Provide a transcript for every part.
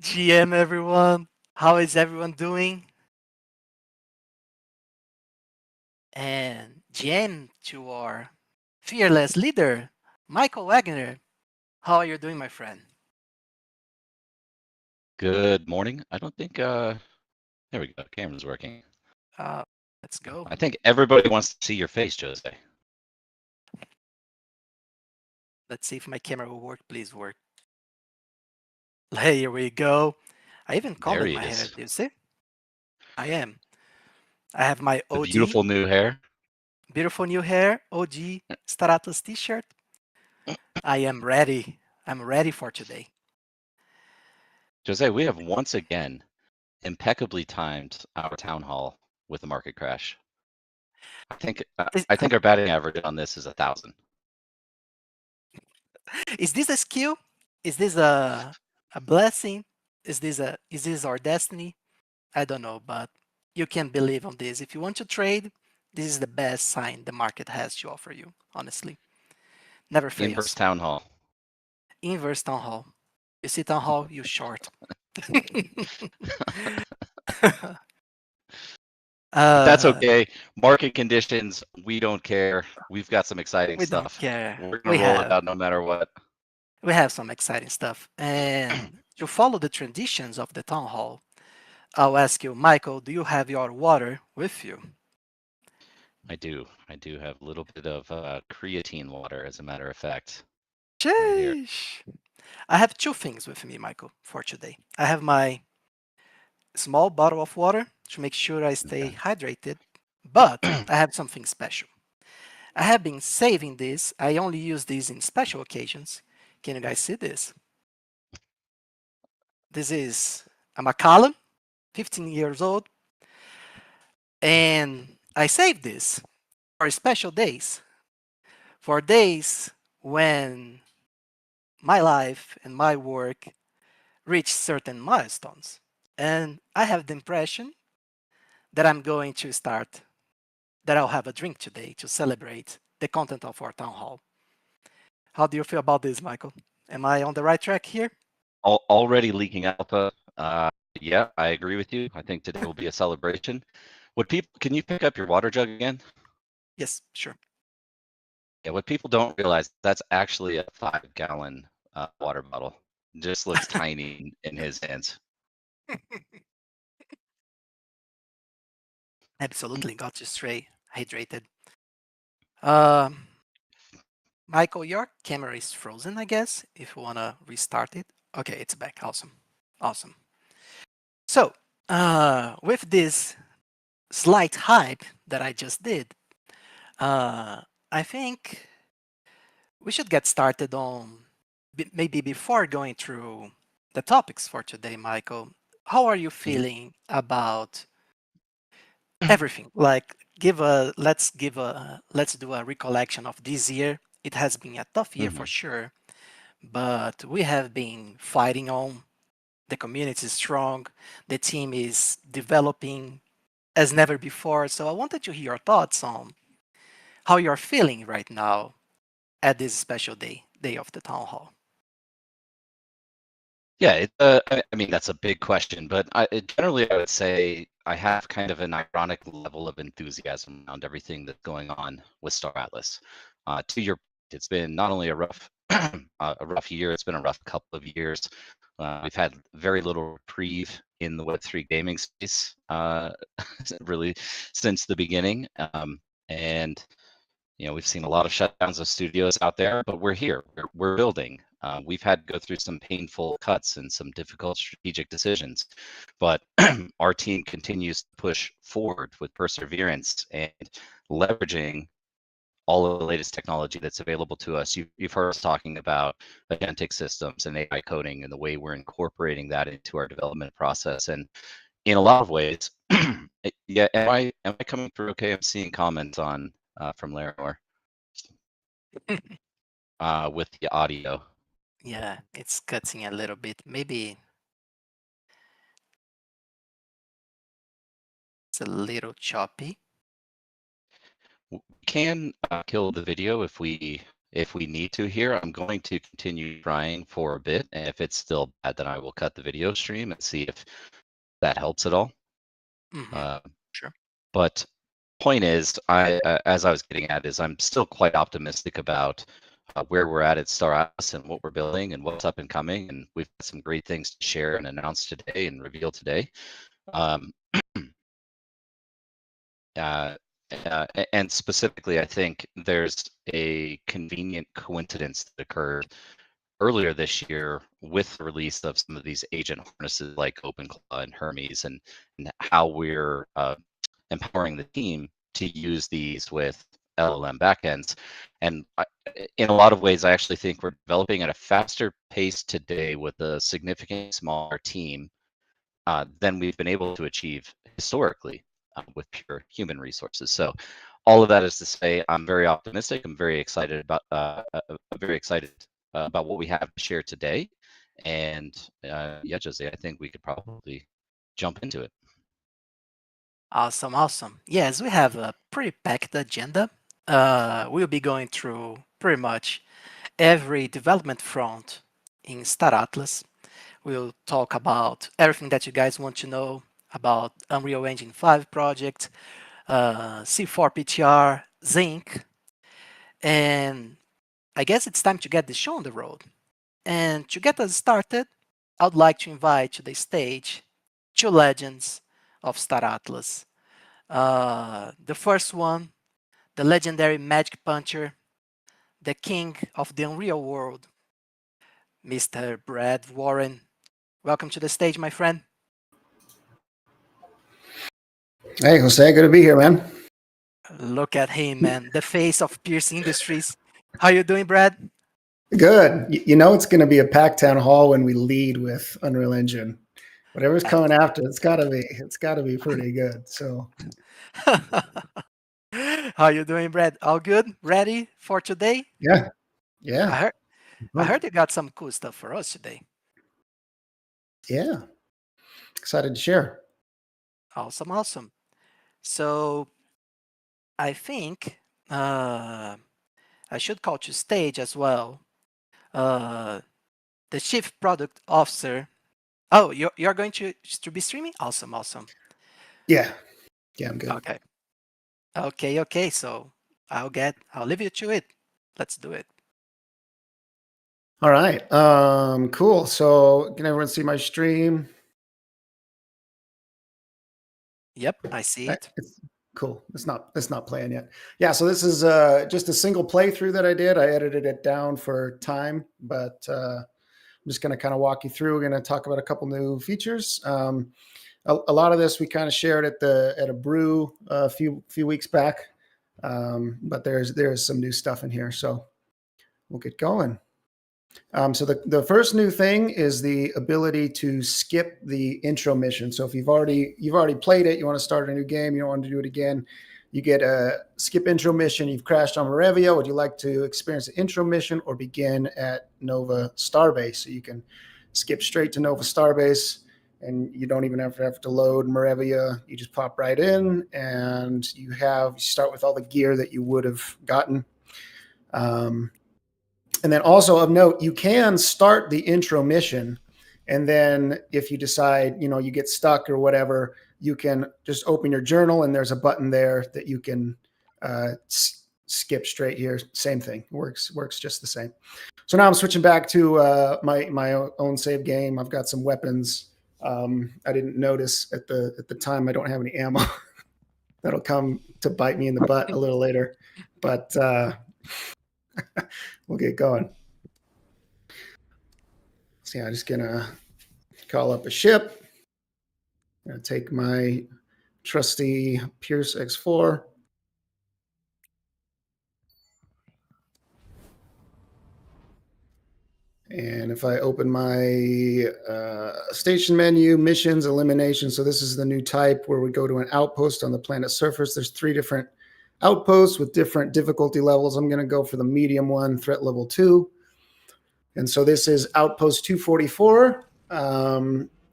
GM everyone, how is everyone doing? And GM to our fearless leader, Michael Wagner. How are you doing, my friend? Good morning. I don't think, there we go, camera's working. Let's go. I think everybody wants to see your face, Jose. Let's see if my camera will work. Please work. Here we go. I even There colored he my hair. is. Do you see? I am. I have my The OG, beautiful new hair. beautiful new hair, OG Stratos t-shirt. I am ready. I'm ready for today. Jose, we have once again impeccably timed our town hall with a market crash. Is, I think our batting average on this is 1,000. is this a skill? Is this a blessing? Is this our destiny? I don't know, but you can believe on this. If you want to trade, this is the best sign the market has to offer you, honestly. Never Inverse fails. town hall. Inverse town hall. You see town hall, you short. That's okay. Market conditions, we don't care. We've got some exciting We don't stuff. care. We're going to roll it out no matter what. We have some exciting stuff. And to follow the traditions of the town hall, I'll ask you, Michael, do you have your water with you? I do. I do have a little bit of creatine water, as a matter of fact. Right here. Sheesh. I have two things with me, Michael, for today. I have my small bottle of water to make sure I stay Okay. hydrated, but I have something special. I have been saving this. I only use these in special occasions. Can you guys see this? This is a Macallan, 15 years old, and I saved this for special days, for days when my life and my work reach certain milestones. And I have the impression that I'm going to start, that I'll have a drink today to celebrate the content of our town hall. How do you feel about this, Michael? Am I on the right track here? Already leaking alpha. Yeah, I agree with you. I think today will be a celebration. Can you pick up your water jug again? Yes, sure. Yeah, what people don't realize, that's actually a 5-gallon water bottle. It just looks tiny in his hands. Absolutely, got you straight hydrated. Um, Michael, your camera is frozen, I guess, if you want to restart it. Okay, it's back. Awesome. Awesome. So, with this slight hype that I just did, I think we should get started on maybe before going through the topics for today, Michael. How are you feeling about everything? Like, let's do a recollection of this year. It has been a tough year for sure, but we have been fighting on. The community is strong. The team is developing as never before. So I wanted to hear your thoughts on how you're feeling right now at this special day of the town hall. Yeah, I mean, that's a big question, but generally I would say I have kind of an ironic level of enthusiasm around everything that's going on with Star Atlas. To your point, it's been not only a rough year, it's been a rough couple of years. We've had very little reprieve in the Web3 gaming space, really since the beginning. And we've seen a lot of shutdowns of studios out there, but we're here. We're building. We've had to go through some painful cuts and some difficult strategic decisions, but our team continues to push forward with perseverance and leveraging all of the latest technology that's available to us. You've heard us talking about agentic systems and AI coding and the way we're incorporating that into our development process. And in a lot of ways, yeah, am I coming through okay? I'm seeing comments on from Larimore with the audio. Yeah, it's cutting a little bit. Maybe it's a little choppy. We can kill the video if we if we need to here. I'm going to continue trying for a bit, and if it's still bad, then I will cut the video stream and see if that helps at all. Sure. But point is, as I was getting at, is I'm still quite optimistic about where we're at Star Atlas and what we're building and what's up and coming, and we've got some great things to share and announce today and reveal today. And specifically, I think there's a convenient coincidence that occurred earlier this year with the release of some of these agent harnesses like OpenClaw and Hermes, and how we're empowering the team to use these with LLM backends. And in a lot of ways, I actually think we're developing at a faster pace today with a significantly smaller team than we've been able to achieve historically with pure human resources. So all of that is to say, I'm very optimistic. I'm very excited about about what we have to share today. And yeah, Jose, I think we could probably jump into it. Awesome, awesome. Yes, we have a pretty packed agenda. We'll be going through pretty much every development front in Star Atlas. We'll talk about everything that you guys want to know about Unreal Engine 5 project, C4 PTR, Zink, and I guess it's time to get the show on the road. And to get us started, I'd like to invite to the stage two legends of Star Atlas. The first one, the legendary Magic Puncher, the king of the Unreal world, Mr. Brad Warren. Welcome to the stage, my friend. Hey, Jose, good to be here, man. Look at him, man. The face of Pierce Industries. How you doing, Brad? Good. You know it's going to be a packed town hall when we lead with Unreal Engine. Whatever's coming after, it's got to be pretty good. So, how you doing, Brad? All good? Ready for today? yeah. I heard you got some cool stuff for us today. Yeah. Excited to share. Awesome, awesome. So I think I should call to stage as well. The Chief Product Officer. Oh, you're going to be streaming? Awesome, awesome. Yeah, I'm good. Okay. So I'll leave you to it. Let's do it. All right. Cool. So can everyone see my stream? Yep, I see it. It's cool. It's not playing yet. Yeah. So this is just a single playthrough that I did. I edited it down for time, but I'm just going to kind of walk you through. We're going to talk about a couple new features. A lot of this we kind of shared at a brew a few weeks back, but there's some new stuff in here. So we'll get going. So the first new thing is the ability to skip the intro mission. So if you've already played it, you want to start a new game, you don't want to do it again, you get a skip intro mission. You've crashed on Marevia. Would you like to experience the intro mission or begin at Nova Starbase? So you can skip straight to Nova Starbase, and you don't even have to load Marevia. You just pop right in, and you start with all the gear that you would have gotten. And then also of note, you can start the intro mission, and then if you decide, you get stuck or whatever, you can just open your journal, and there's a button there that you can skip straight here. Same thing, works just the same. So now I'm switching back to my own save game. I've got some weapons. I didn't notice at the time I don't have any ammo. That'll come to bite me in the butt a little later, but we'll get going. So yeah, I'm just gonna call up a ship. I'm gonna take my trusty Pierce X4. And if I open my station menu, missions, elimination. So this is the new type where we go to an outpost on the planet's surface. There's 3 different outposts with different difficulty levels. I'm going to go for the medium one, threat level 2. And so this is Outpost 244,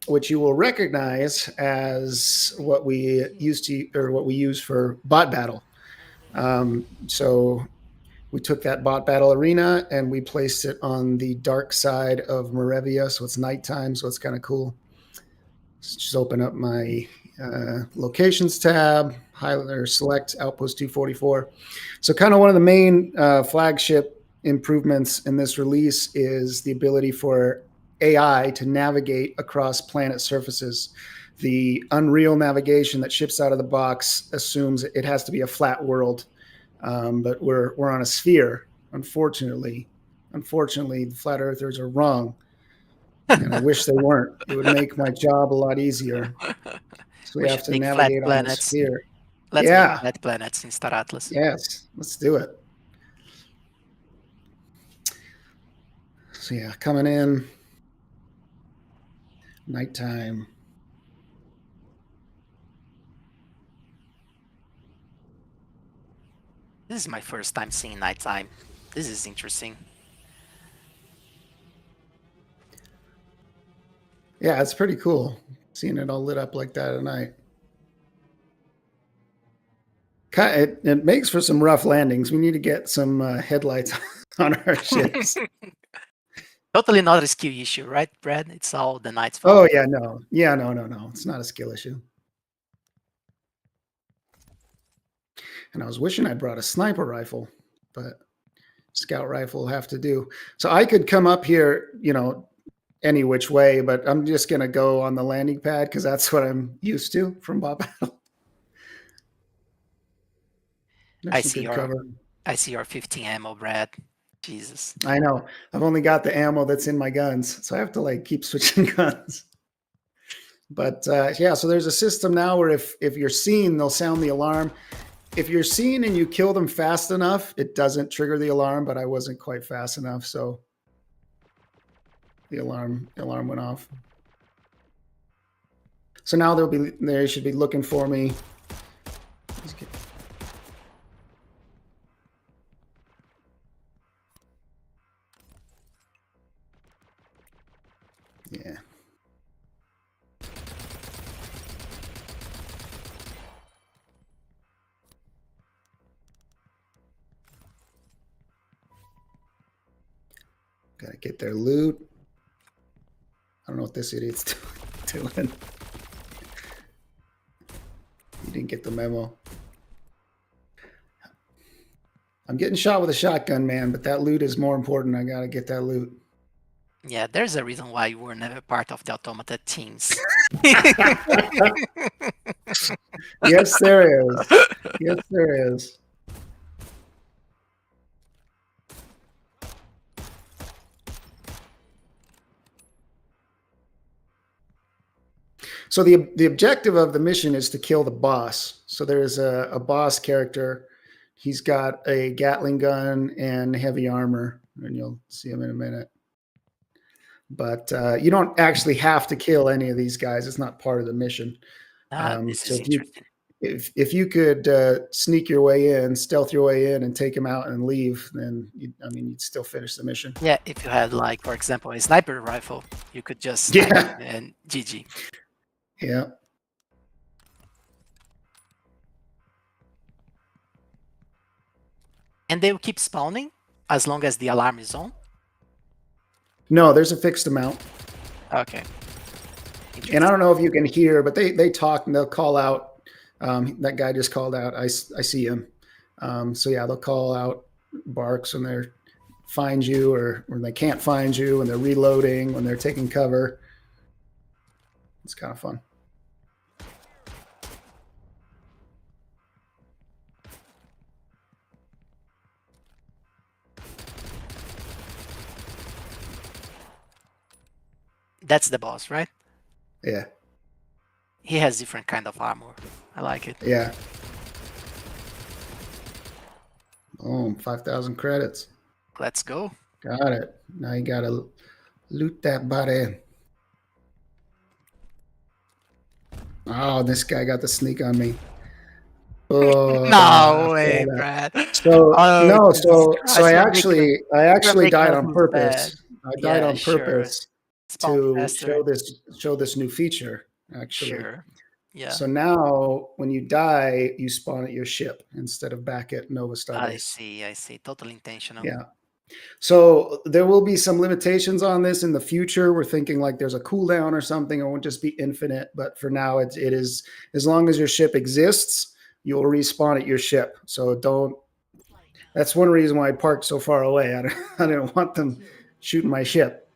which you will recognize as what we use for bot battle. So we took that bot battle arena and we placed it on the dark side of Morevia, so it's nighttime, so it's kind of cool. Let's just open up my locations tab, highlight or select Outpost 244. So kind of one of the main flagship improvements in this release is the ability for AI to navigate across planet surfaces. The Unreal navigation that ships out of the box assumes it has to be a flat world, but we're on a sphere. Unfortunately, the flat earthers are wrong, and I wish they weren't. It would make my job a lot easier. So we have to navigate on a sphere. Let's make flat planets in Star Atlas. Yes, let's do it. So yeah, coming in nighttime. This is my first time seeing nighttime. This is interesting. Yeah, it's pretty cool seeing it all lit up like that at night. It makes for some rough landings. We need to get some headlights on our ships. Totally not a skill issue, right, Brad? It's all the night's fault. Oh, yeah, no. Yeah, no. It's not a skill issue. And I was wishing I brought a sniper rifle, but scout rifle will have to do. So I could come up here, any which way, but I'm just going to go on the landing pad because that's what I'm used to from bot battle. I see your 15 ammo, Brad. Jesus. I know. I've only got the ammo that's in my guns, so I have to keep switching guns. But yeah, so there's a system now where if you're seen, they'll sound the alarm. If you're seen and you kill them fast enough, it doesn't trigger the alarm, but I wasn't quite fast enough, so the alarm went off. So now they should be looking for me. Yeah. Gotta get their loot. I don't know what this idiot's doing. He didn't get the memo. I'm getting shot with a shotgun, man, but that loot is more important. I gotta get that loot. Yeah, there's a reason why you were never part of the automated teams. Yes, there is. Yes, there is. So the objective of the mission is to kill the boss. So there's a boss character. He's got a Gatling gun and heavy armor, and you'll see him in a minute. But you don't actually have to kill any of these guys. It's not part of the mission. This is interesting. If you could sneak your way in, stealth your way in, and take him out and leave, then you'd still finish the mission. Yeah, if you had, for example, a sniper rifle, you could just and GG. Yeah. And they will keep spawning as long as the alarm is on? No, there's a fixed amount. Okay. And I don't know if you can hear, but they talk and they'll call out. That guy just called out. I see him. So yeah, they'll call out barks when they find you or when they can't find you, when they're reloading, when they're taking cover. It's kind of fun. That's the boss, right? Yeah. He has different kind of armor. I like it. Yeah. Boom, 5,000 credits. Let's go. Got it. Now you gotta loot that body. Oh, this guy got the sneak on me. Oh, no way, Brad. So so I actually died on purpose. I died on purpose to show this new feature. Actually, sure. Yeah. So now when you die, you spawn at your ship instead of back at Nova I Starbase. see. I see. Totally intentional. Yeah. So there will be some limitations on this in the future. We're thinking like there's a cooldown or something. It won't just be infinite, but for now it is as long as your ship exists, you'll respawn at your ship. So don't. That's one reason why I parked so far away. I didn't want them shooting my ship.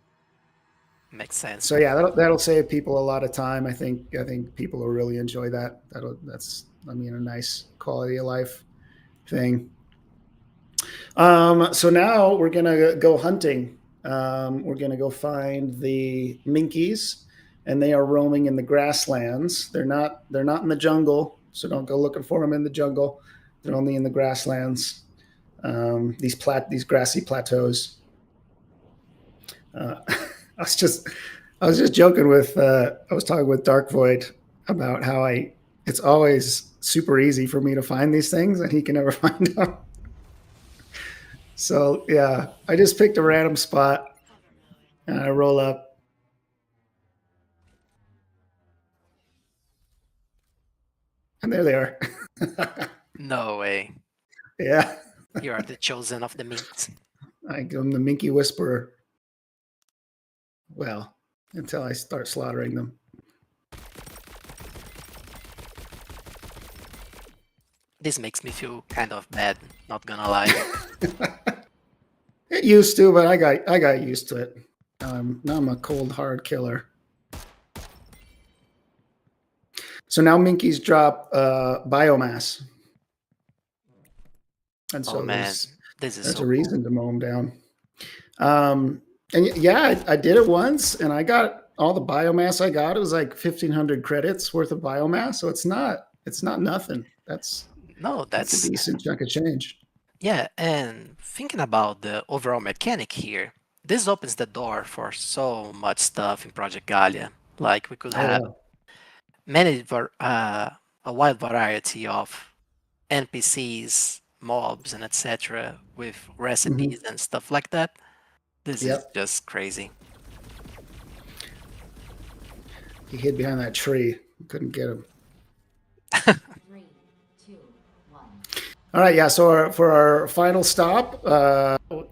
Makes sense. So yeah, that'll save people a lot of time. I think people will really enjoy that. That's a nice quality of life thing. So now we're gonna go hunting. We're gonna go find the Minkies, and they are roaming in the grasslands. They're not in the jungle, so don't go looking for them in the jungle. They're only in the grasslands. These grassy plateaus. I was just joking with. I was talking with Dark Void about how it's always super easy for me to find these things, and he can never find them. So yeah, I just picked a random spot and I roll up. And there they are. No way. Yeah. You are the chosen of the minks. I give them the Minky Whisperer. Well, until I start slaughtering them. This makes me feel kind of bad, not gonna lie. It used to, but I got used to it. Now I'm a cold hard killer. So now Minkies drop biomass. And so Oh man, this is there's so a reason to mow them down. And yeah, I did it once, and I got all the biomass I got. It was like 1,500 credits worth of biomass. So it's not nothing. That's a decent chunk of change. Yeah, and thinking about the overall mechanic here, this opens the door for so much stuff in Project Galia. Like we could have a wide variety of NPCs, mobs, and etc. with recipes and stuff like that. This is just crazy. He hid behind that tree. Couldn't get him. 3, 2, 1. All right, yeah. So for our final stop,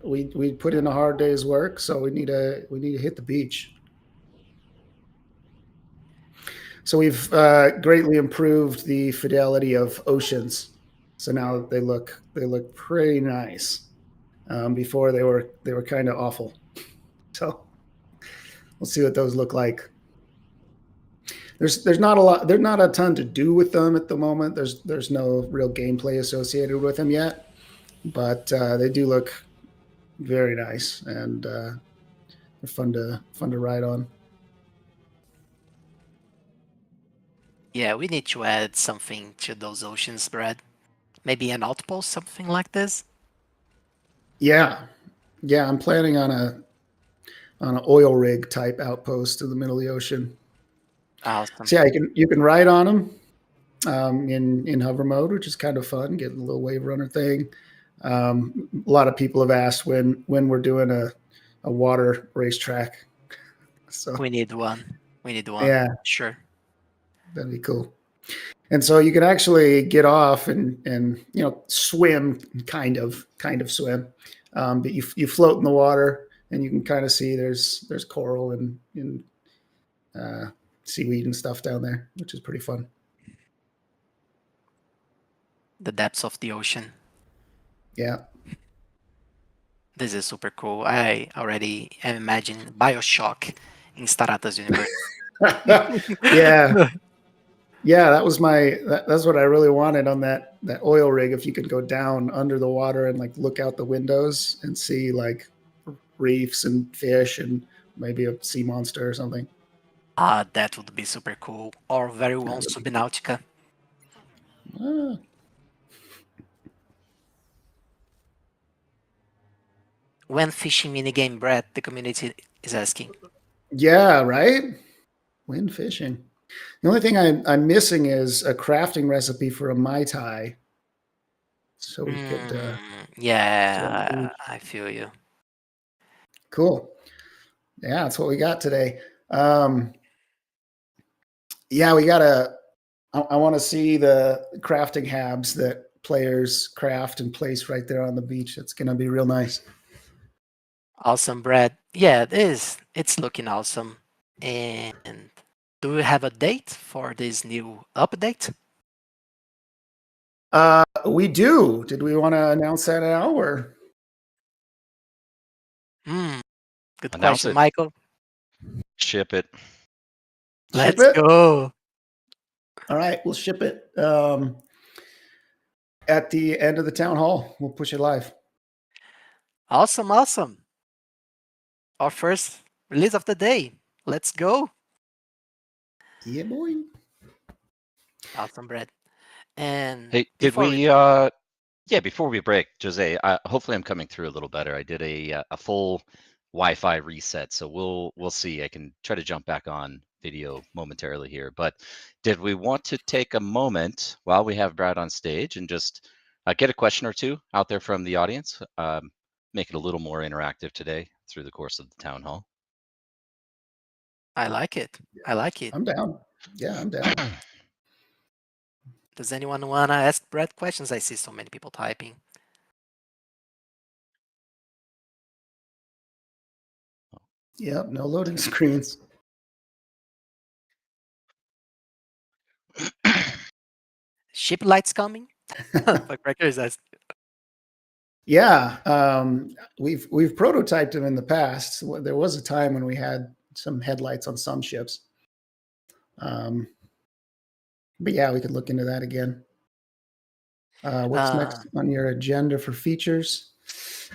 we put in a hard day's work, so we need to hit the beach. So we've greatly improved the fidelity of oceans. So now they look pretty nice. Before they were kind of awful. So we'll see what those look like. There's not a lot. There's not a ton to do with them at the moment. There's no real gameplay associated with them yet, but they do look very nice, and they're fun to ride on. Yeah, we need to add something to those oceans, Brad. Maybe an outpost, something like this. Yeah, I'm planning on an oil rig type outpost in the middle of the ocean. Awesome. So yeah, you can ride on them in hover mode, which is kind of fun. Getting a little wave runner thing. A lot of people have asked when we're doing a water racetrack. So we need one. Yeah, sure. That'd be cool. And so you can actually get off and swim, kind of swim, but you float in the water and you can kind of see there's coral and seaweed and stuff down there, which is pretty fun. The depths of the ocean. Yeah. This is super cool. I already am imagining BioShock in Starata's universe. Yeah, that was that's what I really wanted on that oil rig. If you could go down under the water and like look out the windows and see like reefs and fish and maybe a sea monster or something. That would be super cool. Or very well Subnautica. When fishing minigame, Brad, the community is asking. Yeah, right? When fishing. The only thing I'm missing is a crafting recipe for a Mai Tai. So we could... yeah, I feel you. Cool. Yeah, that's what we got today. Yeah, we got I want to see the crafting habs that players craft and place right there on the beach. It's going to be real nice. Awesome, Brad. Yeah, it is. It's looking awesome. And do we have a date for this new update? We do. Did we want to announce that now or? Good Announce question, it. Michael. Ship it. Ship Let's it? go. All right, we'll ship it at the end of the town hall. We'll push it live. Awesome, awesome. Our first release of the day. Let's go. Yeah, boy. Awesome, Brad. And Hey, did before we? Yeah, before we break, Jose, hopefully I'm coming through a little better. I did a full Wi-Fi reset, so we'll see. I can try to jump back on video momentarily here. But did we want to take a moment while we have Brad on stage and just get a question or two out there from the audience? Make it a little more interactive today through the course of the town hall. I like it. I like it. I'm down. Yeah, I'm down. Does anyone want to ask Brad questions? I see so many people typing. Yep, no loading screens. Ship lights coming? But Cracker is asking. Yeah, we've prototyped them in the past. There was a time when we had some headlights on some ships. But yeah, we could look into that again. What's next on your agenda for features?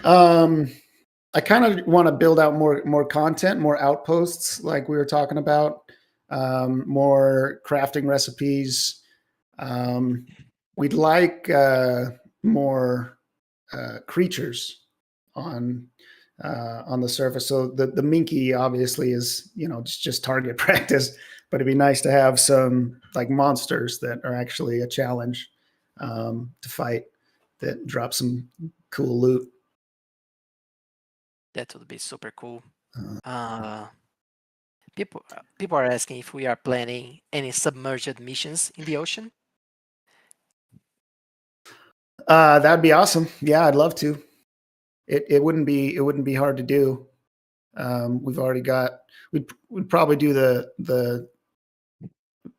I kind of want to build out more content, more outposts, like we were talking about, more crafting recipes. We'd like more creatures on the surface. So the Minky obviously is, just target practice, but it'd be nice to have some like monsters that are actually a challenge to fight, that drop some cool loot. That would be super cool. People are asking if we are planning any submerged missions in the ocean. That'd be awesome. Yeah, I'd love to. It wouldn't be hard to do. We've already got. We'd probably do the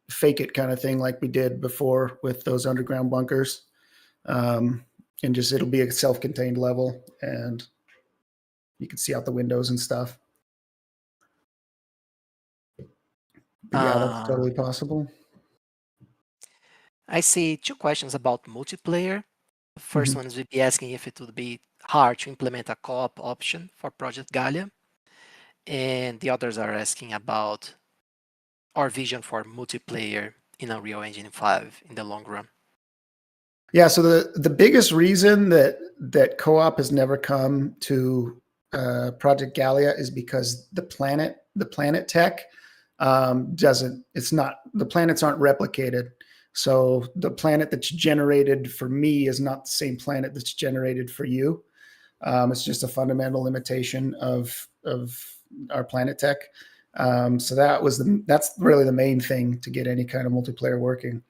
fake it kind of thing like we did before with those underground bunkers, and just it'll be a self-contained level, and you can see out the windows and stuff. But yeah, that's totally possible. I see 2 questions about multiplayer. The first one is would be asking if it would be hard to implement a co-op option for Project Galia. And the others are asking about our vision for multiplayer in Unreal Engine 5 in the long run. Yeah, so the biggest reason that co-op has never come to Project Galia is because the planet tech doesn't. It's not, the planets aren't replicated. So the planet that's generated for me is not the same planet that's generated for you. It's just a fundamental limitation of our planet tech. So that's really the main thing to get any kind of multiplayer working.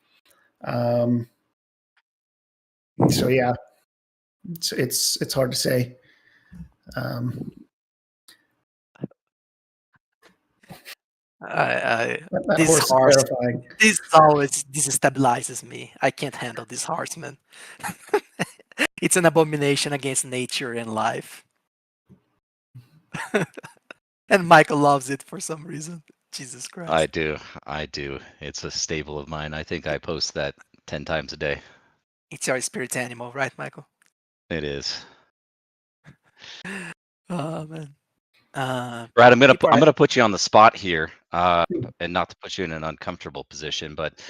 So yeah, it's hard to say. This always destabilizes me. I can't handle this horseman. It's an abomination against nature and life. And Michael loves it for some reason. Jesus Christ. I do. It's a staple of mine. I think I post that 10 times a day. It's your spirit animal, right, Michael? It is. Oh man. Brad, I'm gonna put you on the spot here, and not to put you in an uncomfortable position, but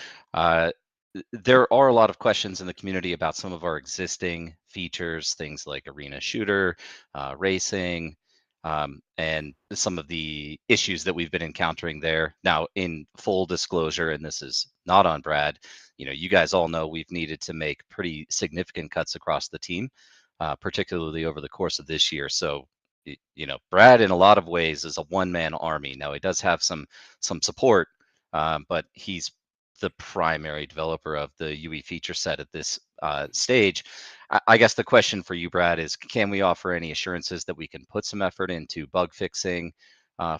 there are a lot of questions in the community about some of our existing features, things like arena shooter, racing, and some of the issues that we've been encountering there. Now, in full disclosure, and this is not on Brad, you guys all know we've needed to make pretty significant cuts across the team, particularly over the course of this year. So, Brad in a lot of ways is a one-man army. Now he does have some support, but he's the primary developer of the UE feature set at this stage. I guess the question for you, Brad, is can we offer any assurances that we can put some effort into bug fixing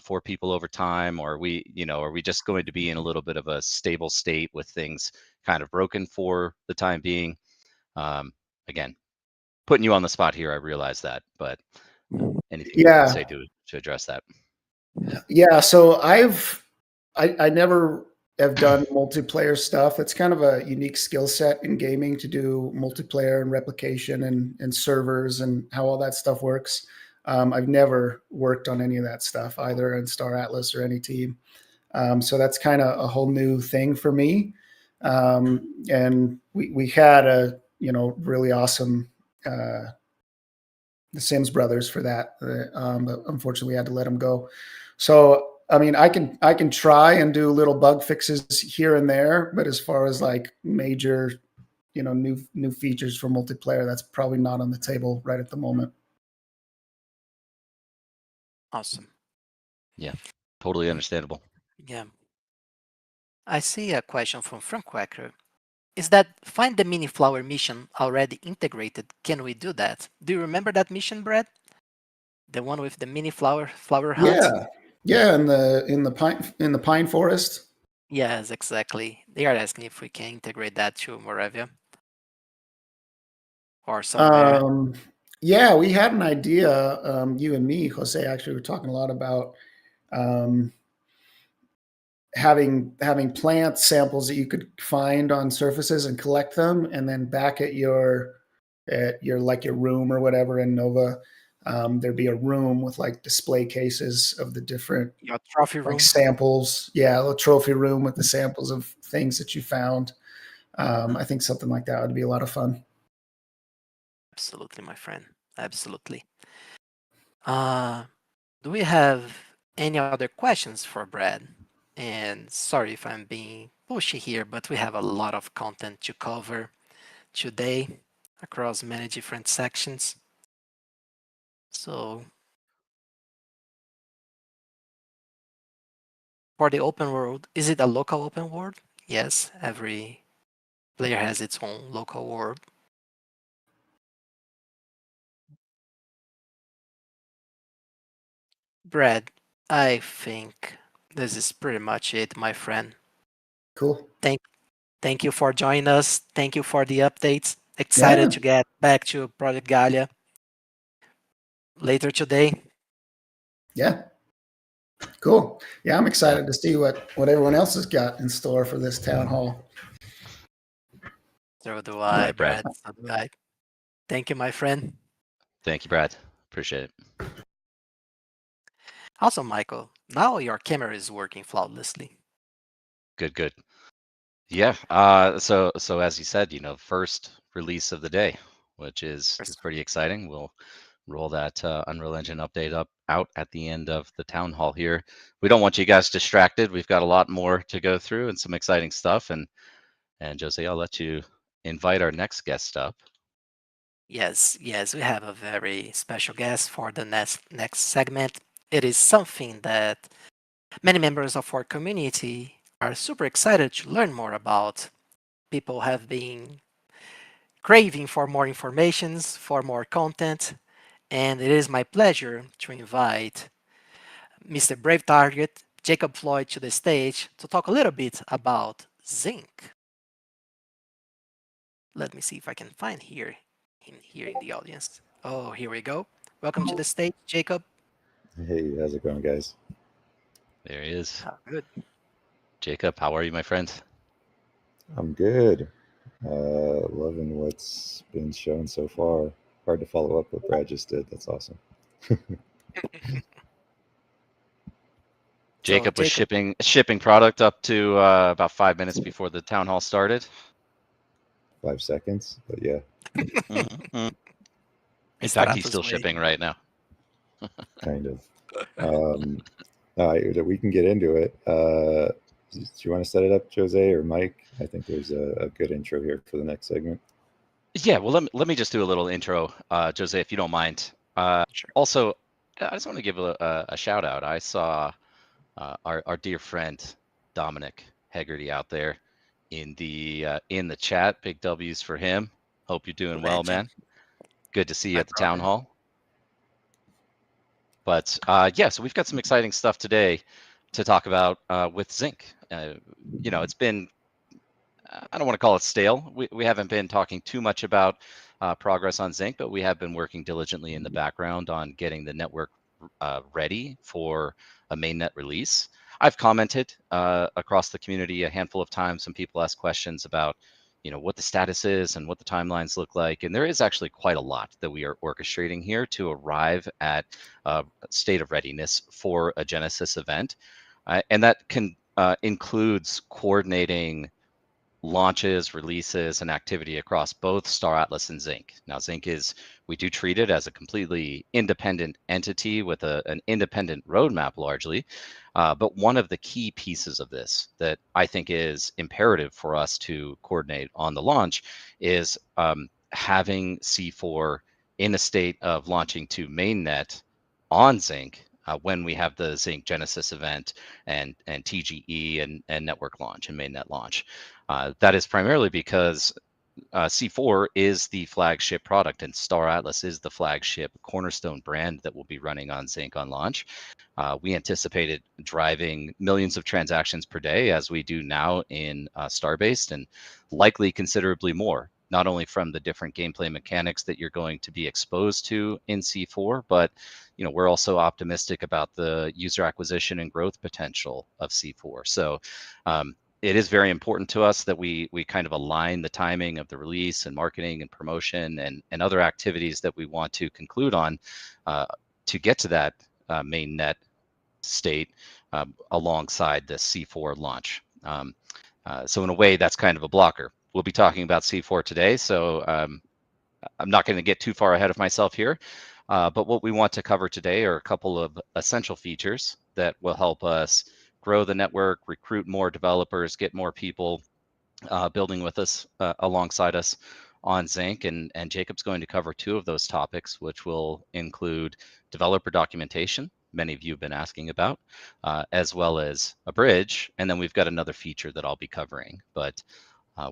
for people over time, or are we just going to be in a little bit of a stable state with things kind of broken for the time being? Again, putting you on the spot here, I realize that, but anything you can say to address that? Yeah, so I never have done multiplayer stuff. It's kind of a unique skill set in gaming to do multiplayer and replication and servers and how all that stuff works. I've never worked on any of that stuff either in Star Atlas or any team. So that's kind of a whole new thing for me. And we had a really awesome the Sims brothers for that. But unfortunately, we had to let them go. So I mean, I can try and do little bug fixes here and there, but as far as like major, new features for multiplayer, that's probably not on the table right at the moment. Awesome. Yeah, totally understandable. Yeah. I see a question from Frank Quacker. Is that find the mini flower mission already integrated? Can we do that? Do you remember that mission, Brad? The one with the mini flower hunt? Yeah, in the pine forest. Yes, exactly. They are asking if we can integrate that to Moravia or somewhere. Yeah, we had an idea. You and me, Jose, actually were talking a lot about having plant samples that you could find on surfaces and collect them, and then back at your room or whatever in Nova, there'd be a room with like display cases of the different Your trophy room. like samples. Yeah, a little trophy room with the samples of things that you found. I think something like that would be a lot of fun. Absolutely, my friend. Absolutely. Do we have any other questions for Brad? And sorry if I'm being pushy here, but we have a lot of content to cover today across many different sections. So for the open world, is it a local open world? Yes, every player has its own local world. Brad, I think this is pretty much it, my friend. Cool. Thank you for joining us. Thank you for the updates. Excited to get back to Project Galia later today. Yeah. Cool. Yeah, I'm excited to see what everyone else has got in store for this town hall. So do I, Right, Brad. So do I. Thank you, my friend. Thank you, Brad. Appreciate it. Also, Michael, now your camera is working flawlessly. Good. Yeah. So as you said, first release of the day, which is pretty exciting. We'll roll that Unreal Engine update out at the end of the town hall here. We don't want you guys distracted. We've got a lot more to go through and some exciting stuff. And Jose, I'll let you invite our next guest up. Yes, we have a very special guest for the next segment. It is something that many members of our community are super excited to learn more about. People have been craving for more informations, for more content, and it is my pleasure to invite Mr. Brave Target, Jacob Floyd, to the stage to talk a little bit about Zink. Let me see if I can find him here in the audience. Oh, here we go. Welcome to the stage, Jacob. Hey, how's it going, guys? There he is. Good. Jacob, how are you, my friend? I'm good. Loving what's been shown so far. Hard to follow up what Brad just did. That's awesome. Jacob was shipping product up to about 5 minutes before the town hall started. 5 seconds, but yeah. In fact, he's still shipping right now. Kind of. All right, we can get into it. Do you want to set it up, Jose or Mike? I think there's a good intro here for the next segment. Yeah, well, let me just do a little intro, Jose, if you don't mind. Sure. Also, I just want to give a shout out. I saw our dear friend Dominic Hegarty out there in the chat. Big W's for him. Hope you're doing well, Legend. man. Good to see you My at the town brother. hall. But yeah, so we've got some exciting stuff today to talk about with Zink. You know, it's been, I don't want to call it stale. We haven't been talking too much about progress on Zink, but we have been working diligently in the background on getting the network ready for a mainnet release. I've commented across the community a handful of times. Some people ask questions about, you know, what the status is and what the timelines look like. And there is actually quite a lot that we are orchestrating here to arrive at a state of readiness for a Genesis event. And that can includes coordinating launches, releases, and activity across both Star Atlas and Zink. Now, Zink is, we do treat it as a completely independent entity with an independent roadmap largely. But one of the key pieces of this that I think is imperative for us to coordinate on the launch is having C4 in a state of launching to mainnet on Zink when we have the Zink Genesis event and TGE and network launch and mainnet launch. That is primarily because C4 is the flagship product and Star Atlas is the flagship cornerstone brand that will be running on Zink on launch. We anticipated driving millions of transactions per day as we do now in Starbased, and likely considerably more, not only from the different gameplay mechanics that you're going to be exposed to in C4, but you know, we're also optimistic about the user acquisition and growth potential of C4. So it is very important to us that we kind of align the timing of the release and marketing and promotion and other activities that we want to conclude on to get to that mainnet state alongside the C4 launch. So in a way, that's kind of a blocker. We'll be talking about C4 today, so I'm not going to get too far ahead of myself here. But what we want to cover today are a couple of essential features that will help us grow the network, recruit more developers, get more people building with us alongside us on Zink. And Jacob's going to cover two of those topics, which will include developer documentation, many of you have been asking about, as well as a bridge. And then we've got another feature that I'll be covering. But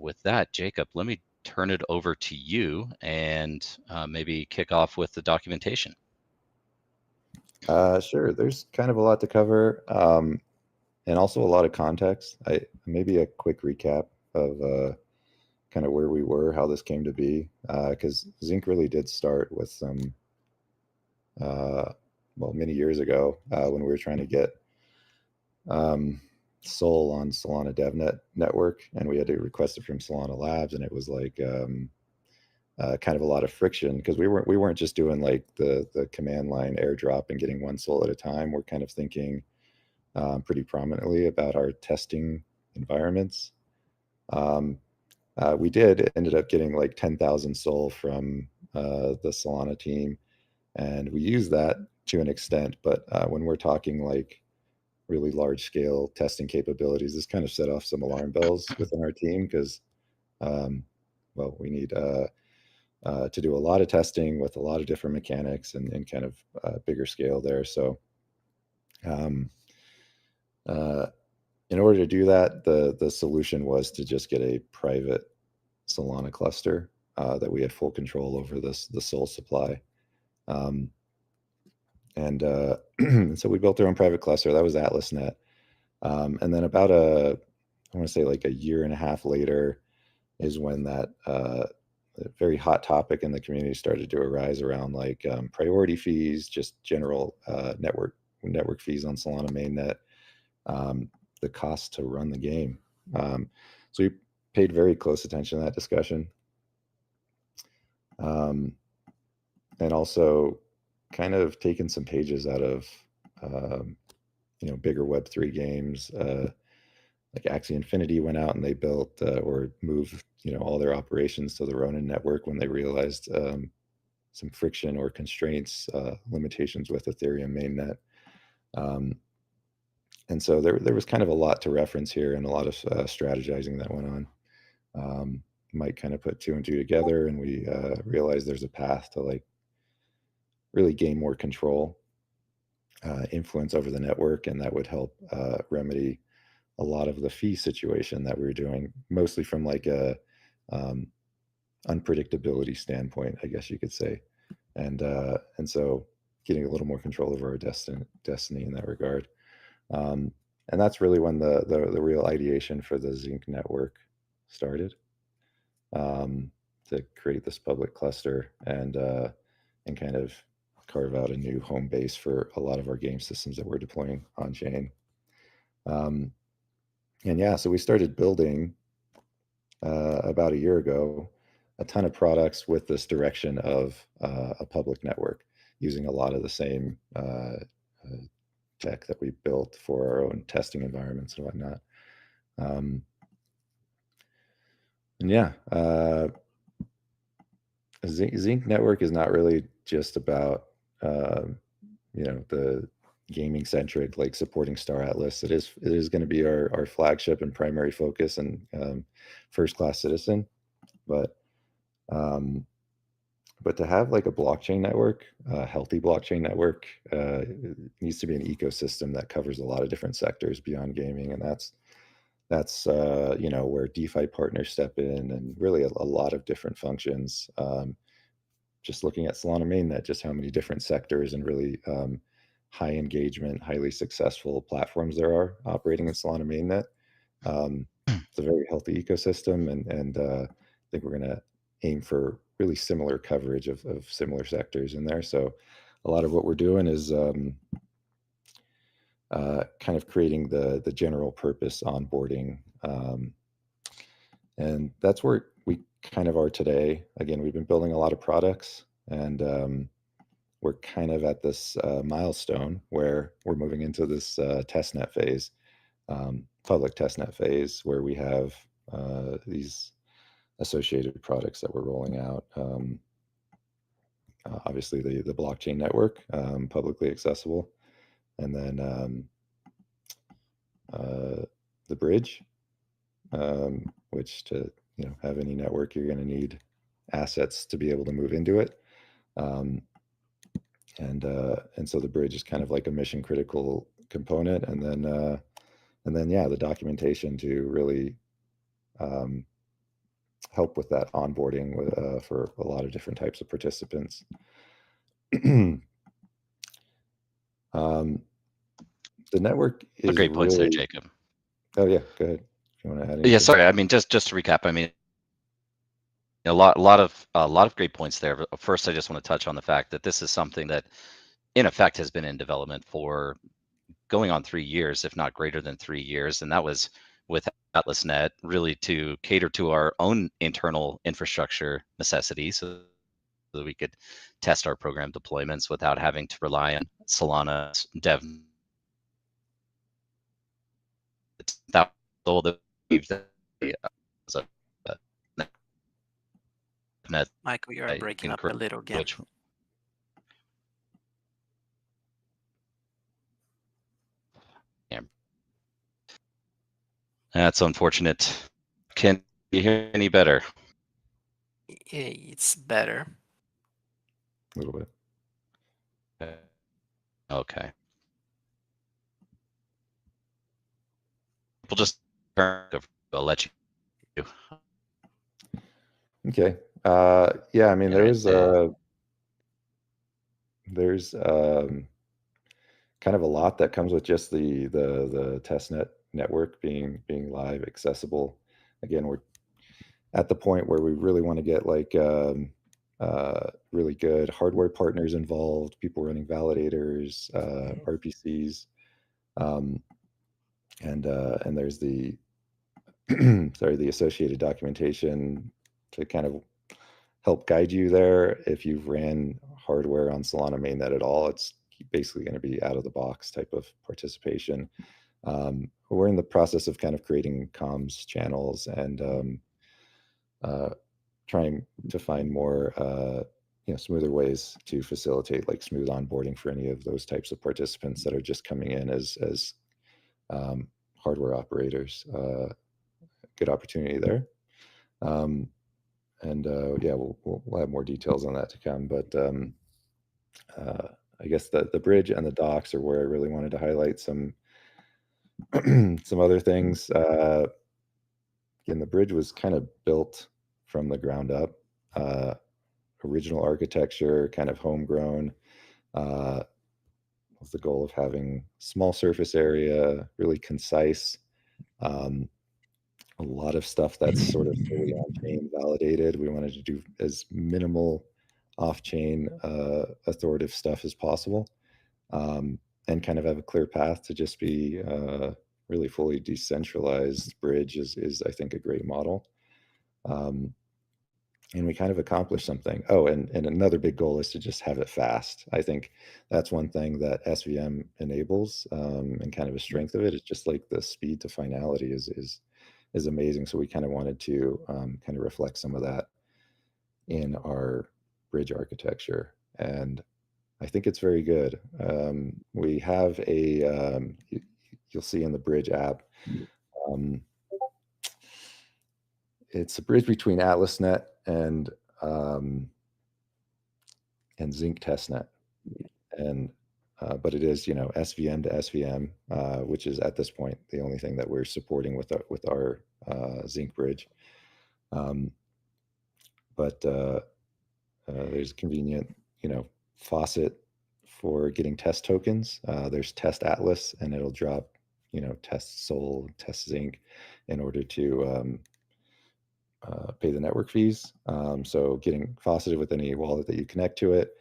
with that, Jacob, let me turn it over to you and maybe kick off with the documentation. Sure. There's kind of a lot to cover, and also a lot of context. Maybe a quick recap of kind of where we were, how this came to be, because Zink really did start with some, well, many years ago when we were trying to get Sol on Solana DevNet network, and we had to request it from Solana Labs, and it was like kind of a lot of friction because we weren't just doing like the command line airdrop and getting one Sol at a time. We're kind of thinking pretty prominently about our testing environments. We ended up getting like 10,000 Sol from the Solana team, and we use that to an extent. But when we're talking like really large scale testing capabilities, this kind of set off some alarm bells within our team because, well, we need to do a lot of testing with a lot of different mechanics and kind of bigger scale there. So in order to do that, the solution was to just get a private Solana cluster that we had full control over the Sol supply. And so we built our own private cluster. That was AtlasNet. And then about I want to say like a year and a half later is when that very hot topic in the community started to arise around like priority fees, just general network fees on Solana mainnet, the cost to run the game. So we paid very close attention to that discussion. And also kind of taken some pages out of, bigger Web3 games. Like Axie Infinity went out and they built or moved, all their operations to the Ronin network when they realized some friction or constraints, limitations with Ethereum mainnet. And so there was kind of a lot to reference here and a lot of strategizing that went on. Mike kind of put two and two together, and we realized there's a path to like really gain more control, influence over the network, and that would help remedy a lot of the fee situation that we were doing, mostly from like a unpredictability standpoint, I guess you could say. And so getting a little more control over our destiny in that regard. And that's really when the real ideation for the Zink network started, to create this public cluster and kind of carve out a new home base for a lot of our game systems that we're deploying on chain. And yeah, so we started building about a year ago a ton of products with this direction of a public network, using a lot of the same tech that we built for our own testing environments and whatnot. And yeah, Zink network is not really just about the gaming centric, like supporting Star Atlas. It is going to be our flagship and primary focus and first class citizen, but to have like a blockchain network, a healthy blockchain network, it needs to be an ecosystem that covers a lot of different sectors beyond gaming, and that's where DeFi partners step in, and really a lot of different functions. Just looking at Solana mainnet, just how many different sectors and really high engagement, highly successful platforms there are operating in Solana mainnet. It's a very healthy ecosystem, and I think we're going to aim for really similar coverage of similar sectors in there. So a lot of what we're doing is kind of creating the general purpose onboarding. And that's where we kind of are today. Again, we've been building a lot of products, and we're kind of at this milestone where we're moving into this testnet phase, public testnet phase, where we have these associated products that we're rolling out. Obviously, the blockchain network, publicly accessible, and then the bridge, which to have any network, you're going to need assets to be able to move into it. And so the bridge is kind of like a mission critical component, and then yeah, the documentation to really help with that onboarding for a lot of different types of participants. The network is Great points really... there, Jacob. Oh yeah, go ahead. If you want to add anything. Yeah, sorry. I mean, just to recap. I mean, a lot of great points there. But first, I just want to touch on the fact that this is something that, in effect, has been in development for going on 3 years, if not greater than 3 years, and that was with AtlasNet, really to cater to our own internal infrastructure necessities, so that we could test our program deployments without having to rely on Solana's dev. That all the net. Michael, you're breaking up a little again. That's unfortunate. Can you hear any better? It's better. A little bit. Okay. We'll just I'll let you. Okay. Yeah, I mean, there's kind of a lot that comes with just the testnet network being live, accessible. Again, we're at the point where we really want to get like really good hardware partners involved, people running validators, RPCs, and there's the the associated documentation to kind of help guide you there. If you've ran hardware on Solana mainnet at all, it's basically going to be out of the box type of participation. We're in the process of kind of creating comms channels and trying to find more smoother ways to facilitate like smooth onboarding for any of those types of participants that are just coming in as hardware operators. Good opportunity there. And yeah, we'll have more details on that to come. But I guess the bridge and the docs are where I really wanted to highlight some Some other things. Again, the bridge was kind of built from the ground up. Original architecture, kind of homegrown. With the goal of having small surface area, really concise. A lot of stuff that's sort of fully on-chain validated. We wanted to do as minimal off-chain authoritative stuff as possible, and kind of have a clear path to just be really fully decentralized bridge is I think a great model. And we kind of accomplished something. Oh, and another big goal is to just have it fast. I think that's one thing that SVM enables, and kind of a strength of it is just like the speed to finality is amazing. So we kind of wanted to kind of reflect some of that in our bridge architecture, and I think it's very good. We have a you'll see in the bridge app. It's a bridge between AtlasNet and Zink Testnet, and but it is, you know, SVM to SVM, which is at this point the only thing that we're supporting with our Zink bridge. But there's a convenient, you know, faucet for getting test tokens. There's Test Atlas, and it'll drop, you know, Test Sol, Test Zink, in order to pay the network fees. So getting fauceted with any wallet that you connect to it.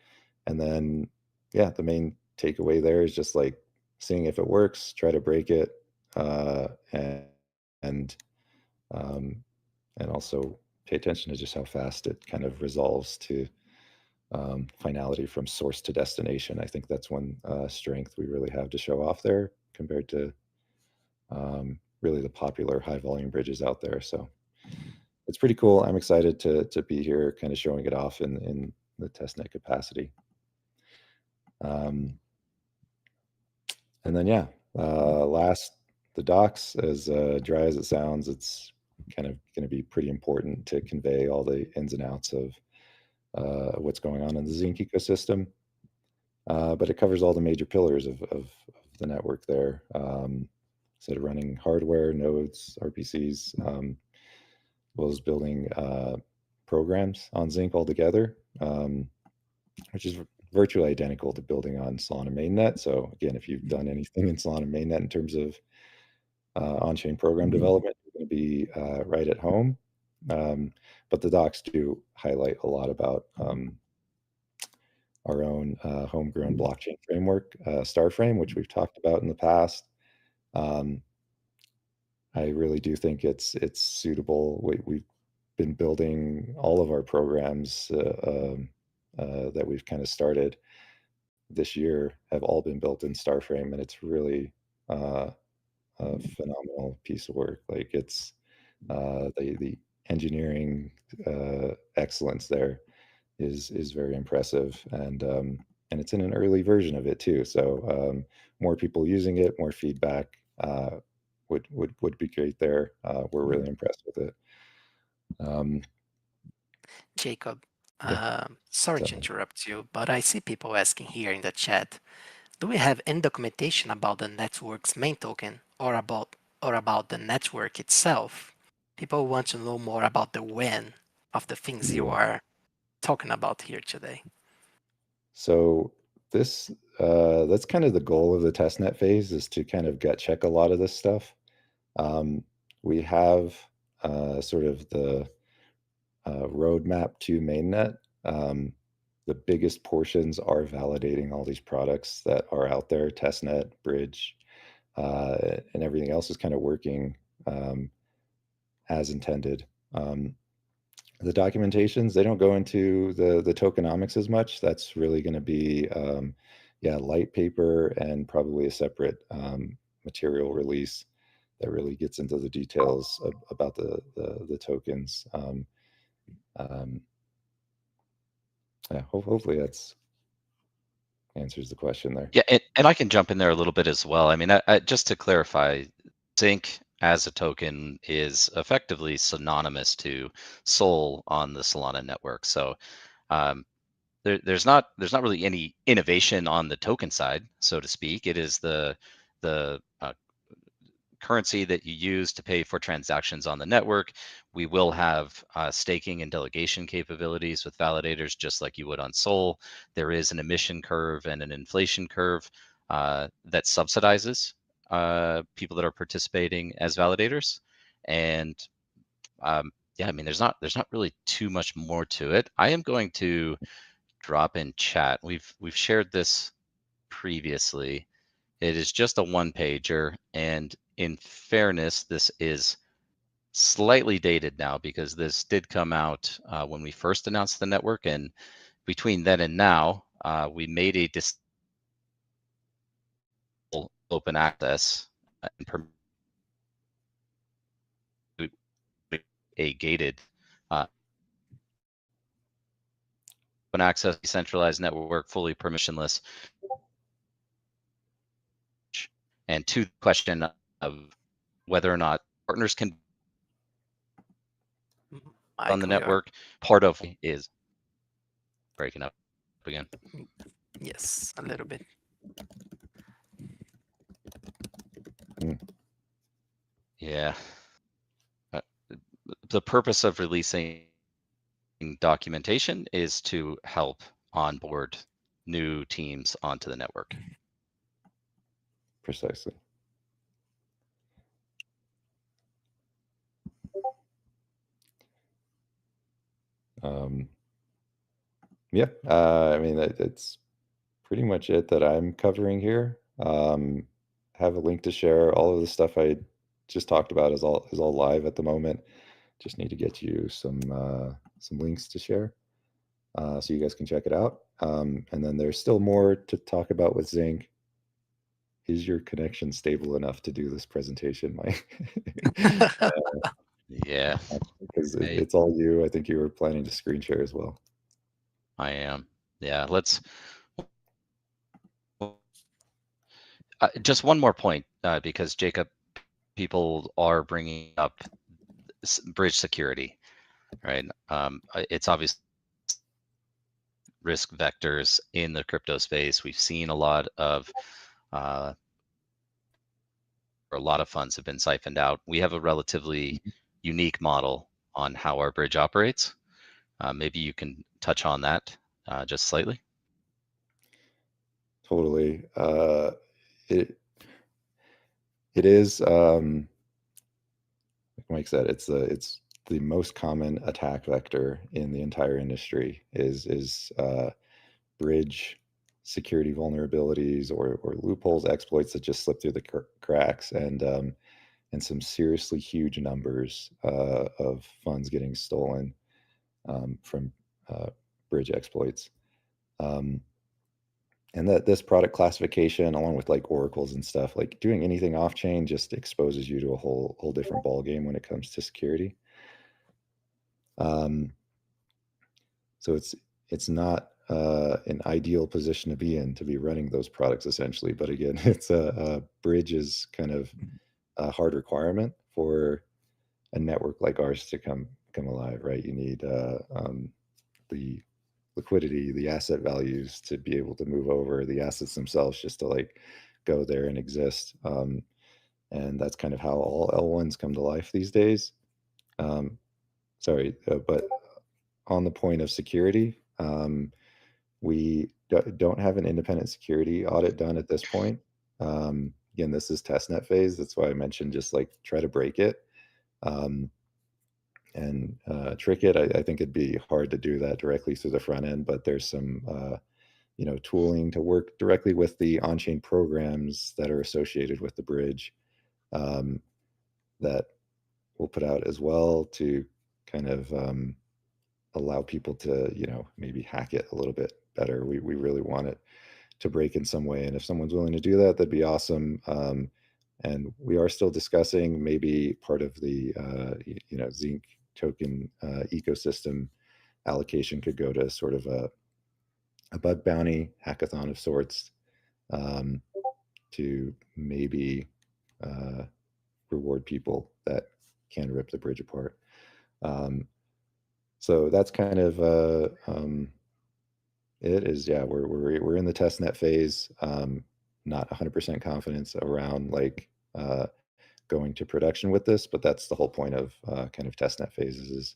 And then, yeah, the main takeaway there is just like seeing if it works, try to break it, and also pay attention to just how fast it kind of resolves to finality from source to destination. I think that's one strength we really have to show off there compared to really the popular high volume bridges out there. So it's pretty cool. I'm excited to be here kind of showing it off in the testnet capacity. And then, yeah, last, the docs, as dry as it sounds, it's kind of going to be pretty important to convey all the ins and outs of what's going on in the Zink ecosystem. But it covers all the major pillars of the network there. Instead of running hardware, nodes, RPCs, as well as building programs on Zink altogether, which is virtually identical to building on Solana mainnet. So again, if you've done anything in Solana mainnet in terms of on-chain program development, you're going to be right at home. But the docs do highlight a lot about our own homegrown blockchain framework, Starframe, which we've talked about in the past. I really do think it's suitable. We've been building all of our programs that we've kind of started this year have all been built in Starframe, and it's really a phenomenal piece of work. Like it's the engineering excellence there is very impressive, and it's in an early version of it too. So more people using it, more feedback would be great there. We're really impressed with it. Jacob, Yeah. sorry to So- interrupt you, but I see people asking here in the chat, do we have any documentation about the network's main token or about the network itself? People want to know more about the when of the things you are talking about here today. So this that's kind of the goal of the testnet phase, is to kind of gut check a lot of this stuff. We have sort of the roadmap to mainnet. The biggest portions are validating all these products that are out there, testnet, bridge, and everything else is kind of working as intended. The documentations, they don't go into the tokenomics as much. That's really going to be light paper and probably a separate material release that really gets into the details about the tokens. Hopefully that's answers the question there. Yeah, and I can jump in there a little bit as well. I mean, just to clarify, Zink as a token is effectively synonymous to Sol on the Solana network. So there's not really any innovation on the token side, so to speak. It is the currency that you use to pay for transactions on the network. We will have staking and delegation capabilities with validators, just like you would on Sol. There is an emission curve and an inflation curve that subsidizes people that are participating as validators. And yeah, I mean, there's not really too much more to it. I am going to drop in chat. We've shared this previously. It is just a one pager, and in fairness, this is slightly dated now because this did come out when we first announced the network, and between then and now, we made a open access and a gated open access decentralized network, fully permissionless. And to the question of whether or not partners can on the network, part of is breaking up again. Yes, a little bit. Yeah. The purpose of releasing documentation is to help onboard new teams onto the network. Precisely. Yeah, I mean, that's pretty much it that I'm covering here. Have a link to share. All of the stuff I just talked about is all live at the moment. Just need to get you some links to share so you guys can check it out. And then there's still more to talk about with Zink. Is your connection stable enough to do this presentation, Mike? Yeah, because it's all you. I think you were planning to screen share as well. I am. Yeah, let's just one more point because Jacob, people are bringing up bridge security, right? It's obvious risk vectors in the crypto space. We've seen a lot of funds have been siphoned out. We have a relatively unique model on how our bridge operates. Maybe you can touch on that just slightly. Totally. It is like Mike said, it's the most common attack vector in the entire industry is bridge security vulnerabilities or loopholes, exploits that just slip through the cracks, and some seriously huge numbers of funds getting stolen from bridge exploits. And that this product classification, along with like oracles and stuff, like doing anything off chain just exposes you to a whole different ball game when it comes to security. So it's not an ideal position to be in to be running those products essentially. But again, it's a bridge is kind of a hard requirement for a network like ours to come alive, right? You need the liquidity, the asset values to be able to move over, the assets themselves just to like go there and exist. And that's kind of how all L1s come to life these days. But on the point of security, we don't have an independent security audit done at this point. Again, this is testnet phase. That's why I mentioned just like try to break it. And trick it. I think it'd be hard to do that directly through the front end, but there's some tooling to work directly with the on-chain programs that are associated with the bridge that we'll put out as well to kind of allow people to maybe hack it a little bit better. We really want it to break in some way, and if someone's willing to do that, that'd be awesome. And we are still discussing maybe part of the Zink token ecosystem allocation could go to sort of a bug bounty hackathon of sorts to maybe reward people that can rip the bridge apart. So that's kind of it is. Yeah, we're in the testnet phase. Not 100% confidence around like going to production with this, but that's the whole point of kind of testnet phases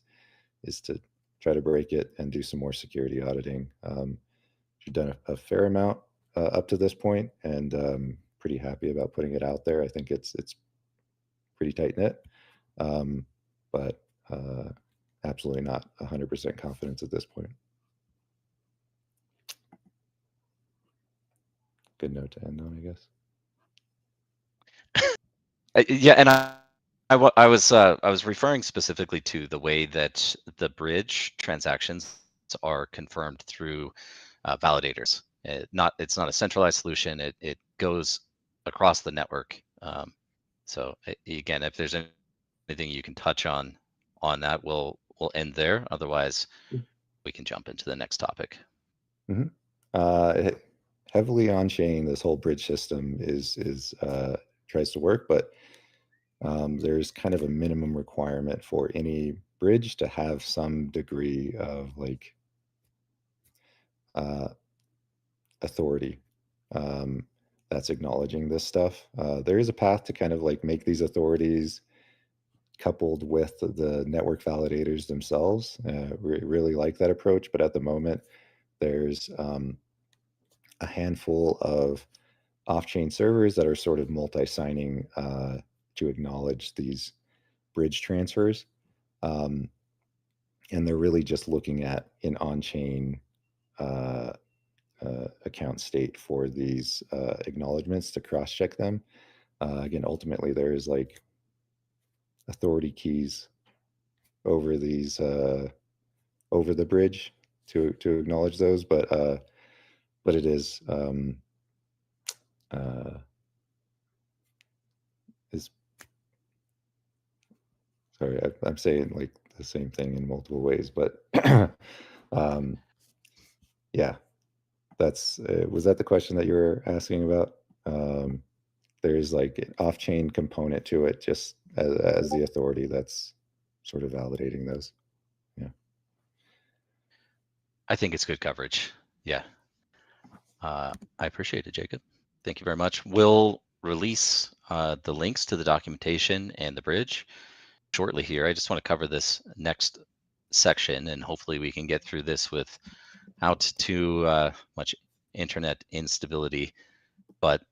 is to try to break it and do some more security auditing. We've done a fair amount up to this point, and pretty happy about putting it out there. I think it's pretty tight knit, but absolutely not 100% confidence at this point. Good note to end on, I guess. Yeah, and I was referring specifically to the way that the bridge transactions are confirmed through validators. It's not a centralized solution. It goes across the network. So again, if there's anything you can touch on that, we'll end there. Otherwise, we can jump into the next topic. Heavily on chain, this whole bridge system tries to work, but there's kind of a minimum requirement for any bridge to have some degree of like authority that's acknowledging this stuff. There is a path to kind of like make these authorities coupled with the network validators themselves. Really like that approach, but at the moment there's a handful of off-chain servers that are sort of multi-signing to acknowledge these bridge transfers. And they're really just looking at an on-chain account state for these acknowledgements to cross-check them. Again, ultimately, there's like authority keys over these over the bridge to acknowledge those, but it is sorry, I'm saying like the same thing in multiple ways, but yeah, that's was that the question that you were asking about? There's like an off-chain component to it, just as the authority that's sort of validating those. Yeah, I think it's good coverage. Yeah, I appreciate it, Jacob. Thank you very much. We'll release the links to the documentation and the bridge shortly here. I just want to cover this next section, and hopefully we can get through this without too much internet instability. But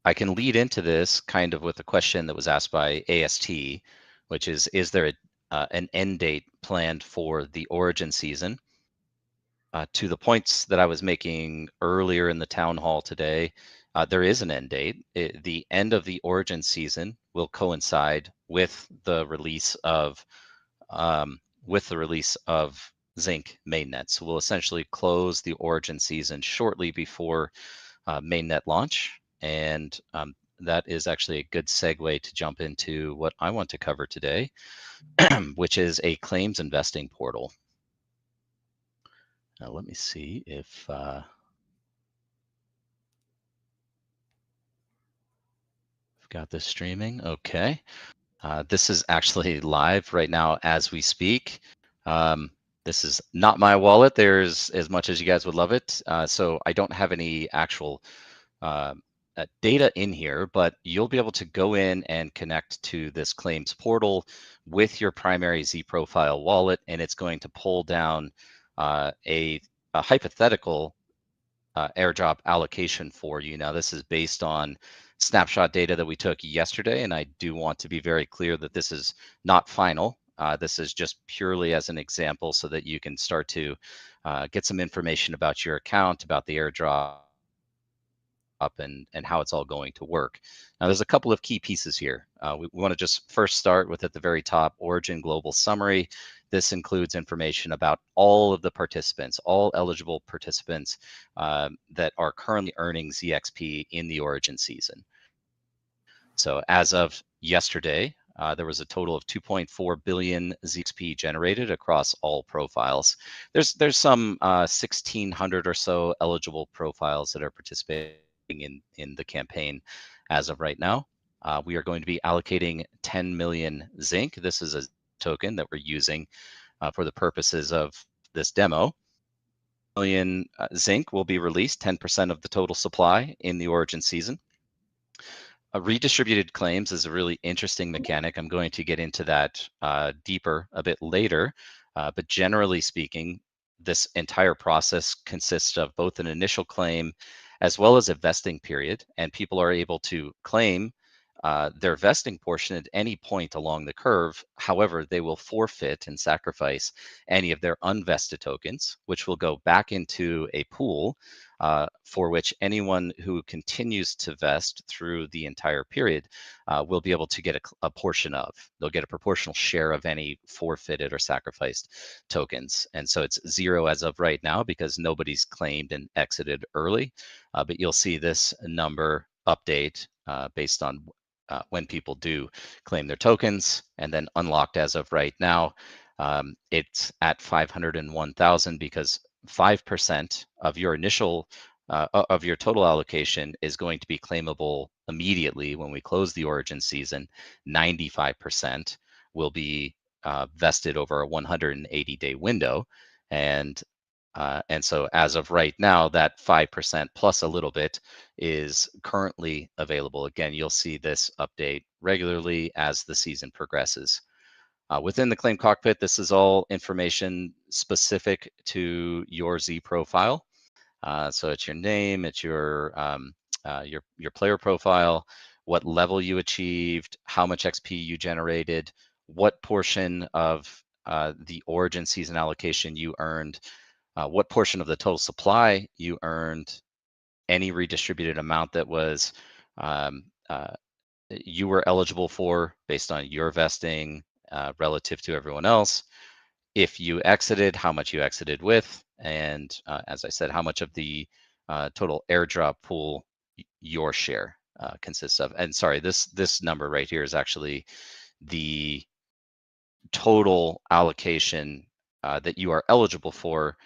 I can lead into this kind of with a question that was asked by AST, which is there an end date planned for the origin season? To the points that I was making earlier in the town hall today, there is an end date. The end of the origin season will coincide with the release of Zink mainnet. So we'll essentially close the origin season shortly before mainnet launch, and that is actually a good segue to jump into what I want to cover today, which is a claims investing portal. Now let me see if I've got this streaming. Okay. This is actually live right now as we speak. This is not my wallet. There's as much as you guys would love it. So I don't have any actual data in here, but you'll be able to go in and connect to this claims portal with your primary Z Profile wallet, and it's going to pull down a hypothetical airdrop allocation for you. Now, this is based on snapshot data that we took yesterday, and I do want to be very clear that this is not final. This is just purely as an example so that you can start to get some information about your account, about the airdrop, and how it's all going to work. Now, there's a couple of key pieces here. We want to just first start with at the very top, Origin Global Summary. This includes information about all of the participants, all eligible participants that are currently earning ZXP in the Origin season. So as of yesterday, there was a total of 2.4 billion ZXP generated across all profiles. There's some 1,600 or so eligible profiles that are participating in the campaign as of right now. We are going to be allocating 10 million Zink. This is a token that we're using for the purposes of this demo. Million Zink will be released, 10% of the total supply in the Origin season. Redistributed claims is a really interesting mechanic. I'm going to get into that deeper a bit later. But generally speaking, this entire process consists of both an initial claim as well as a vesting period, and people are able to claim their vesting portion at any point along the curve. However, they will forfeit and sacrifice any of their unvested tokens, which will go back into a pool for which anyone who continues to vest through the entire period will be able to get a portion of. They'll get a proportional share of any forfeited or sacrificed tokens. And so it's 0 as of right now because nobody's claimed and exited early. But you'll see this number update based on when people do claim their tokens, and then unlocked as of right now. It's at 501,000 because 5% of your initial of your total allocation is going to be claimable immediately when we close the origin season. 95% will be vested over a 180-day window, and so as of right now, that 5% plus a little bit is currently available. Again, you'll see this update regularly as the season progresses. Within the claim cockpit, this is all information specific to your Z profile. So it's your name, it's your player profile, what level you achieved, how much XP you generated, what portion of the origin season allocation you earned, what portion of the total supply you earned, any redistributed amount that was you were eligible for based on your vesting relative to everyone else. If you exited, how much you exited with, and as I said, how much of the total airdrop pool your share consists of. And sorry, this number right here is actually the total allocation that you are eligible for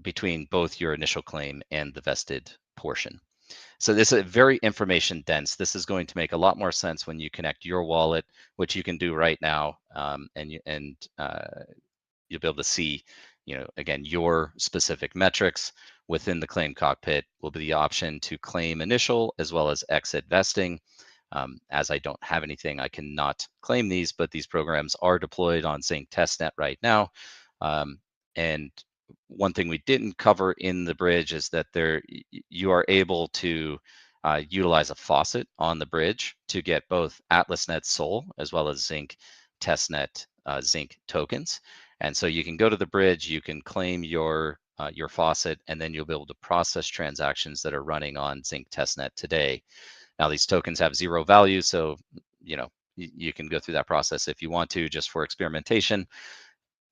between both your initial claim and the vested portion. So this is very information dense. This is going to make a lot more sense when you connect your wallet, which you can do right now, and you'll be able to see, again, your specific metrics. Within the claim cockpit will be the option to claim initial as well as exit vesting. As I don't have anything, I cannot claim these, but these programs are deployed on Zink Testnet right now. And one thing we didn't cover in the bridge is that you are able to utilize a faucet on the bridge to get both AtlasNet Sol as well as Zink Testnet Zink tokens. And so you can go to the bridge, you can claim your faucet, and then you'll be able to process transactions that are running on Zink Testnet today. Now, these tokens have 0 value, so you can go through that process if you want to, just for experimentation.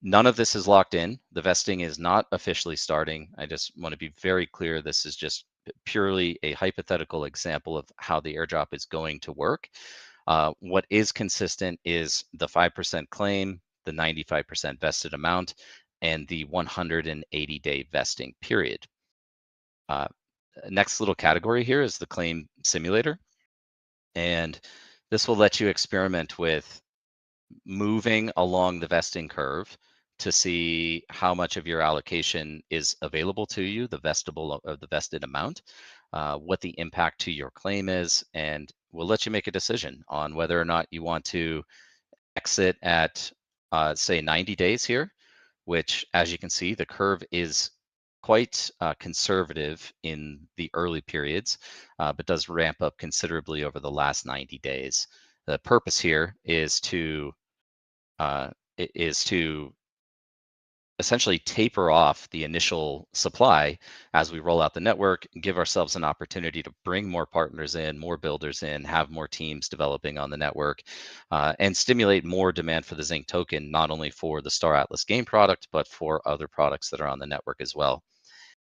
None of this is locked in. The vesting is not officially starting. I just want to be very clear. This is just purely a hypothetical example of how the airdrop is going to work. What is consistent is the 5% claim, the 95% vested amount, and the 180-day vesting period. Next little category here is the claim simulator. And this will let you experiment with moving along the vesting curve to see how much of your allocation is available to you, the vestable of the vested amount, what the impact to your claim is, and we'll let you make a decision on whether or not you want to exit at, say, 90 days here, which, as you can see, the curve is quite conservative in the early periods, but does ramp up considerably over the last 90 days. The purpose here is to essentially taper off the initial supply as we roll out the network, give ourselves an opportunity to bring more partners in, more builders in, have more teams developing on the network, and stimulate more demand for the Zink token, not only for the Star Atlas game product, but for other products that are on the network as well.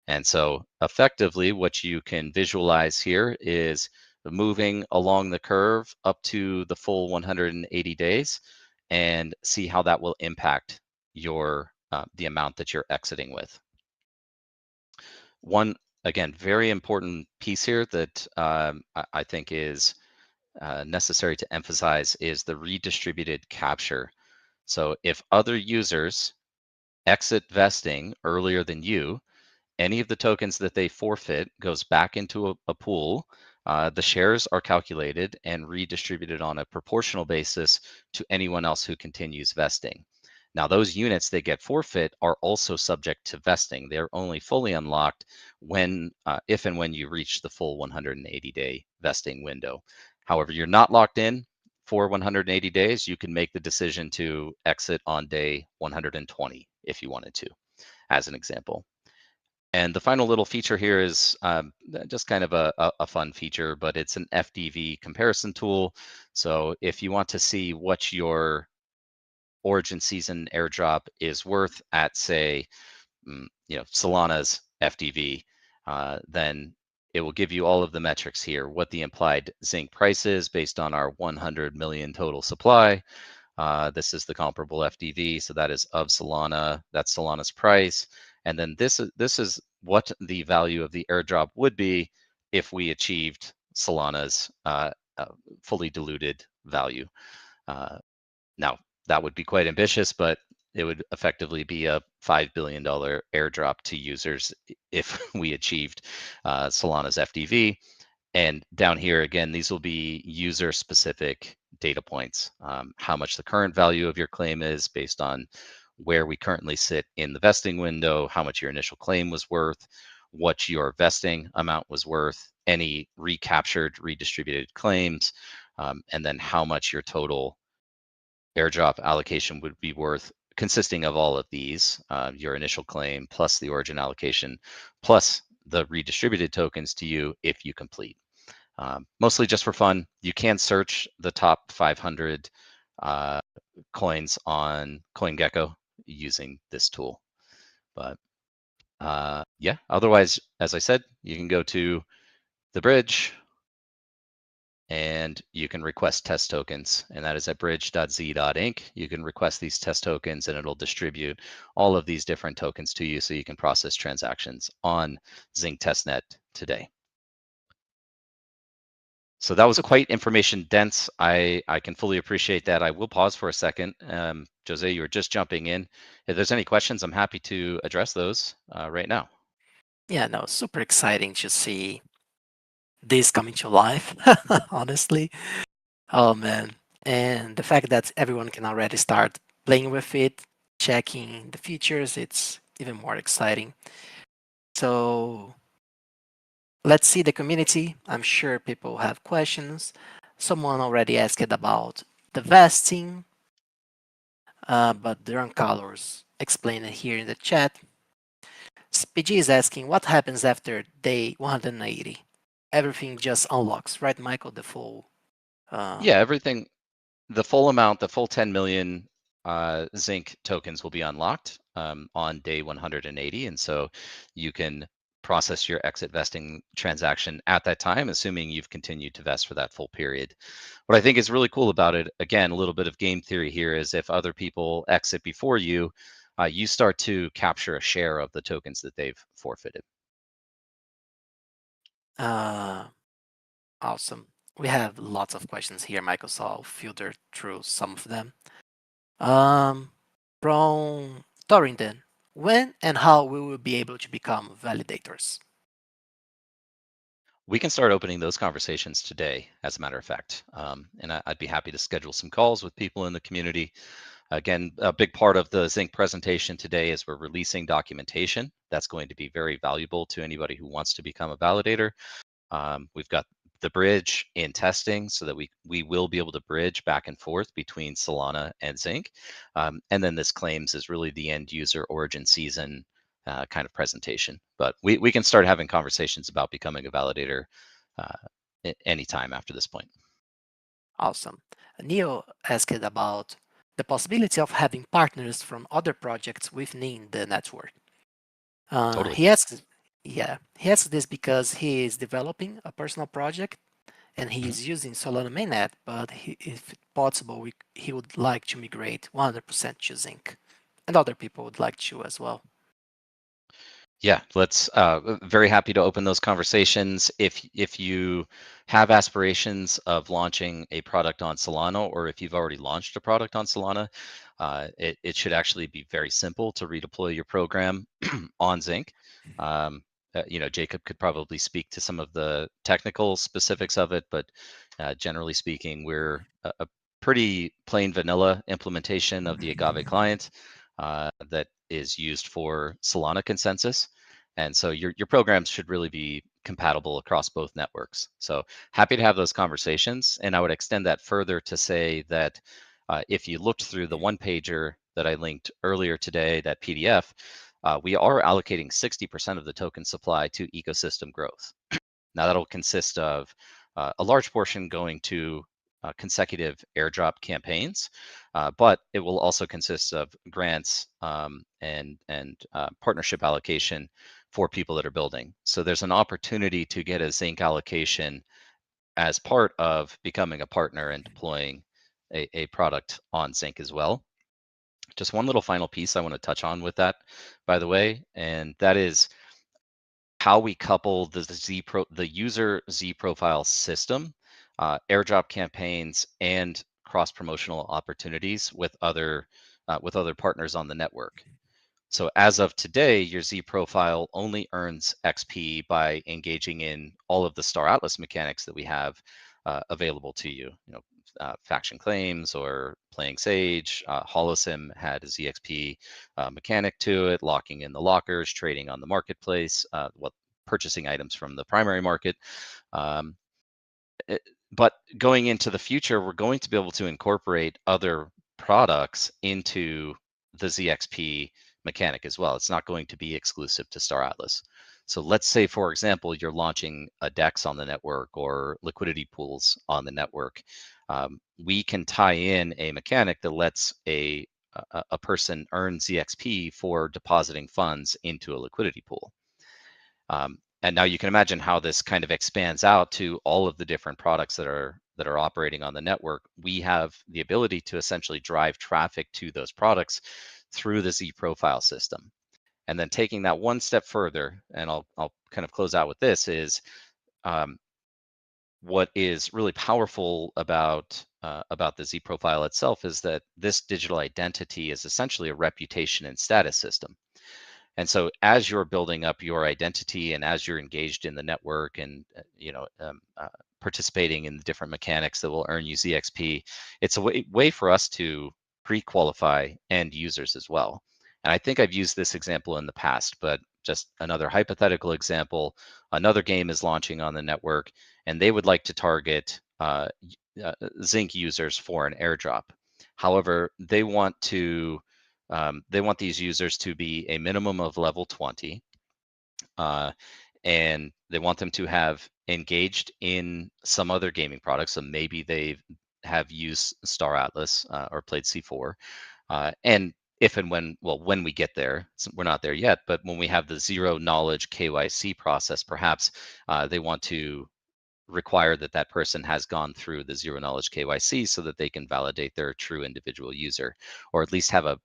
And so effectively, what you can visualize here is moving along the curve up to the full 180 days and see how that will impact your the amount that you're exiting with. One, again, very important piece here that I think is necessary to emphasize is the redistributed capture. So if other users exit vesting earlier than you, any of the tokens that they forfeit goes back into a pool the shares are calculated and redistributed on a proportional basis to anyone else who continues vesting. Now, those units that get forfeit are also subject to vesting. They're only fully unlocked when, if and when you reach the full 180-day vesting window. However, you're not locked in for 180 days. You can make the decision to exit on day 120 if you wanted to, as an example. And the final little feature here is just kind of a fun feature, but it's an FDV comparison tool. So if you want to see what your origin season airdrop is worth at, say, Solana's FDV, then it will give you all of the metrics here, what the implied zinc price is based on our 100 million total supply. This is the comparable FDV, so that is of Solana. That's Solana's price, and then this is what the value of the airdrop would be if we achieved Solana's fully diluted value. Now, that would be quite ambitious, but it would effectively be a $5 billion airdrop to users if we achieved Solana's FDV. And down here, again, these will be user-specific data points. How much the current value of your claim is based on where we currently sit in the vesting window, how much your initial claim was worth, what your vesting amount was worth, any recaptured, redistributed claims, and then how much your total airdrop allocation would be worth, consisting of all of these, your initial claim plus the origin allocation plus the redistributed tokens to you if you complete. Mostly just for fun. You can search the top 500 coins on CoinGecko using this tool. But yeah, otherwise, as I said, you can go to the bridge and you can request test tokens, and that is at bridge.z.inc. You can request these test tokens and it'll distribute all of these different tokens to you so you can process transactions on Zink Testnet today. So that was quite information dense. I can fully appreciate that. I will pause for a second. Jose, you were just jumping in. If there's any questions, I'm happy to address those right now. Yeah, no, super exciting to see this coming to life, honestly. Oh man. And the fact that everyone can already start playing with it, checking the features, it's even more exciting. So let's see the community. I'm sure people have questions. Someone already asked about the vesting, but there are colors explained here in the chat. PG is asking what happens after day 180. Everything just unlocks, right, Michael? The full. Yeah, everything, the full amount, the full 10 million Zink tokens will be unlocked on day 180, and so you can process your exit vesting transaction at that time, assuming you've continued to vest for that full period. What I think is really cool about it, again, a little bit of game theory here, is if other people exit before you, you start to capture a share of the tokens that they've forfeited. Awesome. We have lots of questions here, Michael, so I'll filter through some of them. From Torrington, when and how we will be able to become validators? We can start opening those conversations today, as a matter of fact. And I'd be happy to schedule some calls with people in the community. Again, a big part of the Zink presentation today is we're releasing documentation. That's going to be very valuable to anybody who wants to become a validator. We've got the bridge in testing so that we will be able to bridge back and forth between Solana and Zink. And then this claims is really the end user origin season kind of presentation. But we can start having conversations about becoming a validator anytime after this point. Awesome. Neil asked about the possibility of having partners from other projects within the network. Totally. He asks this because he is developing a personal project and he is using Solana mainnet, but if possible, he would like to migrate 100% to Zink, and other people would like to as well. Yeah, let's very happy to open those conversations. If you have aspirations of launching a product on Solana, or if you've already launched a product on Solana, it should actually be very simple to redeploy your program on Zink. Jacob could probably speak to some of the technical specifics of it, but generally speaking, we're a pretty plain vanilla implementation of the Agave client that is used for Solana consensus. And so your programs should really be compatible across both networks. So happy to have those conversations. And I would extend that further to say that if you looked through the one pager that I linked earlier today, that PDF, we are allocating 60% of the token supply to ecosystem growth. Now that'll consist of a large portion going to consecutive airdrop campaigns, but it will also consist of grants and partnership allocation for people that are building. So there's an opportunity to get a Zink allocation as part of becoming a partner and deploying a product on Zink as well. Just one little final piece I want to touch on with that, by the way, and that is how we couple the user Z profile system, airdrop campaigns, and cross promotional opportunities with other partners on the network. So as of today, your Z profile only earns XP by engaging in all of the Star Atlas mechanics that we have available to you. Faction claims or playing Sage. Holosim had a ZXP mechanic to it, locking in the lockers, trading on the marketplace, purchasing items from the primary market. But going into the future, we're going to be able to incorporate other products into the ZXP mechanic as well. It's not going to be exclusive to Star Atlas. So let's say, for example, you're launching a DEX on the network or liquidity pools on the network. We can tie in a mechanic that lets a person earn ZXP for depositing funds into a liquidity pool. And now you can imagine how this kind of expands out to all of the different products that are operating on the network. We have the ability to essentially drive traffic to those products through the Z profile system. And then taking that one step further, and I'll kind of close out with this, is what is really powerful about the Z profile itself is that this digital identity is essentially a reputation and status system. And so as you're building up your identity and as you're engaged in the network and participating in the different mechanics that will earn you ZXP, it's a way for us to pre-qualify end users as well. And I think I've used this example in the past, but just another hypothetical example, another game is launching on the network and they would like to target Zink users for an airdrop. However, they want these users to be a minimum of level 20, and they want them to have engaged in some other gaming products. So maybe they have used Star Atlas or played C4. And if and when we get there, we're not there yet, but when we have the zero knowledge KYC process, perhaps they want to require that person has gone through the zero knowledge KYC so that they can validate they're a true individual user, or at least have a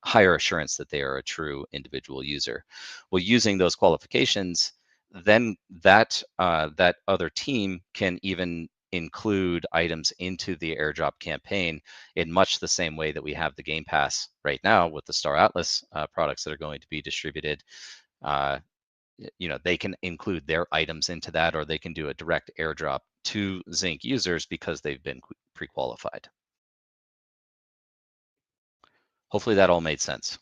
higher assurance that they are a true individual user. Well, using those qualifications, then that other team can even include items into the airdrop campaign in much the same way that we have the Game Pass right now with the Star Atlas products that are going to be distributed. They can include their items into that, or they can do a direct airdrop to Zink users because they've been pre-qualified. Hopefully that all made sense.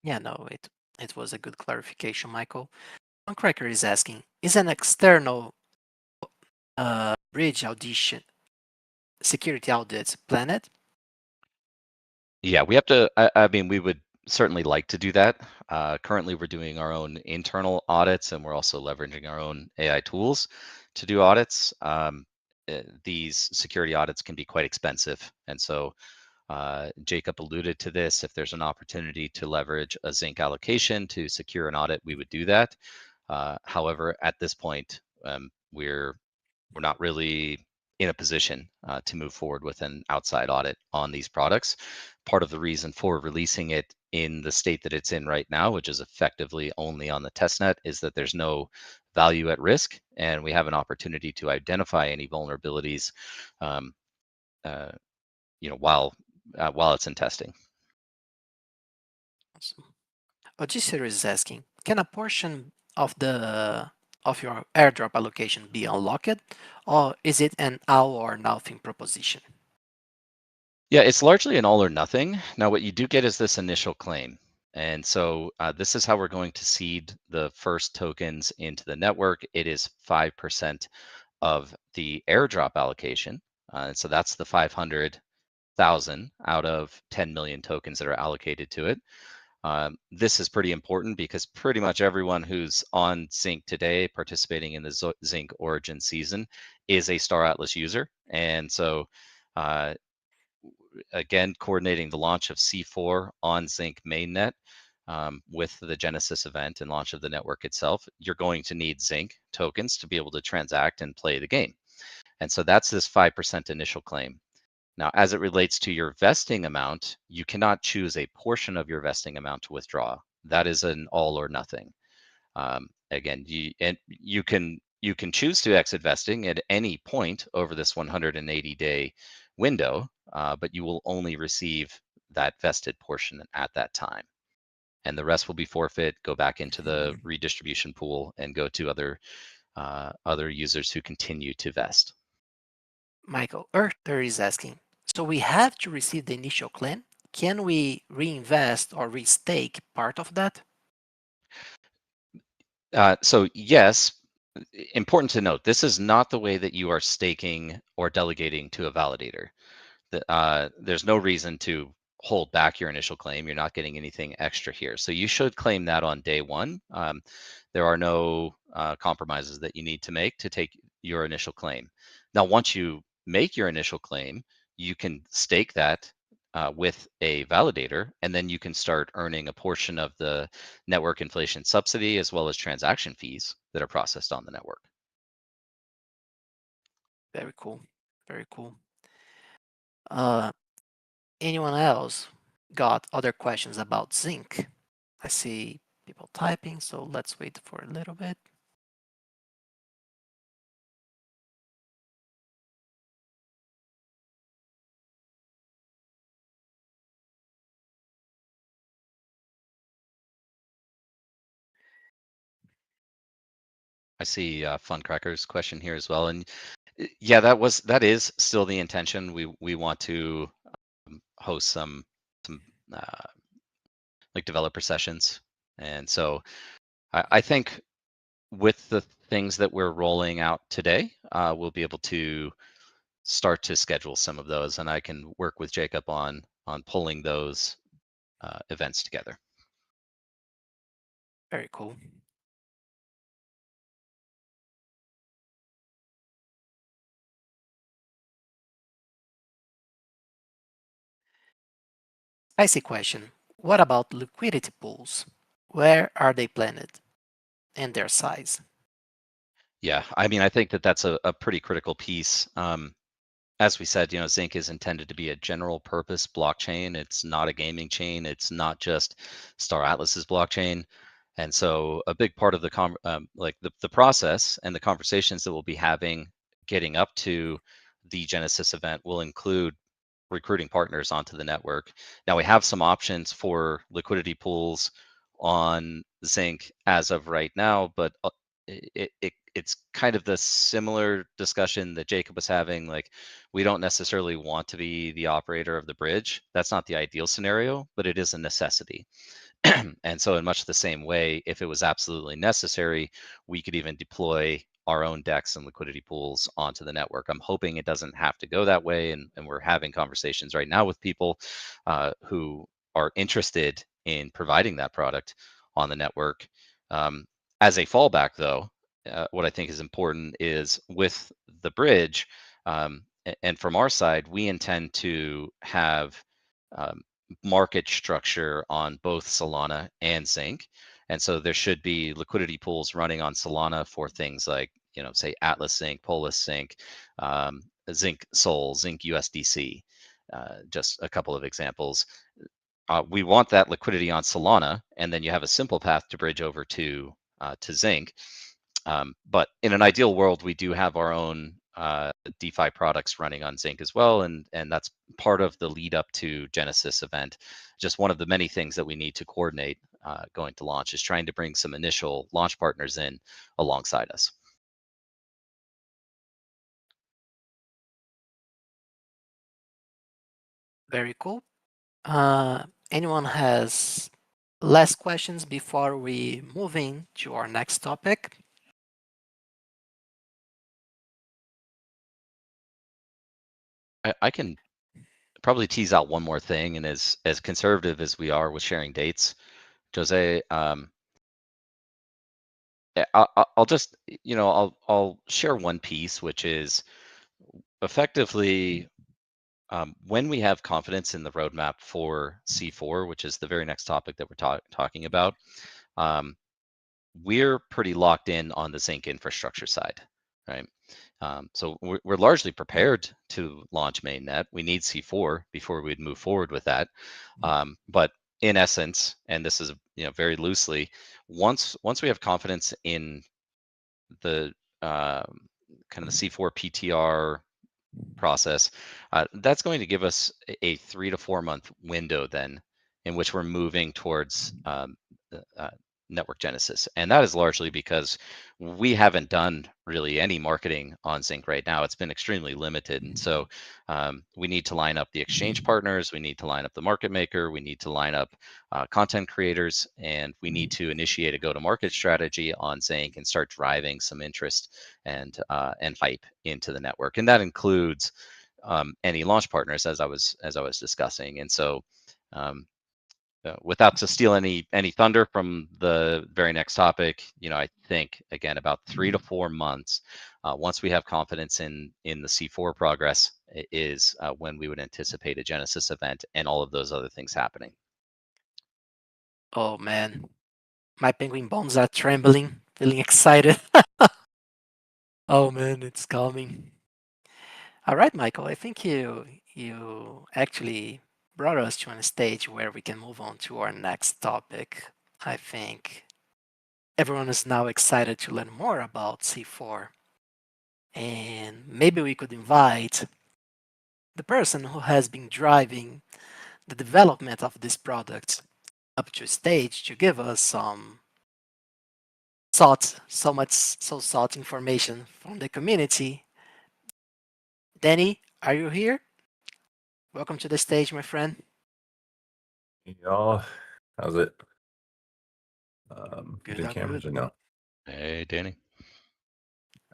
Yeah, no, it was a good clarification, Michael. Cracker is asking, is an external bridge audition security audit planned? Yeah, we have to. I mean, we would certainly like to do that. Currently, we're doing our own internal audits, and we're also leveraging our own AI tools to do audits. These security audits can be quite expensive, and so Jacob alluded to this. If there's an opportunity to leverage a Zink allocation to secure an audit, we would do that. However, at this point, we're not really in a position to move forward with an outside audit on these products. Part of the reason for releasing it in the state that it's in right now, which is effectively only on the testnet, is that there's no value at risk, and we have an opportunity to identify any vulnerabilities, while it's in testing. Awesome. Odysseus is asking, can a portion of your airdrop allocation be unlocked, or is it an all or nothing proposition? Yeah, it's largely an all or nothing. Now, what you do get is this initial claim. And so this is how we're going to seed the first tokens into the network. It is 5% of the airdrop allocation. So that's the 500,000 out of 10 million tokens that are allocated to it. This is pretty important because pretty much everyone who's on Zink today participating in the Zink Origin season is a Star Atlas user. And so again, coordinating the launch of C4 on Zink mainnet with the Genesis event and launch of the network itself, you're going to need Zink tokens to be able to transact and play the game. And so that's this 5% initial claim. Now, as it relates to your vesting amount, you cannot choose a portion of your vesting amount to withdraw. That is an all or nothing. Again, you can choose to exit vesting at any point over this 180-day window, but you will only receive that vested portion at that time. And the rest will be forfeit, go back into the redistribution pool, and go to other users who continue to vest. Michael Earther is asking, so we have to receive the initial claim. Can we reinvest or restake part of that? So yes, important to note, this is not the way that you are staking or delegating to a validator. There's no reason to hold back your initial claim. You're not getting anything extra here. So you should claim that on day one. There are no compromises that you need to make to take your initial claim. Now, once you make your initial claim, you can stake that with a validator, and then you can start earning a portion of the network inflation subsidy as well as transaction fees that are processed on the network. Very cool. Very cool. Anyone else got other questions about Zink? I see people typing, so let's wait for a little bit. I see Funcracker's question here as well, and yeah, that is still the intention. We want to host some like developer sessions, and so I think with the things that we're rolling out today, we'll be able to start to schedule some of those, and I can work with Jacob on pulling those events together. Very cool. Spicy question. What about liquidity pools? Where are they planned and their size? Yeah, I mean, I think that that's a pretty critical piece. As we said, Zink is intended to be a general purpose blockchain. It's not a gaming chain. It's not just Star Atlas's blockchain. And so a big part of the process and the conversations that we'll be having getting up to the Genesis event will include recruiting partners onto the network. Now we have some options for liquidity pools on Zink as of right now, but it's kind of the similar discussion that Jacob was having. Like, we don't necessarily want to be the operator of the bridge. That's not the ideal scenario, but it is a necessity. And so in much the same way, if it was absolutely necessary, we could even deploy our own DEX and liquidity pools onto the network. I'm hoping it doesn't have to go that way. And we're having conversations right now with people who are interested in providing that product on the network. As a fallback, though, what I think is important is with the bridge, and from our side, we intend to have market structure on both Solana and Zink. And so there should be liquidity pools running on Solana for things like, say Atlas Zink, Polis Zink, Zink Sol, Zink USDC, just a couple of examples. We want that liquidity on Solana, and then you have a simple path to bridge over to Zink. But in an ideal world, we do have our own DeFi products running on Zink as well, and that's part of the lead up to Genesis event. Just one of the many things that we need to coordinate going to launch, is trying to bring some initial launch partners in alongside us. Very cool. Anyone has last questions before we move in to our next topic? I can probably tease out one more thing, and as conservative as we are with sharing dates, Jose, I'll just, I'll share one piece, which is effectively when we have confidence in the roadmap for C4, which is the very next topic that we're talking about, we're pretty locked in on the Zink infrastructure side, right? So we're largely prepared to launch mainnet. We need C4 before we'd move forward with that. But in essence, and this is very loosely, once we have confidence in the kind of the C4 PTR process, that's going to give us a 3 to 4 month window then in which we're moving towards network genesis. And that is largely because we haven't done really any marketing on Zink right now. It's been extremely limited. And so we need to line up the exchange partners, we need to line up the market maker, we need to line up content creators, and we need to initiate a go-to-market strategy on Zink and start driving some interest and hype into the network. And that includes any launch partners, as I was discussing. And so without to steal any thunder from the very next topic, I think again about 3 to 4 months once we have confidence in the C4 progress is when we would anticipate a Genesis event and all of those other things happening. Oh man, my penguin bones are trembling, feeling excited. Oh man, it's coming. All right, Michael, I think you actually brought us to a stage where we can move on to our next topic. I think everyone is now excited to learn more about C4. And maybe we could invite the person who has been driving the development of this product up to stage to give us some sought information from the community. Danny, are you here? Welcome to the stage, my friend. Hey, y'all, how's it? Good, The cameras or no? Hey, Danny.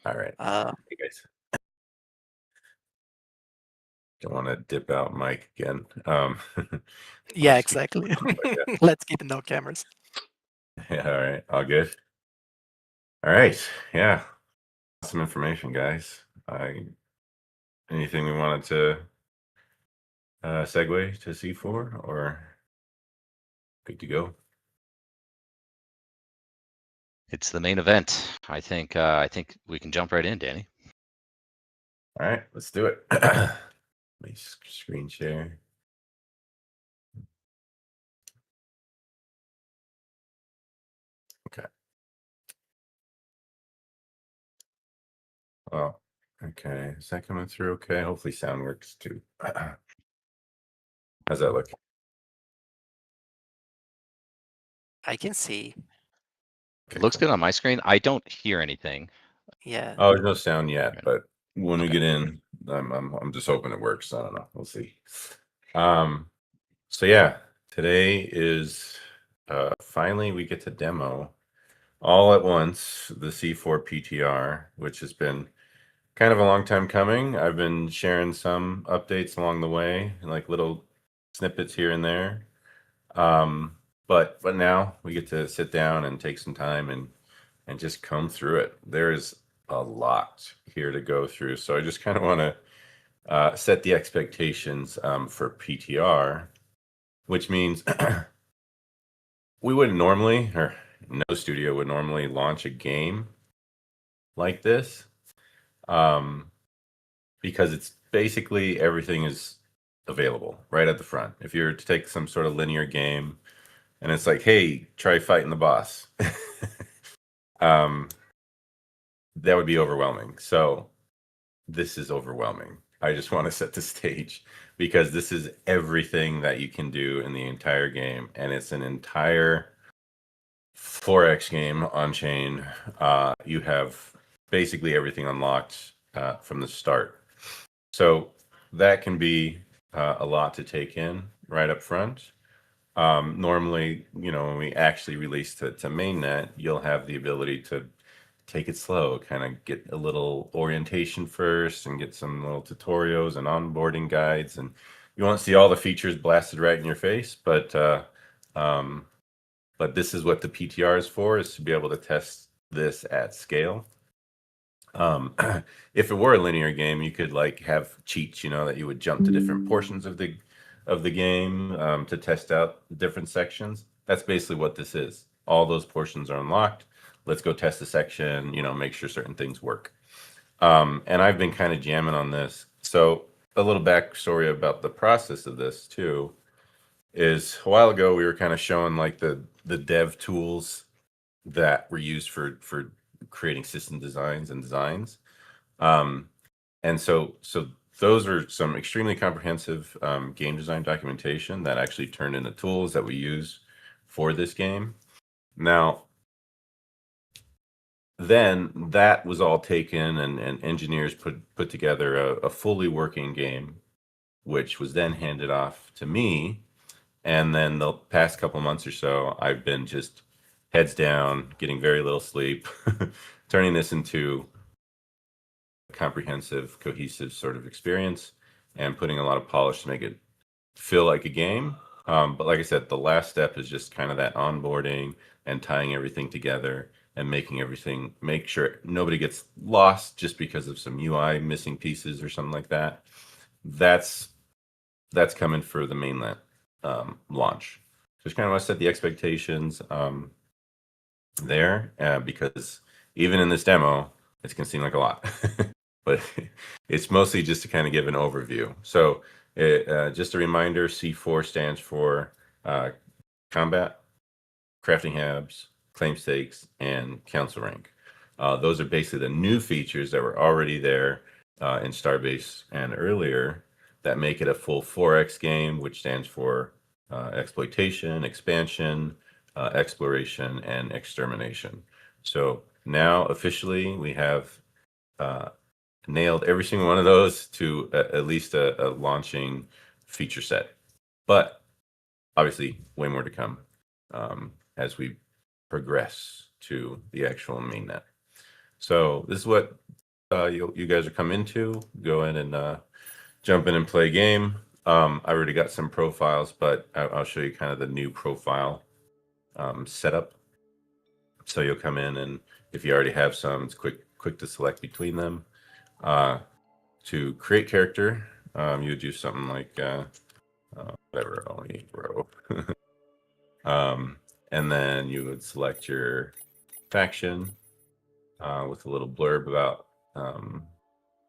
All right. Uh, Hey guys. Don't want to dip out Mike again. yeah, I'll speak exactly. like that. Let's keep no cameras. Yeah, all right, all good. All right, yeah, some information, guys. Anything we wanted to segue to C4 or good to go? It's the main event. I think we can jump right in, Danny. All right, let's do it. Let me screen share. Okay. Well, okay. Is that coming through okay? Hopefully sound works too. How's that look? I can see. Okay, It looks cool. good on my screen. I don't hear anything. Yeah. Oh, there's no sound yet, but when we Okay. get in, I'm just hoping it works. I don't know. We'll see. So yeah, today is finally we get to demo all at once the C4 PTR, which has been kind of a long time coming. I've been sharing some updates along the way, like little snippets here and there. But now we get to sit down and take some time and just comb through it. There is a lot here to go through. So I just kind of want to set the expectations for PTR, which means we wouldn't normally, or no studio would normally launch a game like this because it's basically everything is available right at the front. If you're to take some sort of linear game and it's like, hey, try fighting the boss. That would be overwhelming. So this is overwhelming. I just want to set the stage because this is everything that you can do in the entire game. And it's an entire 4x game on chain, you have basically everything unlocked from the start. So that can be a lot to take in right up front. Normally, when we actually release to mainnet, you'll have the ability to take it slow, kind of get a little orientation first and get some little tutorials and onboarding guides. And you won't see all the features blasted right in your face, but this is what the PTR is for, is to be able to test this at scale. If it were a linear game, you could like have cheats, that you would jump to different portions of the game to test out the different sections. That's basically what this is. All those portions are unlocked. Let's go test the section, make sure certain things work. And I've been kind of jamming on this. So a little backstory about the process of this too is a while ago we were kind of showing like the dev tools that were used for creating system designs and designs. And so those are some extremely comprehensive game design documentation that actually turned into tools that we use for this game. Now, then that was all taken and engineers put together a fully working game, which was then handed off to me. And then the past couple months or so, I've been just heads down, getting very little sleep, turning this into a comprehensive, cohesive sort of experience and putting a lot of polish to make it feel like a game. But like I said, the last step is just kind of that onboarding and tying everything together and make sure nobody gets lost just because of some UI missing pieces or something like that. That's coming for the mainnet launch. Just kind of want to set the expectations there, because even in this demo, it's going to seem like a lot, but it's mostly just to kind of give an overview. So just a reminder, C4 stands for combat, crafting habs, claim stakes, and council rank. Those are basically the new features that were already there in Starbase and earlier that make it a full 4x game, which stands for exploitation, expansion, exploration, and extermination. So now officially we have nailed every single one of those to at least a launching feature set. But obviously way more to come as we progress to the actual mainnet. So this is what you guys are coming into. Go in and jump in and play a game. I already got some profiles, but I'll show you kind of the new profile setup. So you'll come in, and if you already have some, it's quick to select between them. To create character, you would do something like whatever, only row. And then you would select your faction with a little blurb about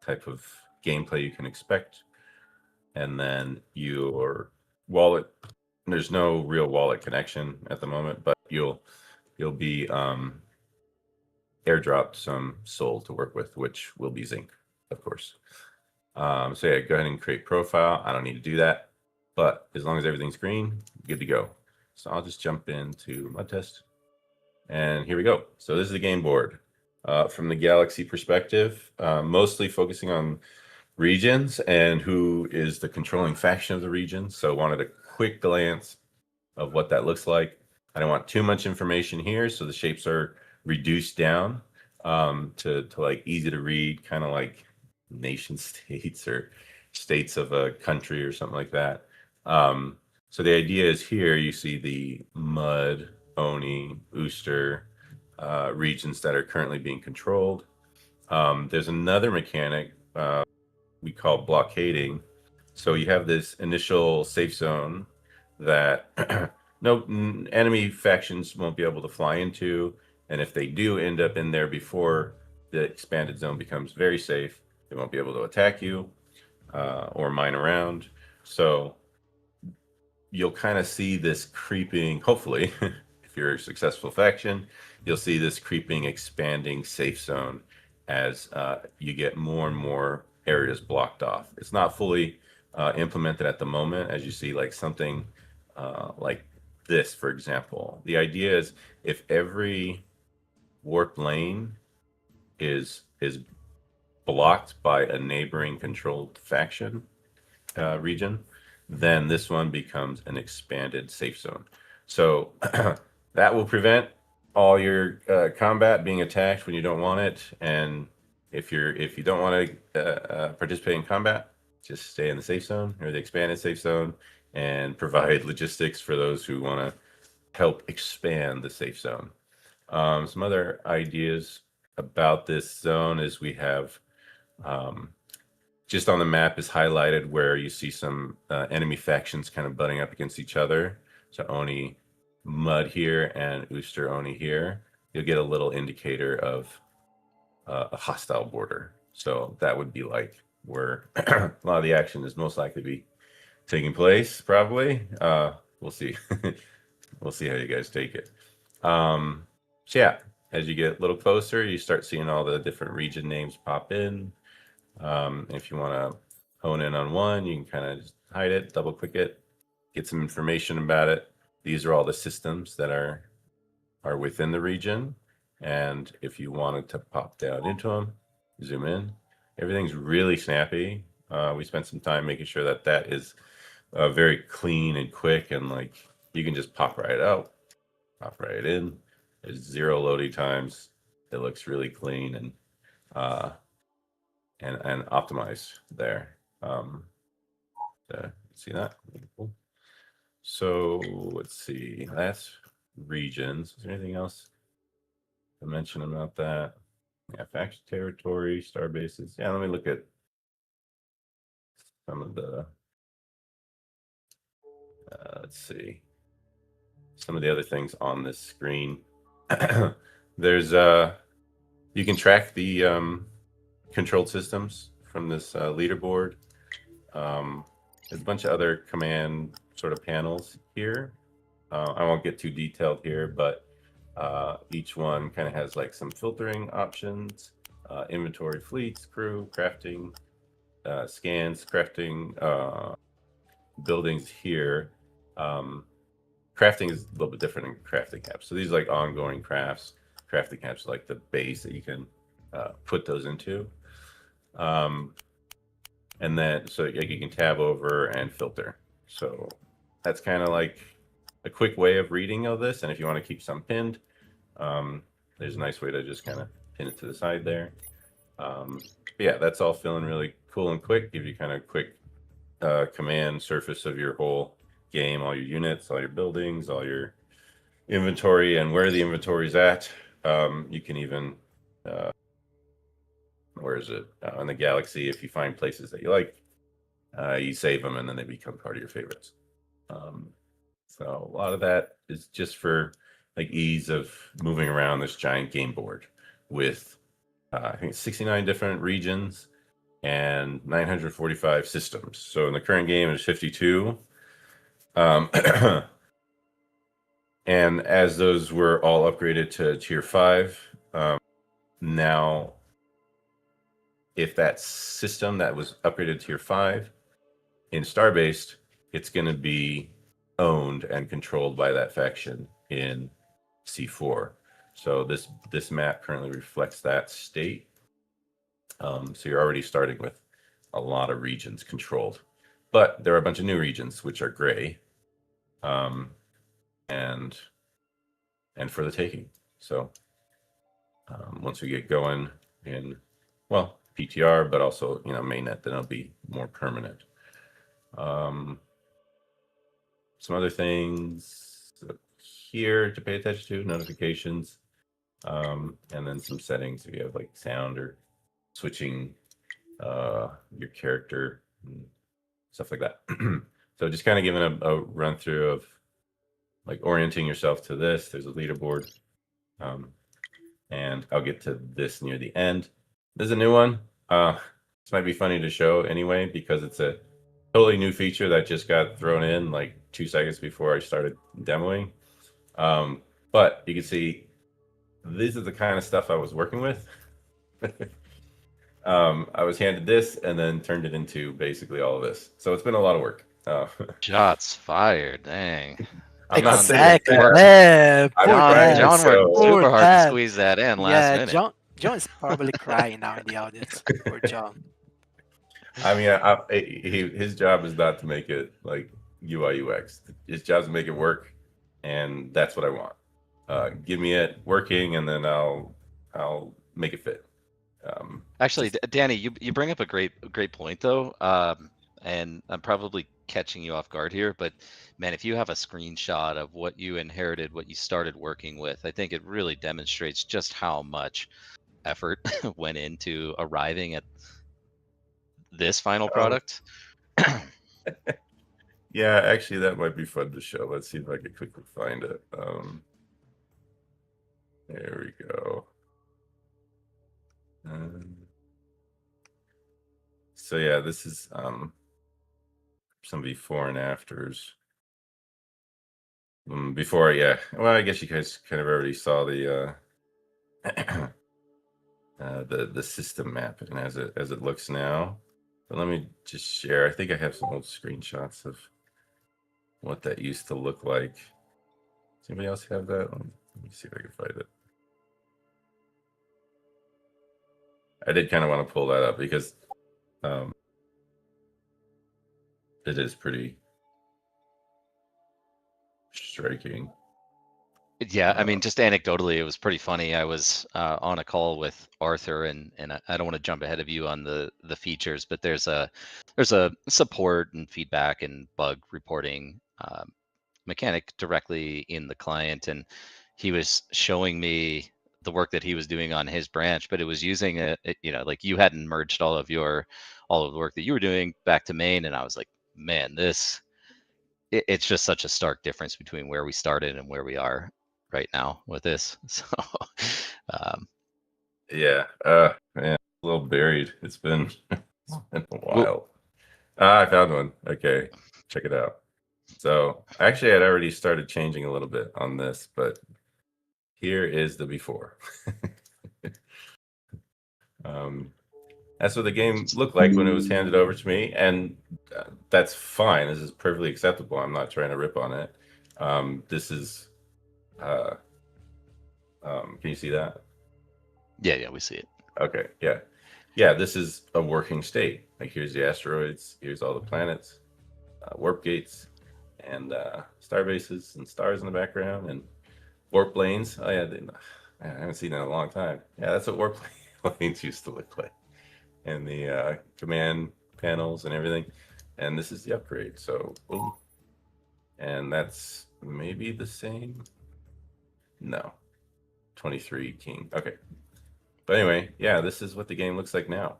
type of gameplay you can expect. And then your wallet, there's no real wallet connection at the moment, but you'll be airdropped some soul to work with, which will be Zink, of course. So yeah, go ahead and create profile. I don't need to do that, but as long as everything's green, good to go. So I'll just jump into mud test, and here we go. So this is the game board from the Galaxy perspective, mostly focusing on regions and who is the controlling faction of the region. So wanted a quick glance of what that looks like. I don't want too much information here, so the shapes are reduced down to like easy to read, kind of like nation states or states of a country or something like that. So the idea is here you see the Mud, Oni, Ooster regions that are currently being controlled. There's another mechanic we call blockading. So you have this initial safe zone that no enemy factions won't be able to fly into, and if they do end up in there before the expanded zone becomes very safe, they won't be able to attack you or mine around. So you'll kind of see this creeping, hopefully, if you're a successful faction, you'll see this creeping, expanding safe zone as you get more and more areas blocked off. It's not fully implemented at the moment, as you see like something like this, for example. The idea is if every warp lane is blocked by a neighboring controlled faction region, then this one becomes an expanded safe zone. So that will prevent all your combat being attacked when you don't want it. And if you don't want to participate in combat, just stay in the safe zone or the expanded safe zone and provide logistics for those who want to help expand the safe zone. Some other ideas about this zone is we have just on the map is highlighted where you see some enemy factions kind of butting up against each other. So Oni Mud here and Ooster Oni here. You'll get a little indicator of a hostile border. So that would be like where a lot of the action is most likely to be taking place, probably. We'll see. We'll see how you guys take it. So yeah, as you get a little closer, you start seeing all the different region names pop in. If you want to hone in on one, you can kind of just hide it, double click it, get some information about it. These are all the systems that are within the region. And if you wanted to pop down into them, zoom in, everything's really snappy. We spent some time making sure that that is very clean and quick, and like you can just pop right out, pop right in. There's 0 loading times. It looks really clean and optimized there. See that? Cool. So let's see. That's regions. Is there anything else to mention about that? Yeah, faction territory, star bases. Yeah, let me look at some of the. Let's see. Some of the other things on this screen. There's you can track the controlled systems from this leaderboard. There's a bunch of other command sort of panels here. I won't get too detailed here, but each one kind of has like some filtering options, inventory, fleets, crew, crafting, scans, crafting, buildings here. Crafting is a little bit different in crafting caps. So these are like ongoing crafts. Crafting caps are like the base that you can put those into. And then so like you can tab over and filter. So that's kind of like a quick way of reading of this. And if you want to keep some pinned, there's a nice way to just kind of pin it to the side there. But yeah, that's all feeling really cool and quick. Give you kind of quick command surface of your whole game, all your units, all your buildings, all your inventory, and where the inventory is at. You can even where is it in the galaxy? If you find places that you like, you save them, and then they become part of your favorites. So a lot of that is just for like ease of moving around this giant game board with I think 69 different regions and 945 systems. So in the current game, it's 52. And as those were all upgraded to tier 5, now if that system that was upgraded to tier 5 in Starbased, it's going to be owned and controlled by that faction in C4. So this map currently reflects that state. So you're already starting with a lot of regions controlled, but there are a bunch of new regions which are gray, and for the taking. So once we get going in, well, PTR, but also mainnet, then it'll be more permanent. Some other things here to pay attention to: notifications, and then some settings if you have like sound or switching your character and stuff like that. So just kind of giving a run through of like orienting yourself to this. There's a leaderboard, and I'll get to this near the end. There's a new one. This might be funny to show anyway because it's a totally new feature that just got thrown in like 2 seconds before I started demoing. But you can see this is the kind of stuff I was working with. I was handed this and then turned it into basically all of this. So it's been a lot of work. Shots fired, dang. I'm not saying Exactly. that. Yeah, I'm poor John, trying dad. to John worked show. super Poor hard to dad. squeeze that in last Yeah, minute. John is probably crying now in the audience. Poor John. I mean, his job is not to make it like UI UX. His job is to make it work, and that's what I want. Give me it working, and then I'll make it fit. Actually, Danny, you bring up a great point though, and I'm probably catching you off guard here, but man, if you have a screenshot of what you inherited, what you started working with, I think it really demonstrates just how much effort went into arriving at this final product. Yeah, actually, that might be fun to show. Let's see if I can quickly find it. There we go. So yeah, this is some before and afters. Before, yeah. Well, I guess you guys kind of already saw the the system map and as it looks now. But let me just share. I think I have some old screenshots of what that used to look like. Does anybody else have that? Let me see if I can find it. I did kind of want to pull that up because it is pretty striking. Yeah, I mean, just anecdotally, it was pretty funny. I was on a call with Arthur, and I don't want to jump ahead of you on the features, but there's a support and feedback and bug reporting mechanic directly in the client, and he was showing me the work that he was doing on his branch, but it was using like you hadn't merged all of the work that you were doing back to main, and I was like, man, it's just such a stark difference between where we started and where we are right now with this. So yeah, man, a little buried. It's been a while. I found one. Okay, check it out. So actually, I'd already started changing a little bit on this, but here is the before. That's what the game looked like when it was handed over to me, and that's fine. This is perfectly acceptable. I'm not trying to rip on it. This is, can you see that? yeah, we see it. Okay, yeah. This is a working state. Like here's the asteroids, here's all the planets, warp gates, and star bases and stars in the background, and warp lanes. Oh yeah, I haven't seen that in a long time. Yeah, that's what warp lanes used to look like. And the command panels and everything. And this is the upgrade. So, boom. And that's maybe the same. No, 23 King. Okay. But anyway, yeah, this is what the game looks like now.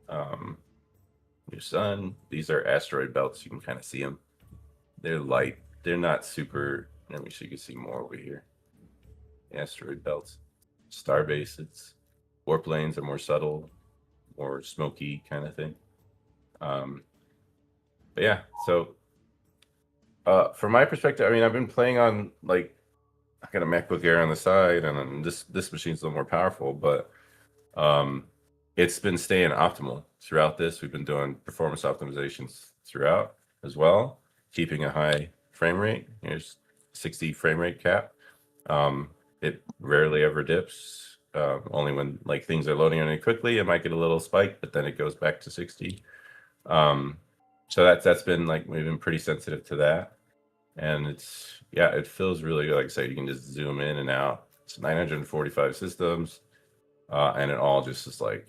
Your sun. These are asteroid belts. You can kind of see them. They're light. They're not super. Let me see. You can see more over here. Asteroid belts. Star bases. Warp lanes are more subtle, more smoky kind of thing. But yeah, so from my perspective, I mean, I've been playing on like I got a MacBook Air on the side, and this machine's a little more powerful, but it's been staying optimal throughout this. We've been doing performance optimizations throughout as well, keeping a high frame rate. Here's 60 frame rate cap. It rarely ever dips. Only when like things are loading on it quickly, it might get a little spike, but then it goes back to 60. So that's been like we've been pretty sensitive to that, and it feels really good. Like I said, you can just zoom in and out. It's 945 systems, and it all just is like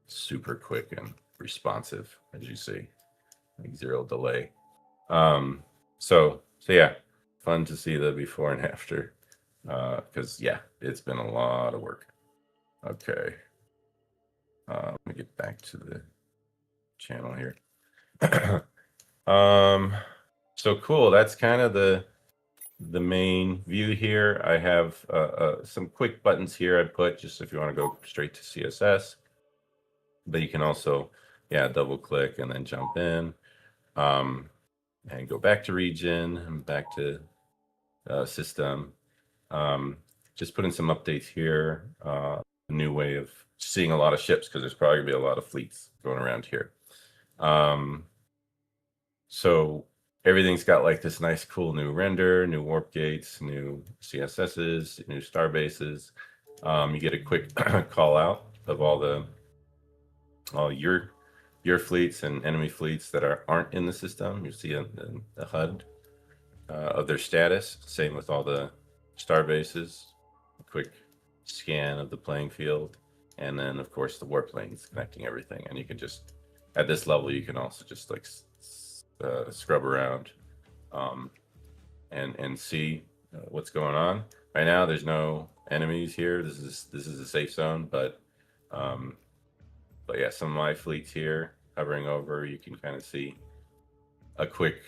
super quick and responsive, as you see, like zero delay. So yeah, fun to see the before and after. Because yeah, it's been a lot of work. Okay, let me get back to the channel here. So cool. That's kind of the main view here. I have some quick buttons here I put just if you want to go straight to CSS, but you can also double click and then jump in and go back to region and back to system. Just put in some updates here. A new way of seeing a lot of ships because there's probably gonna be a lot of fleets going around here. So everything's got like this nice, cool new render, new warp gates, new CSSs, new star bases. You get a quick call out of all your fleets and enemy fleets that aren't in the system. You see the HUD of their status. Same with all the star bases. A quick scan of the playing field, and then of course the warp lanes connecting everything. And you can just, at this level, you can also just like scrub around and see what's going on. Right now, there's no enemies here. This is a safe zone, but yeah, some of my fleets here hovering over. You can kind of see a quick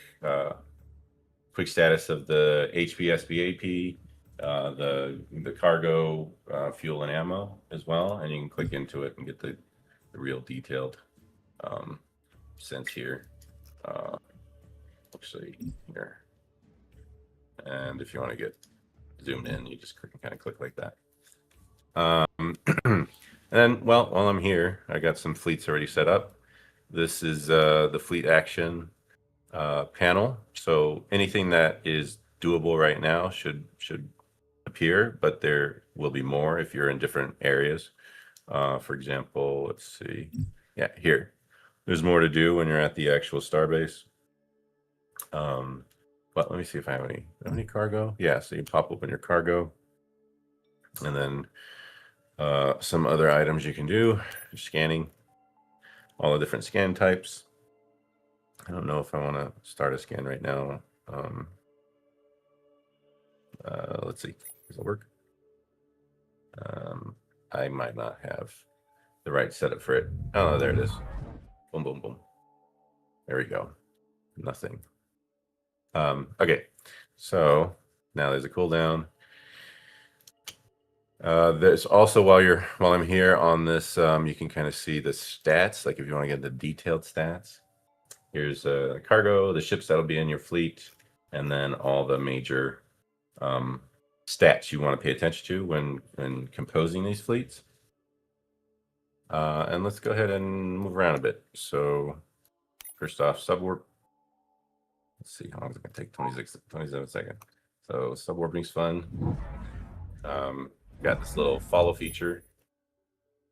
status of the HPSBAP, the cargo fuel and ammo as well, and you can click into it and get the real detailed sense here. Actually, here, and if you want to get zoomed in, you just kind of click like that. And then, well, while I'm here, I got some fleets already set up. This is the fleet action panel. So anything that is doable right now should appear, but there will be more if you're in different areas. For example, let's see. Yeah, here. There's more to do when you're at the actual starbase. But let me see if I have any cargo. Yeah, so you pop open your cargo, and then some other items you can do. Scanning all the different scan types. I don't know if I want to start a scan right now. Let's see. Does it work? I might not have the right setup for it. Oh, there it is. Boom, boom, boom. There we go. Nothing. Okay, so now there's a cooldown. There's also while I'm here on this, you can kind of see the stats. Like if you want to get the detailed stats, here's cargo, the ships that'll be in your fleet, and then all the major stats you want to pay attention to when composing these fleets. And let's go ahead and move around a bit. So first off, subwarp. Let's see how long is it going to take. 27 seconds. So subwarping's fun. Got this little follow feature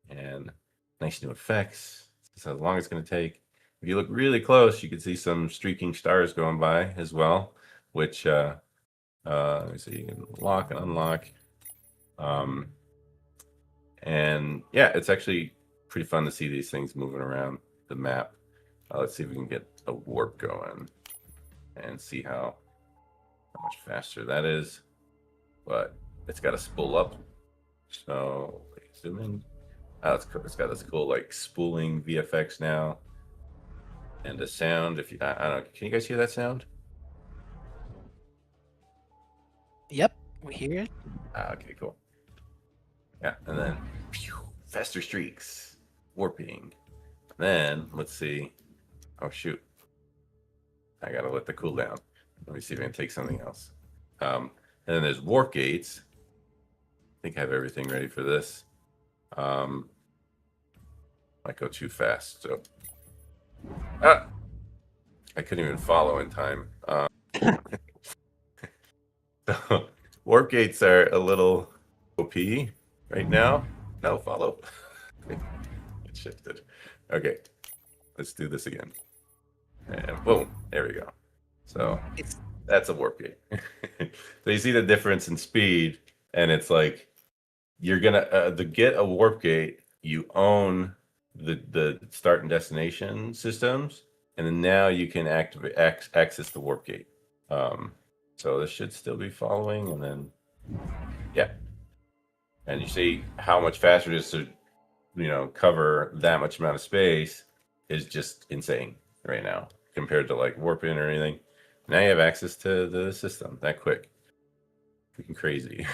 and nice new effects. This is how long it's going to take. If you look really close, you can see some streaking stars going by as well, which let me see, you can lock and unlock. And yeah, it's actually pretty fun to see these things moving around the map. Let's see if we can get a warp going and see how much faster that is. But it's got to spool up. So zoom in. Oh, it's got this cool like spooling VFX now, and the sound. If you, I don't know, can you guys hear that sound? Yep, we hear it. Okay, cool. Yeah, and then faster streaks, warping. Then let's see. Oh shoot, I gotta let the cooldown. Let me see if I can take something else. And then there's warp gates. I think I have everything ready for this. Might go too fast, so I couldn't even follow in time. So, warp gates are a little OP right now. No, follow. It shifted. Okay, let's do this again. And boom, there we go. So that's a warp gate. So you see the difference in speed, and it's like you're gonna to get a warp gate, you own the start and destination systems, and then now you can access the warp gate. So this should still be following, and then yeah, and you see how much faster it is to cover that much amount of space is just insane right now compared to like warping or anything. Now you have access to the system that quick. Freaking crazy.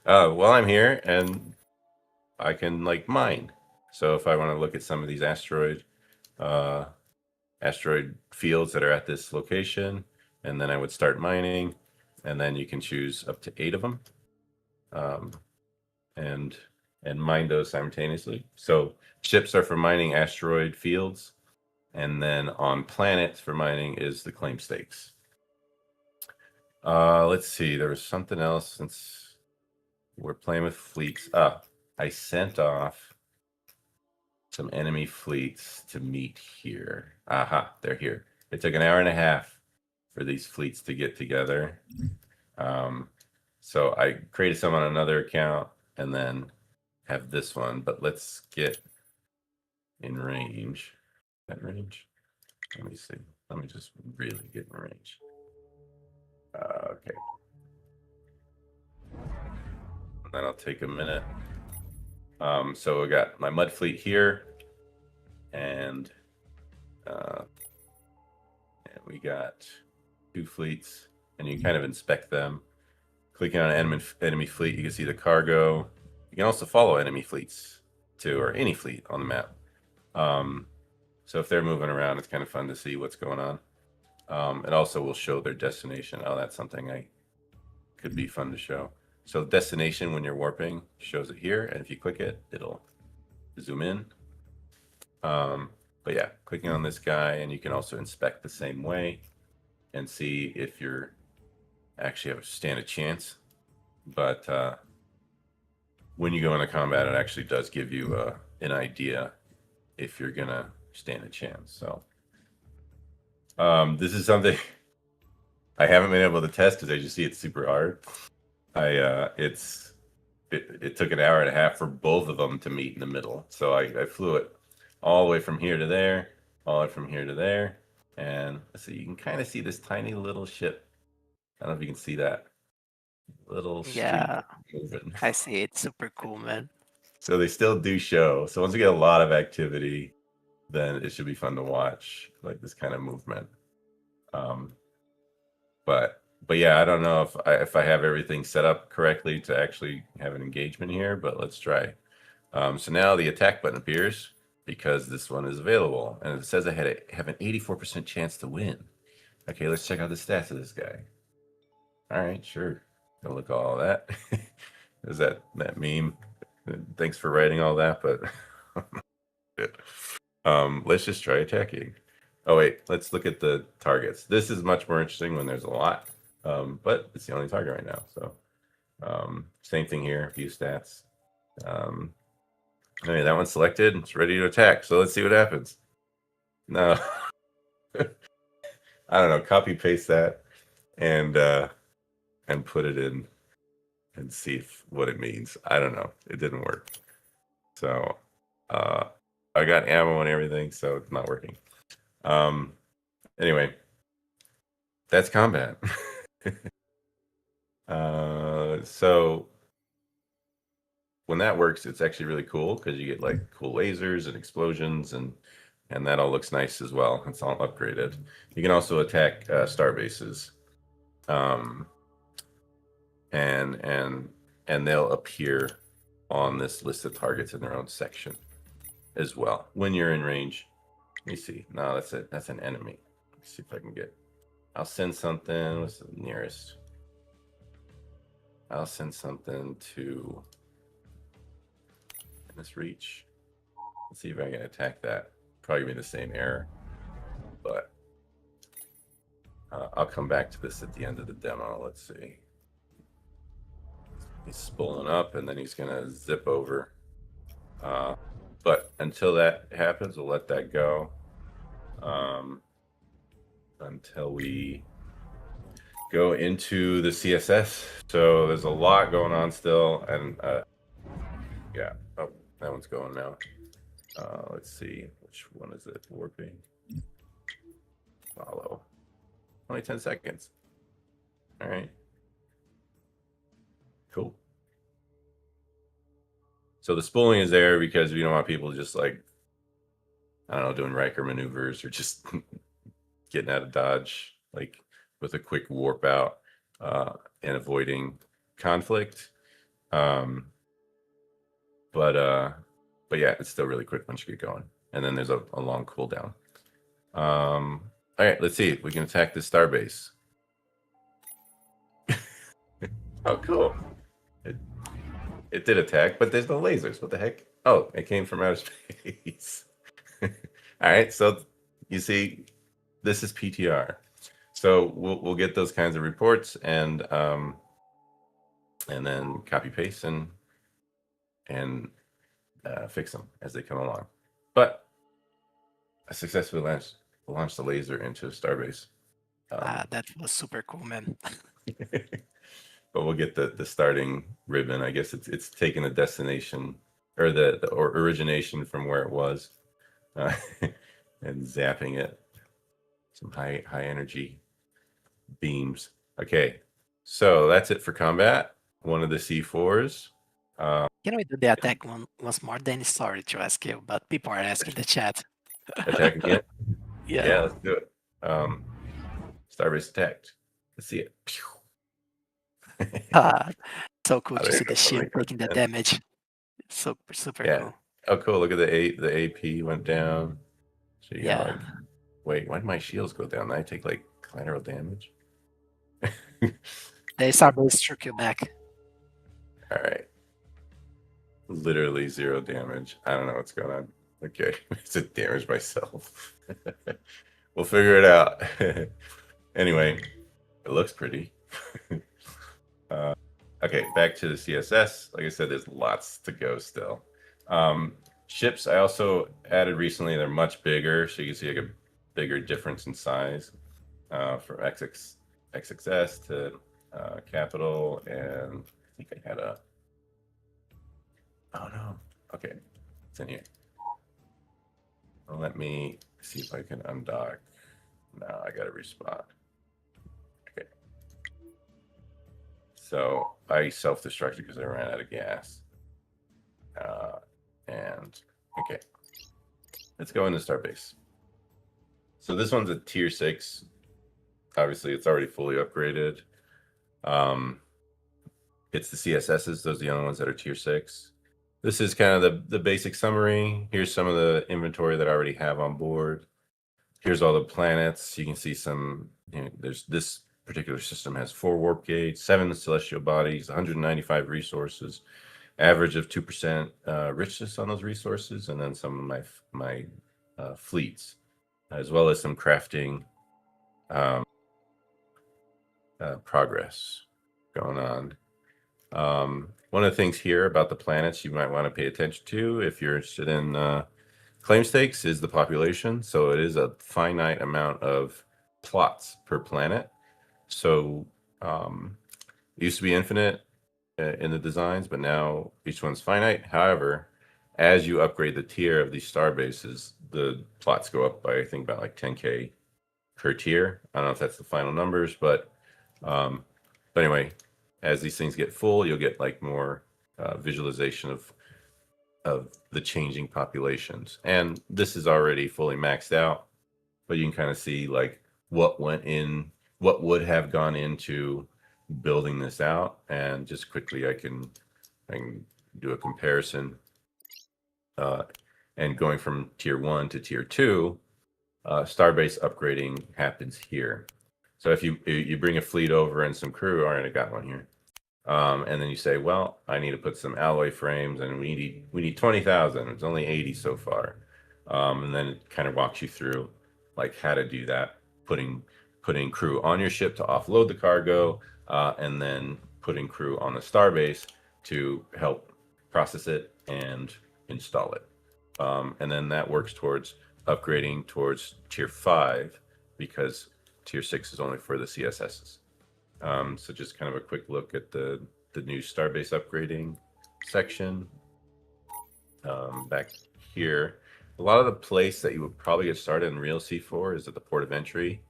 Well, I'm here and I can like mine. So if I want to look at some of these asteroid fields that are at this location, and then I would start mining, and then you can choose up to 8 of them, and mine those simultaneously. So ships are for mining asteroid fields, And then on planets for mining is the claim stakes. Let's see. There was something else since we're playing with fleets. I sent off some enemy fleets to meet here. Aha, they're here. It took an hour and a half for these fleets to get together. So I created some on another account and then have this one. But let's get in range. That range. Let me see. Let me just really get in range. Okay. Then I'll take a minute. So I got my mud fleet here, and we got 2 fleets, and you can kind of inspect them. Clicking on an enemy fleet, you can see the cargo. You can also follow enemy fleets too, or any fleet on the map. So if they're moving around, it's kind of fun to see what's going on. It also will show their destination. Oh, that's something I could be fun to show. So destination, when you're warping, shows it here, and if you click it, it'll zoom in. But yeah, clicking on this guy, and you can also inspect the same way and see if you're actually stand a chance. But when you go into combat, it actually does give you an idea if you're gonna stand a chance. So this is something I haven't been able to test because as you see, it's super hard. It took an hour and a half for both of them to meet in the middle. So I flew it all the way from here to there, all the way from here to there. And let's see, you can kind of see this tiny little ship. I don't know if you can see that little streak moving. I see. It's super cool, man. So they still do show. So once we get a lot of activity, then it should be fun to watch, like this kind of movement. But yeah, I don't know if I have everything set up correctly to actually have an engagement here, but let's try. So now the attack button appears because this one is available, and it says I have an 84% chance to win. Okay, let's check out the stats of this guy. All right, sure. Go look at all that. Is that meme? Thanks for writing all that, but let's just try attacking. Oh wait, let's look at the targets. This is much more interesting when there's a lot, but it's the only target right now. So same thing here, view stats. Okay, that one's selected. It's ready to attack. So let's see what happens. No, I don't know. Copy paste that and put it in and see what it means. I don't know. It didn't work. So I got ammo and everything, so it's not working. Anyway, that's combat. So when that works, it's actually really cool because you get like cool lasers and explosions, and that all looks nice as well. It's all upgraded. You can also attack star bases, and they'll appear on this list of targets in their own section as well when you're in range. Let me see. No, that's it. That's an enemy. Let's see if I can get. I'll send something. What's the nearest? I'll send something to this reach. Let's see if I can attack that. Probably be the same error, but I'll come back to this at the end of the demo. Let's see. He's spooling up, and then he's gonna zip over. But until that happens, we'll let that go. Until we go into the CSS. So there's a lot going on still, and yeah. Oh, that one's going now. Let's see, which one is it? Warping. Follow. Only 10 seconds. All right. Cool. So the spooling is there because we don't want people just like, I don't know, doing Riker maneuvers or just getting out of dodge, like with a quick warp out and avoiding conflict. But yeah, it's still really quick once you get going. And then there's a long cooldown. All right, let's see if we can attack this starbase. Oh, cool. It did attack, but there's no lasers. What the heck? Oh, it came from outer space. All right, so you see, this is PTR. So we'll get those kinds of reports and then copy paste and fix them as they come along. But I successfully launched the laser into Starbase. That was super cool, man. But we'll get the starting ribbon. I guess it's taking the destination or the origination from where it was, and zapping it. Some high energy beams. Okay, so that's it for combat. One of the C4s. Can we do the attack once more? Danny, sorry to ask you, but people are asking the chat. Attack again? Yeah. Let's do it. Starbase attacked. Let's see it. So cool Oh, to there see you go. the shield There you go. taking the damage. Super Yeah. cool. Oh, cool. Look at the AP went down. So you got Yeah. like, wait, why did my shields go down? Did I take like collateral damage? They Starbase struck you back. All right. Literally 0 damage. I don't know what's going on. Okay. It's a damage myself. We'll figure it out. Anyway, it looks pretty. Okay, back to the CSS. Like I said, there's lots to go still. Ships I also added recently. They're much bigger, so you can see like a bigger difference in size from XXS to capital, and I think I had a. Oh no. Okay, it's in here. Well, let me see if I can undock. No, I got to respawn. Okay. So I self-destructed because I ran out of gas. And okay, let's go into Starbase. So this one's a tier 6. Obviously, it's already fully upgraded. It's the CSSs; those are the only ones that are tier 6. This is kind of the basic summary. Here's some of the inventory that I already have on board. Here's all the planets. You can see some. There's this particular system has 4 warp gates, 7 celestial bodies, 195 resources. Average of 2% richness on those resources, and then some of my fleets, as well as some crafting progress going on. One of the things here about the planets you might want to pay attention to if you're interested in claim stakes is the population. So it is a finite amount of plots per planet. So it used to be infinite in the designs, but now each one's finite. However, as you upgrade the tier of these star bases, the plots go up by I think about like 10k per tier. I don't know if that's the final numbers, but anyway, as these things get full, you'll get like more visualization of the changing populations. And this is already fully maxed out, but you can kind of see like what would have gone into building this out. And just quickly I can do a comparison, and going from tier 1 to tier 2, Starbase upgrading happens here. So if you bring a fleet over and some crew, all right, I got one here, and then you say, well, I need to put some alloy frames, and we need 20,000. It's only 80 so far, and then it kind of walks you through like how to do that, putting crew on your ship to offload the cargo, and then putting crew on the Starbase to help process it and install it, and then that works towards upgrading towards tier 5, because tier 6 is only for the CSSs. So just kind of a quick look at the new Starbase upgrading section. Back here, a lot of the place that you would probably get started in real C4 is at the port of entry,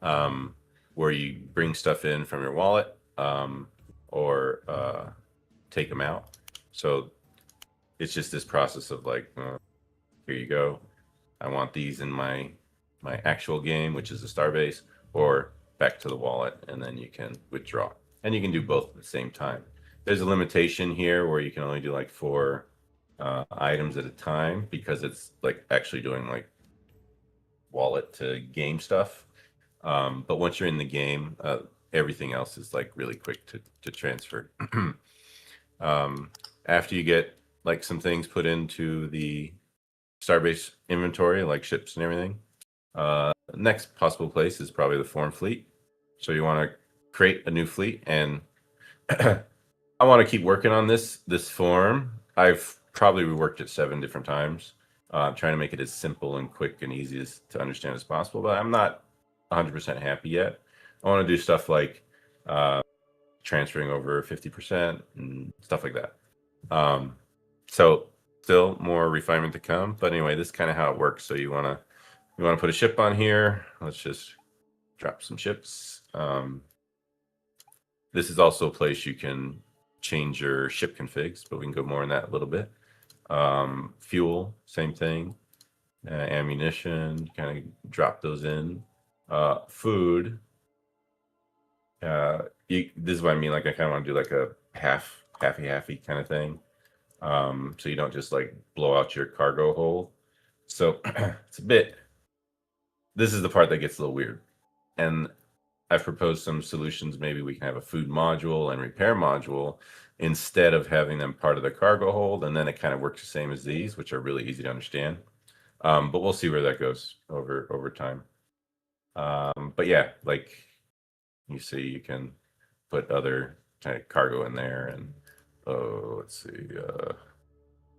where you bring stuff in from your wallet, or take them out. So it's just this process of like, here you go. I want these in my actual game, which is the Starbase, or back to the wallet, and then you can withdraw. And you can do both at the same time. There's a limitation here where you can only do like 4 items at a time, because it's like actually doing like wallet to game stuff. But once you're in the game, everything else is like really quick to transfer. After you get like some things put into the Starbase inventory, like ships and everything, Next possible place is probably the form fleet. So you want to create a new fleet, and I want to keep working on this form. I've probably reworked it 7 different times, trying to make it as simple and quick and easy to understand as possible. But I'm not 100% happy yet. I want to do stuff like transferring over 50% and stuff like that. So still more refinement to come. But anyway, this is kind of how it works. So you want to put a ship on here. Let's just drop some ships. This is also a place you can change your ship configs, but we can go more in that a little bit. Fuel, same thing. Ammunition, kind of drop those in. Food. This is what I mean. Like I kind of want to do like a halfy kind of thing. So you don't just like blow out your cargo hold. So it's a bit. This is the part that gets a little weird, and I've proposed some solutions. Maybe we can have a food module and repair module instead of having them part of the cargo hold, and then it kind of works the same as these, which are really easy to understand. But we'll see where that goes over time. But yeah, like you see, you can put other kind of cargo in there, and let's see,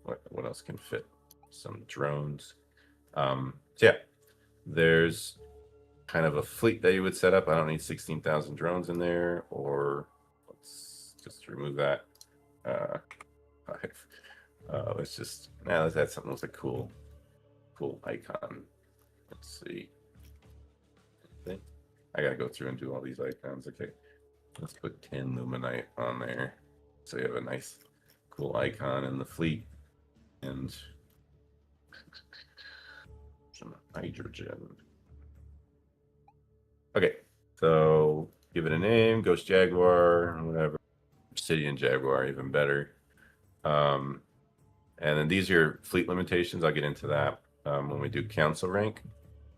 what else can fit? Some drones. So yeah, there's kind of a fleet that you would set up. I don't need 16,000 drones in there, or let's just remove that. Let's just let's add something with a cool icon. Let's see. I gotta go through and do all these icons. Okay, let's put 10 luminite on there, so you have a nice, cool icon in the fleet, and some hydrogen. Okay, so give it a name, Ghost Jaguar, whatever. Obsidian Jaguar, even better. And then these are your fleet limitations. I'll get into that when we do council rank.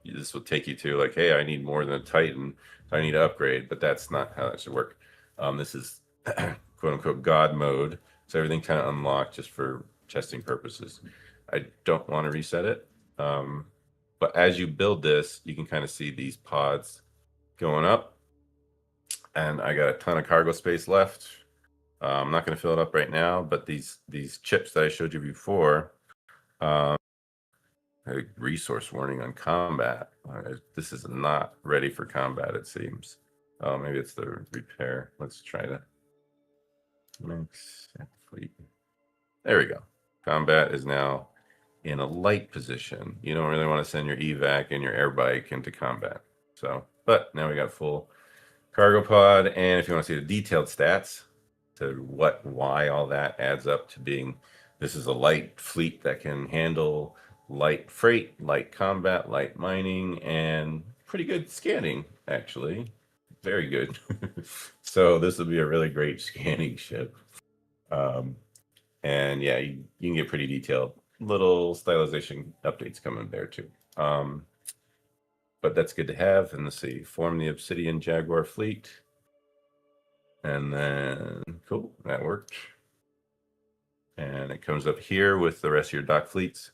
This will take you to like, hey, I need more than a Titan, so I need to upgrade, but that's not how that should work. This is quote unquote God mode, so everything kind of unlocked just for testing purposes. I don't want to reset it, but as you build this, you can kind of see these pods going up, and I got a ton of cargo space left. I'm not going to fill it up right now, but these chips that I showed you before, a resource warning on combat. This is not ready for combat, it seems. Oh, maybe it's the repair. Let's try to max fleet. There we go. Combat is now in a light position. You don't really want to send your evac and your air bike into combat. So, but now we got full cargo pod, and if you want to see the detailed stats to why all that adds up to being, this is a light fleet that can handle light freight, light combat, light mining, and pretty good scanning, actually. Very good. So this will be a really great scanning ship. And yeah, you can get pretty detailed. Little stylization updates coming there too. But that's good to have. And let's see, form the Obsidian Jaguar fleet. And then, cool, that worked. And it comes up here with the rest of your dock fleets.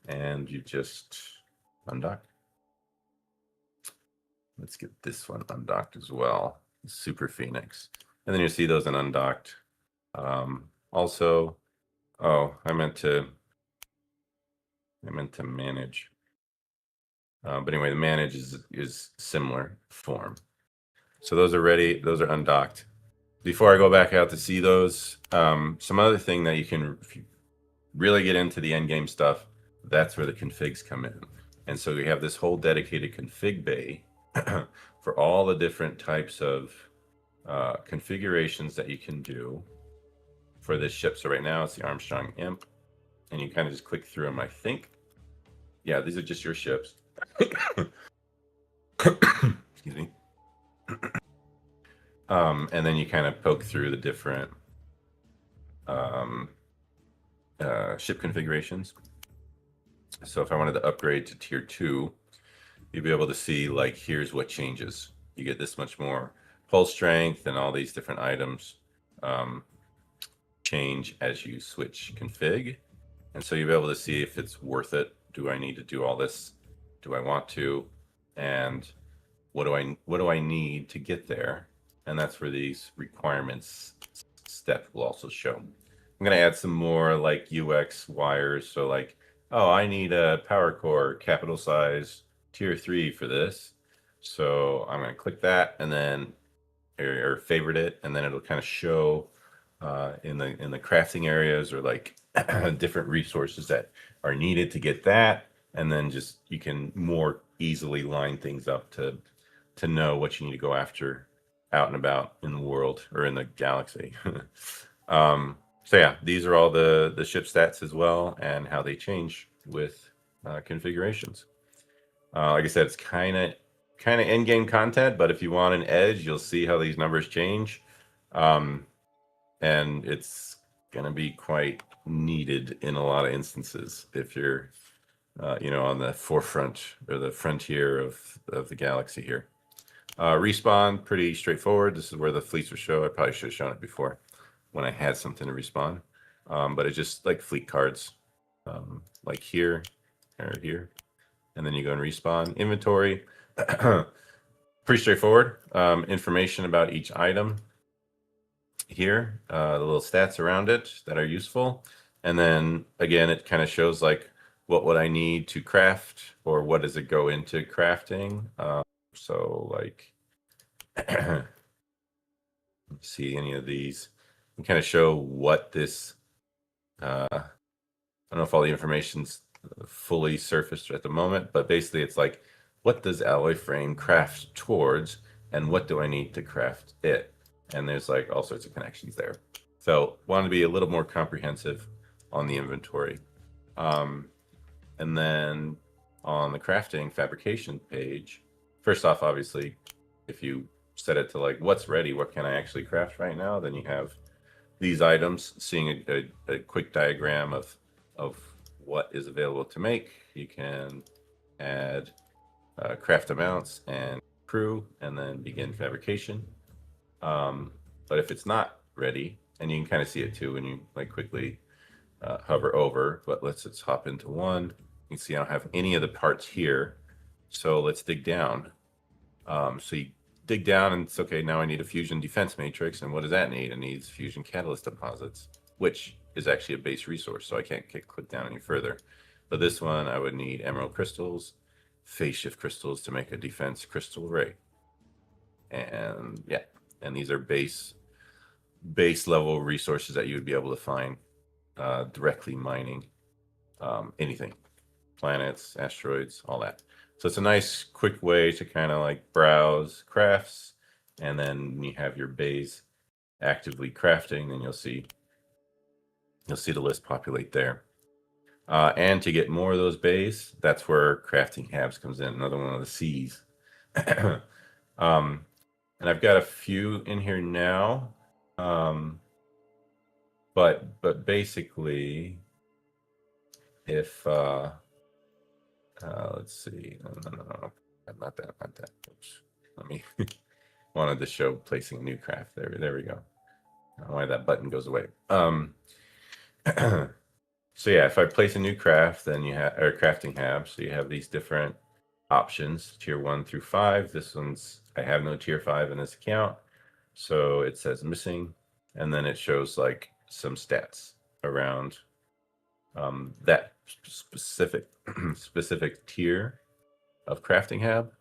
And you just undock. Let's get this one undocked as well. Super Phoenix. And then you see those in undocked. Also, oh, I meant to manage. But anyway, the manage is similar form. So those are ready. Those are undocked. Before I go back out to see those, some other thing that you can, if you really get into the end game stuff, that's where the configs come in. And so we have this whole dedicated config bay for all the different types of configurations that you can do for this ship. So right now it's the Armstrong Imp, and you kind of just click through them, I think. Yeah, these are just your ships. Excuse me. And then you kind of poke through the different ship configurations. So if I wanted to upgrade to tier 2, you'd be able to see like, here's what changes. You get this much more hull strength, and all these different items change as you switch config. And so you'll be able to see if it's worth it. Do I need to do all this? Do I want to? and what do I need to get there? And that's where these requirements step will also show. I'm going to add some more like UX wires. So like, oh, I need a power core capital size tier 3 for this. So I'm going to click that and then or favorite it, and then it'll kind of show in the crafting areas or like different resources that are needed to get that, and then just you can more easily line things up to know what you need to go after out and about in the world or in the galaxy. So yeah, these are all the ship stats as well and how they change with configurations. Like I said, it's kind of end game content, but if you want an edge, you'll see how these numbers change, and it's going to be quite needed in a lot of instances if you're on the forefront or the frontier of the galaxy here. Respawn, pretty straightforward. This is where the fleets are shown. I probably should have shown it before when I had something to respawn, but it's just like fleet cards, like here or here, and then you go and respawn. Inventory, pretty straightforward. Information about each item here, the little stats around it that are useful, and then again it kind of shows like what would I need to craft or what does it go into crafting. So like see any of these and kind of show what this I don't know if all the information's fully surfaced at the moment, but basically it's like, what does alloy frame craft towards and what do I need to craft it? And there's like all sorts of connections there. So wanted to be a little more comprehensive on the inventory. And then on the crafting fabrication page, first off, obviously, if you set it to like what's ready, what can I actually craft right now, then you have these items, seeing a quick diagram of what is available to make. You can add craft amounts and crew and then begin fabrication. But if it's not ready, and you can kind of see it too when you like quickly hover over, but let's hop into one. You can see I don't have any of the parts here. So let's dig down. So you dig down and it's okay, now I need a fusion defense matrix. And what does that need? It needs fusion catalyst deposits, which is actually a base resource. So I can't click down any further. But this one, I would need emerald crystals, phase shift crystals to make a defense crystal array. And yeah, and these are base level resources that you would be able to find directly mining anything, planets, asteroids, all that. So it's a nice quick way to kind of like browse crafts, and then you have your bays actively crafting, and you'll see the list populate there. And to get more of those bays, that's where crafting habs comes in, another one of the C's. And I've got a few in here now, but basically, if let's see, no, not that. Oops. Let me wanted to show placing a new craft. There we go. I don't know why that button goes away. So yeah, if I place a new craft, then you have crafting hab. So you have these different options, tier 1 through 5. This one's I have no tier 5 in this account, so it says missing, and then it shows like some stats around that specific tier of crafting hab.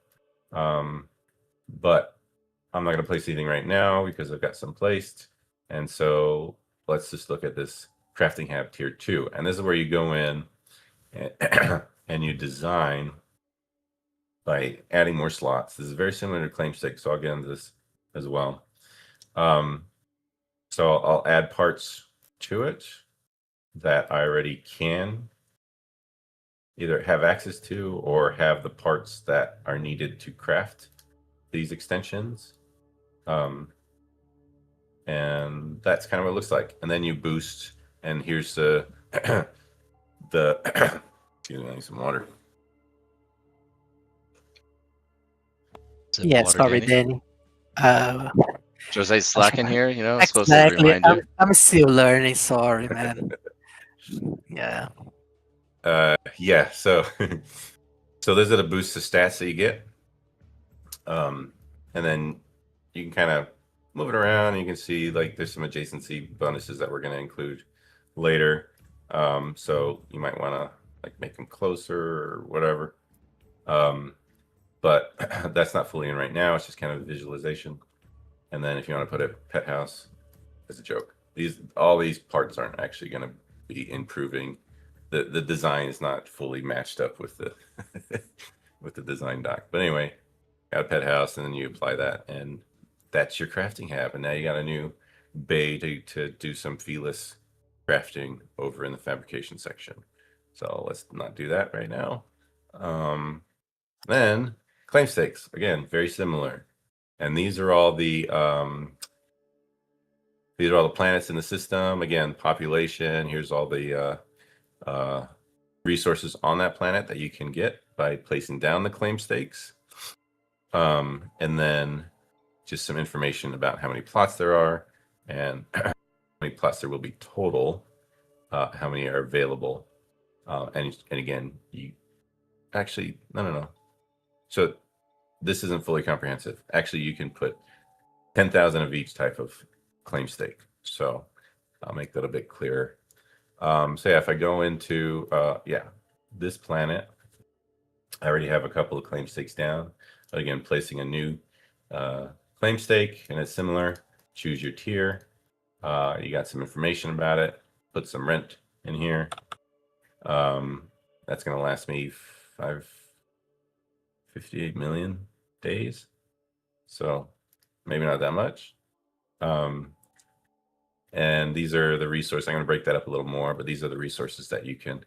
But I'm not going to place anything right now because I've got some placed, and so let's just look at this crafting hab tier 2, and this is where you go in and you design by adding more slots. This is very similar to claim 6, so I'll get into this as well. So I'll add parts to it that I already can either have access to or have the parts that are needed to craft these extensions. And that's kind of what it looks like. And then you boost, and here's the excuse me, I need some water. Yeah, sorry, Danny. Jose's slacking here, it's supposed to Exactly. remind you. I'm still learning. Sorry, man. Yeah. Yeah. So those are the boosts of stats that you get. And then you can kind of move it around. And you can see like there's some adjacency bonuses that we're going to include later. So you might want to like make them closer or whatever. But that's not fully in right now. It's just kind of a visualization. And then if you want to put a pet house, as a joke, all these parts aren't actually going to be improving. The design is not fully matched up with the with the design doc. But anyway, got a pet house, and then you apply that, and that's your crafting hab. And now you got a new bay to do some feeless crafting over in the fabrication section. So let's not do that right now. Then claim stakes, again, very similar. And these are all the planets in the system. Again, population. Here's all the resources on that planet that you can get by placing down the claim stakes. And then just some information about how many plots there are and how many plots there will be total, how many are available. And again, you actually, no. So this isn't fully comprehensive. Actually, you can put 10,000 of each type of claim stake. So I'll make that a bit clearer. So yeah, if I go into, this planet, I already have a couple of claim stakes down. But again, placing a new claim stake, and it's similar. Choose your tier. You got some information about it. Put some rent in here. That's going to last me 58 million days. So maybe not that much. And these are the resources. I'm going to break that up a little more, but these are the resources that you can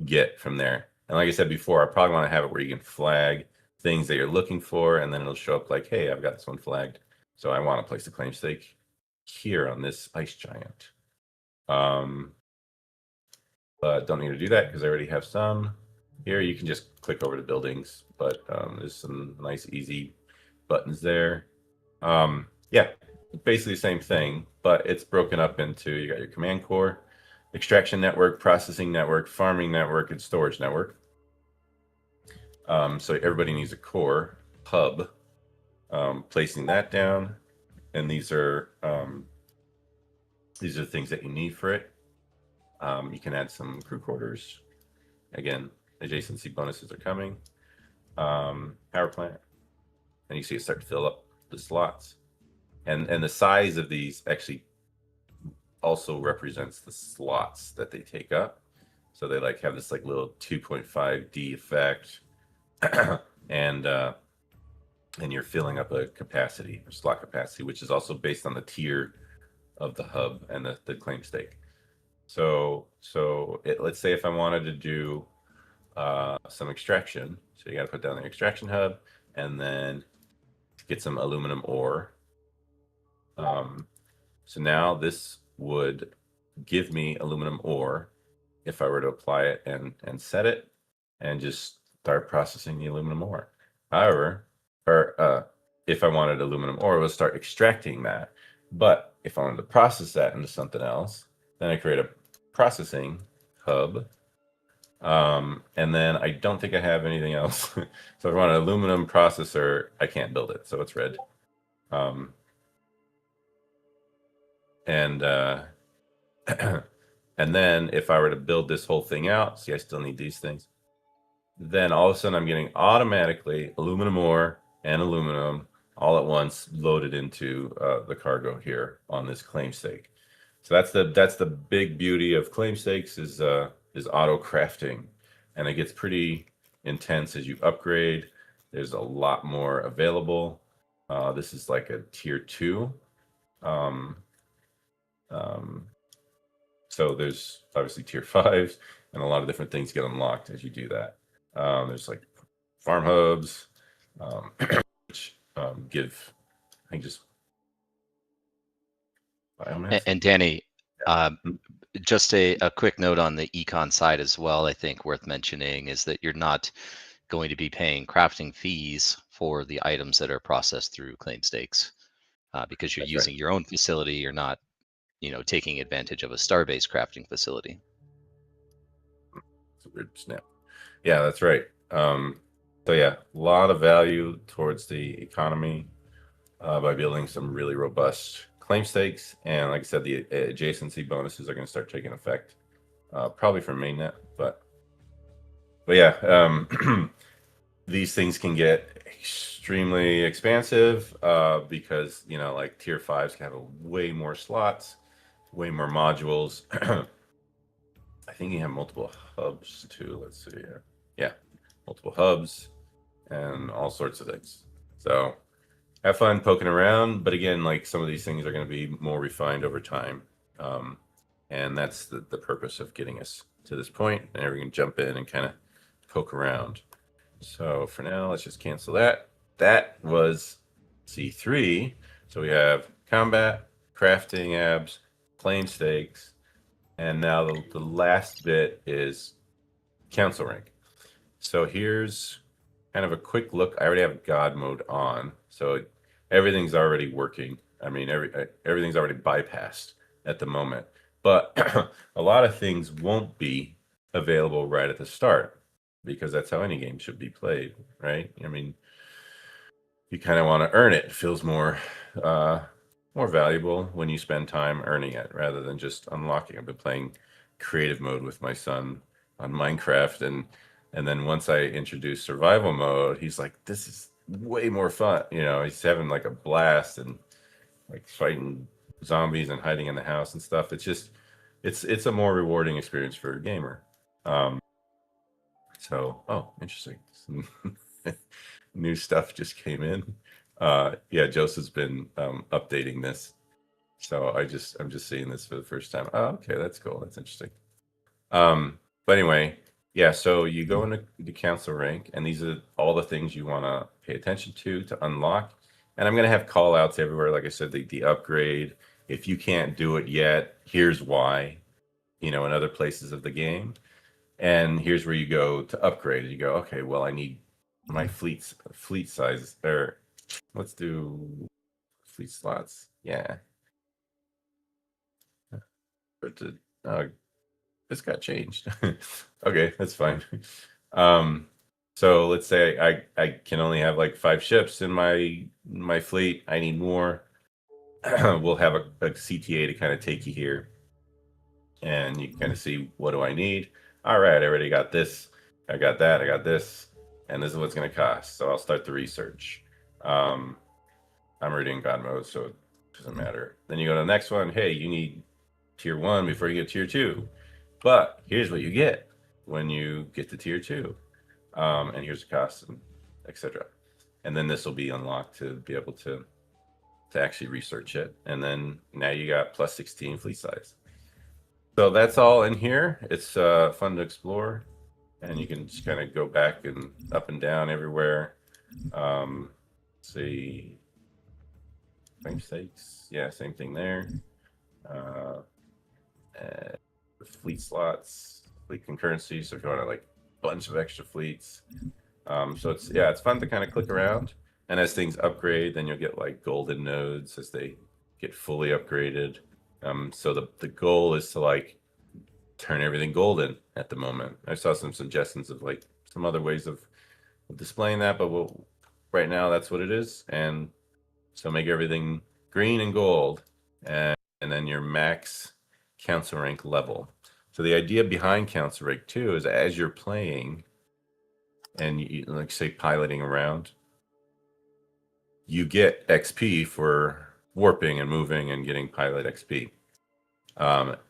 get from there. And like I said before, I probably want to have it where you can flag things that you're looking for, and then it'll show up like, hey, I've got this one flagged. So I want to place a claim stake here on this ice giant. But don't need to do that because I already have some. Here you can just click over to buildings, but there's some nice easy buttons there. Yeah, basically the same thing, but it's broken up into, you got your command core, extraction network, processing network, farming network, and storage network. So everybody needs a core hub. Placing that down, and these are things that you need for it. You can add some crew quarters. Again, adjacency bonuses are coming. Power plant, and you see it start to fill up the slots, and the size of these actually also represents the slots that they take up. So they like have this like little 2.5D effect, and you're filling up a capacity or slot capacity, which is also based on the tier of the hub and the claim stake. So let's say if I wanted to do some extraction, so you got to put down the extraction hub and then get some aluminum ore. So now this would give me aluminum ore if I were to apply it and set it and just start processing the aluminum ore. However, if I wanted aluminum ore, it would start extracting that. But if I wanted to process that into something else, then I create a processing hub. And then I don't think I have anything else. So if I want an aluminum processor, I can't build it. So it's red. And then if I were to build this whole thing out, see, I still need these things. Then all of a sudden I'm getting automatically aluminum ore and aluminum all at once loaded into the cargo here on this claim stake. So that's the big beauty of claim stakes is auto crafting, and it gets pretty intense as you upgrade. There's a lot more available. This is like a tier 2. So there's obviously tier 5s, and a lot of different things get unlocked as you do that. There's like farm hubs, which give, I think, just biomass. And Danny, just a quick note on the econ side as well, I think worth mentioning is that you're not going to be paying crafting fees for the items that are processed through claim stakes because you're using your own facility. You're not, taking advantage of a Starbase crafting facility. It's a weird snap. Yeah, that's right. So yeah, a lot of value towards the economy by building some really robust claim stakes. And like I said, the adjacency bonuses are going to start taking effect probably from mainnet. But yeah, these things can get extremely expansive because, you know, like tier 5s can have way more slots, way more modules. I think you have multiple hubs too. Let's see here. Yeah, multiple hubs and all sorts of things. So have fun poking around. But again, like some of these things are going to be more refined over time. And that's the purpose of getting us to this point. And we can jump in and kind of poke around. So for now, let's just cancel that. That was C3. So we have combat, crafting abs, claim stakes, and now the last bit is council rank. So here's kind of a quick look. I already have God mode on, so everything's already working. I mean, everything's already bypassed at the moment. But a lot of things won't be available right at the start because that's how any game should be played, right? I mean, you kind of want to earn it. It feels more valuable when you spend time earning it rather than just unlocking. I've been playing creative mode with my son on Minecraft, and then once I introduced survival mode, he's like, "This is way more fun." You know, he's having like a blast and like fighting zombies and hiding in the house and stuff. It's just, it's a more rewarding experience for a gamer. So, oh, interesting. Some new stuff just came in. Yeah, Joseph's been updating this. So I'm just seeing this for the first time. Oh, okay, that's cool. That's interesting. But anyway, yeah, so you go into the council rank, and these are all the things you want to pay attention to unlock. And I'm going to have call outs everywhere. Like I said, the upgrade. If you can't do it yet, here's why, you know, in other places of the game. And here's where you go to upgrade. You go, okay, well, I need my fleet size, or let's do fleet slots. Yeah. But this got changed. Okay, that's fine. So let's say I can only have like 5 ships in my fleet. I need more. We'll have a CTA to kind of take you here, and you can kind of see, what do I need? All right, I already got this. I got that. I got this, and this is what's going to cost. So I'll start the research. I'm already in God mode, so it doesn't matter. Then you go to the next one. Hey, you need tier 1 before you get tier 2. But here's what you get when you get to tier 2. And here's the cost, and etc. And then this will be unlocked to be able to actually research it. And then now you got plus 16 fleet size. So that's all in here. It's fun to explore, and you can just kind of go back and up and down everywhere. See, claim stakes. Yeah, same thing there. Fleet slots, fleet concurrency. So if you want to like bunch of extra fleets. So it's fun to kind of click around, and as things upgrade, then you'll get like golden nodes as they get fully upgraded. So the goal is to like turn everything golden at the moment. I saw some suggestions of like some other ways of displaying that, but right now that's what it is. And so make everything green and gold, and then your max council rank level. So the idea behind council rank 2 is, as you're playing and you, like say, piloting around, you get XP for warping and moving and getting pilot XP.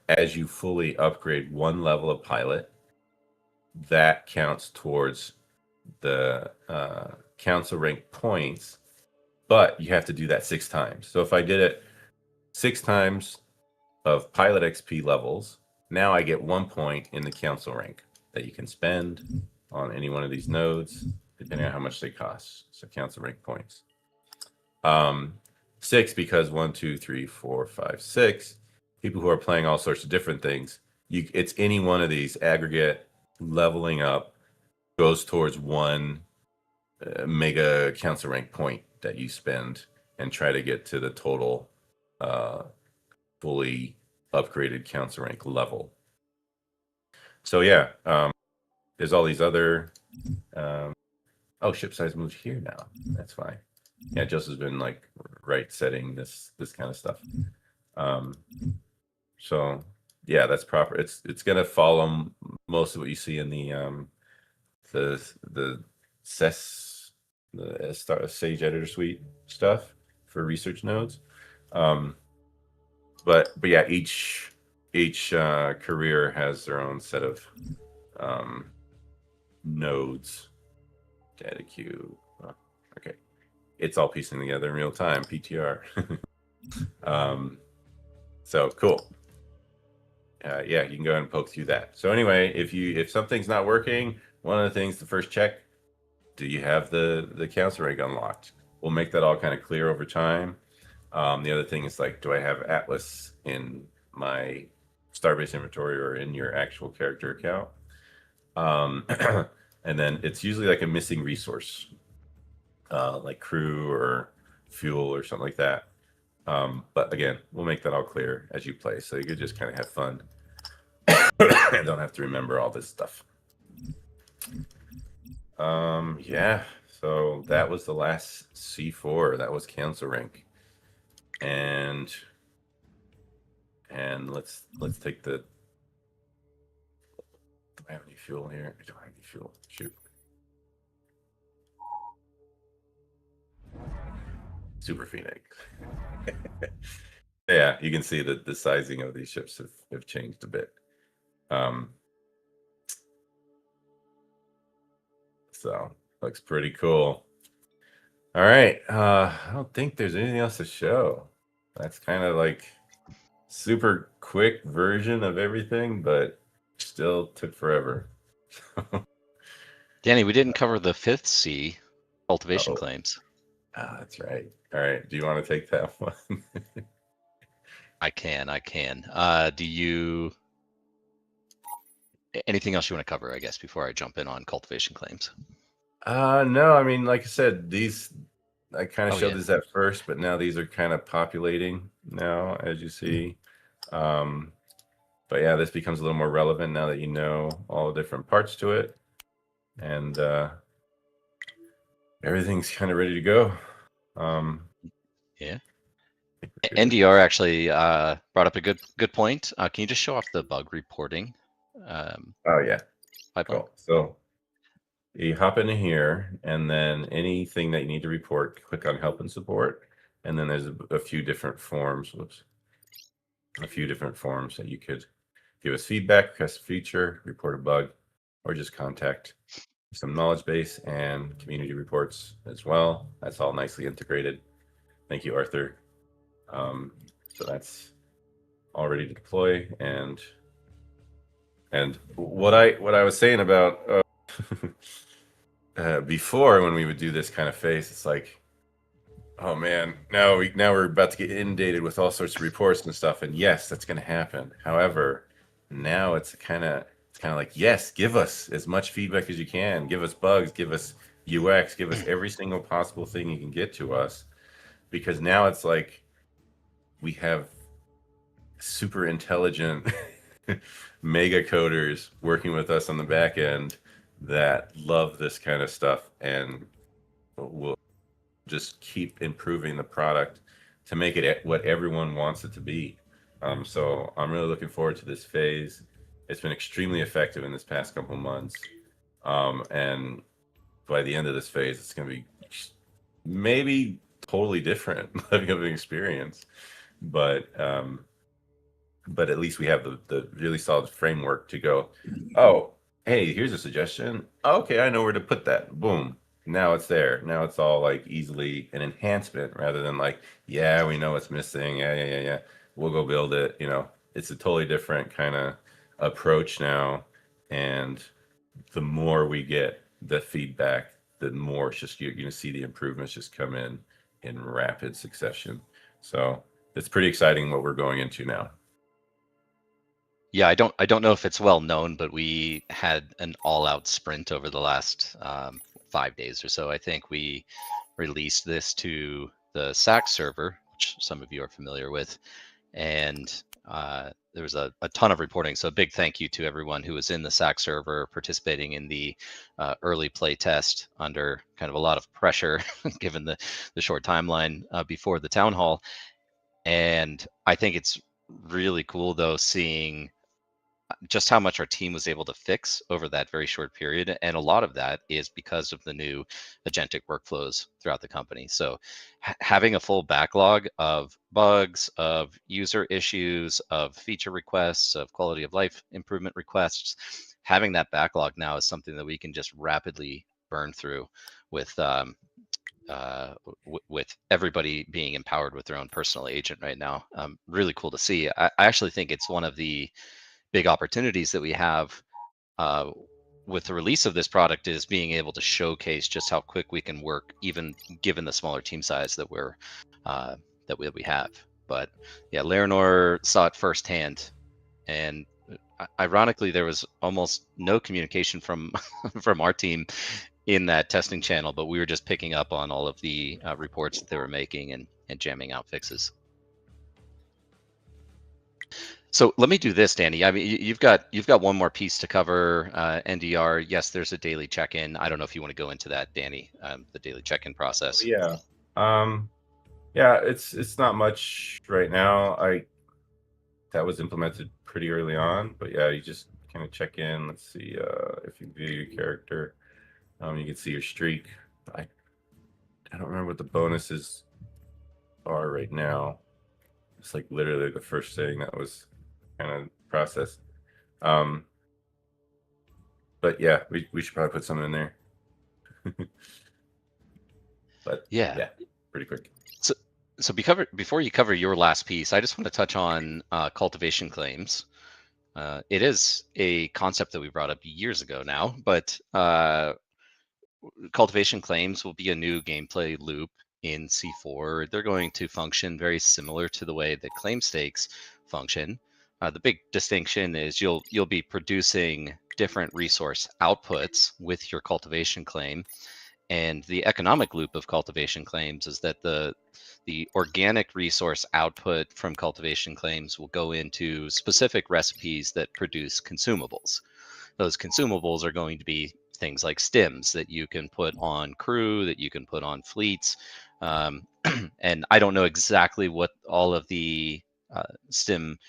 As you fully upgrade one level of pilot, that counts towards the council rank points, but you have to do that 6 times. So if I did it 6 times of pilot XP levels, now I get 1 point in the council rank that you can spend on any one of these nodes, depending on how much they cost. So council rank points. 6, because 1, 2, 3, 4, 5, 6 people who are playing all sorts of different things. It's any one of these aggregate leveling up goes towards 1 mega council rank point that you spend and try to get to the total fully upgraded council rank level. So yeah, there's all these other Oh, ship size moved here now. That's fine. Yeah, Joseph's been like setting this kind of stuff. So yeah, that's proper. It's gonna follow most of what you see in the SES, the Sage Editor Suite stuff for research nodes. But yeah, each career has their own set of nodes. Data queue. Okay, it's all piecing together in real time. PTR. So cool. Yeah, you can go ahead and poke through that. So anyway, if something's not working, one of the things to first check, do you have the council rig unlocked? We'll make that all kind of clear over time. The other thing is like, do I have Atlas in my Starbase inventory or in your actual character account? And then it's usually like a missing resource, like crew or fuel or something like that. But again, we'll make that all clear as you play, so you could just kind of have fun and don't have to remember all this stuff. Yeah, so that was the last C4. That was Council Rank, and let's take the. Do I have any fuel here? I don't have any fuel. Shoot. Super Phoenix. Yeah, you can see that the sizing of these ships have changed a bit. So looks pretty cool. All right. I don't think there's anything else to show. That's kind of like super quick version of everything, but still took forever. Danny, we didn't cover the 5th C, cultivation claims. Ah, that's right. All right. Do you want to take that one? I can. Do you anything else you want to cover, I guess, before I jump in on cultivation claims? No, I mean, like I said, these I kind of showed yeah. these at first, but now these are kind of populating now, as you see. But yeah, this becomes a little more relevant now that you know all the different parts to it, and everything's kind of ready to go. Yeah. NDR actually brought up a good point. Can you just show off the bug reporting? Oh yeah, pipeline? Cool. So you hop into here, and then anything that you need to report, click on Help and Support, and then there's a few different forms. Whoops, a few different forms that you could give us feedback, request a feature, report a bug, or just contact some knowledge base and community reports as well. That's all nicely integrated. Thank you, Arthur. So that's all ready to deploy. And what I was saying about before, when we would do this kind of phase, it's like, oh man, now we're about to get inundated with all sorts of reports and stuff. And yes, that's going to happen. However, now it's kind of like, yes, give us as much feedback as you can. Give us bugs, give us UX, give us every single possible thing you can get to us. Because now it's like we have super intelligent mega coders working with us on the back end that love this kind of stuff and will just keep improving the product to make it what everyone wants it to be. So I'm really looking forward to this phase. It's been extremely effective in this past couple months. And by the end of this phase, it's going to be maybe totally different of an experience. But at least we have the really solid framework to go, oh, hey, here's a suggestion. Okay, I know where to put that. Boom. Now it's there. Now it's all like easily an enhancement rather than like, yeah, we know what's missing. Yeah. We'll go build it. You know, it's a totally different kind of approach now. And the more we get the feedback, the more it's just you're going to see the improvements just come in rapid succession. So it's pretty exciting what we're going into now. Yeah, I don't know if it's well known, but we had an all-out sprint over the last 5 days or so. I think we released this to the SAC server, which some of you are familiar with, and there was a ton of reporting. So a big thank you to everyone who was in the SAC server participating in the early play test under kind of a lot of pressure, given the short timeline before the town hall. And I think it's really cool though, seeing just how much our team was able to fix over that very short period. And a lot of that is because of the new agentic workflows throughout the company. So having a full backlog of bugs, of user issues, of feature requests, of quality of life improvement requests, having that backlog now is something that we can just rapidly burn through with with everybody being empowered with their own personal agent right now. Really cool to see. I actually think it's one of the big opportunities that we have with the release of this product is being able to showcase just how quick we can work, even given the smaller team size that we have. But yeah, Larinor saw it firsthand, and ironically, there was almost no communication from from our team in that testing channel, but we were just picking up on all of the reports that they were making and jamming out fixes. So let me do this, Danny. I mean, you've got one more piece to cover. NDR. Yes, there's a daily check-in. I don't know if you want to go into that, Danny. The daily check-in process. Yeah. Yeah. It's not much right now. That was implemented pretty early on, but yeah, you just kind of check in. Let's see if you view your character. You can see your streak. I don't remember what the bonuses are right now. It's like literally the first thing that was kind of processed. But yeah, we should probably put something in there. But yeah, pretty quick. So before you cover your last piece, I just want to touch on cultivation claims. It is a concept that we brought up years ago now, but cultivation claims will be a new gameplay loop in C4. They're going to function very similar to the way that claim stakes function. The big distinction is you'll be producing different resource outputs with your cultivation claim, and the economic loop of cultivation claims is that the organic resource output from cultivation claims will go into specific recipes that produce consumables. Those consumables are going to be things like stims that you can put on crew, that you can put on fleets. And I don't know exactly what all of the stim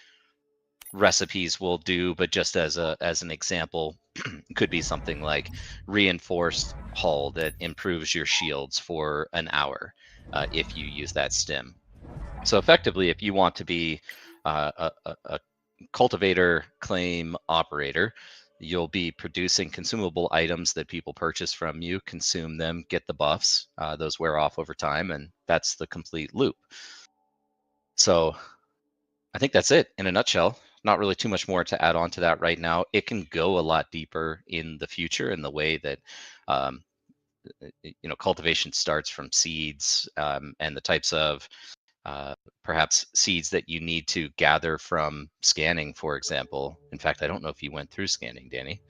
recipes will do, but just as an example, could be something like reinforced hull that improves your shields for an hour if you use that stim. So effectively, if you want to be a cultivator claim operator, you'll be producing consumable items that people purchase from you, consume them, get the buffs. Those wear off over time, and that's the complete loop. So I think that's it in a nutshell. Not really too much more to add on to that right now. It can go a lot deeper in the future in the way that cultivation starts from seeds and the types of perhaps seeds that you need to gather from scanning, for example. In fact, I don't know if you went through scanning, Danny,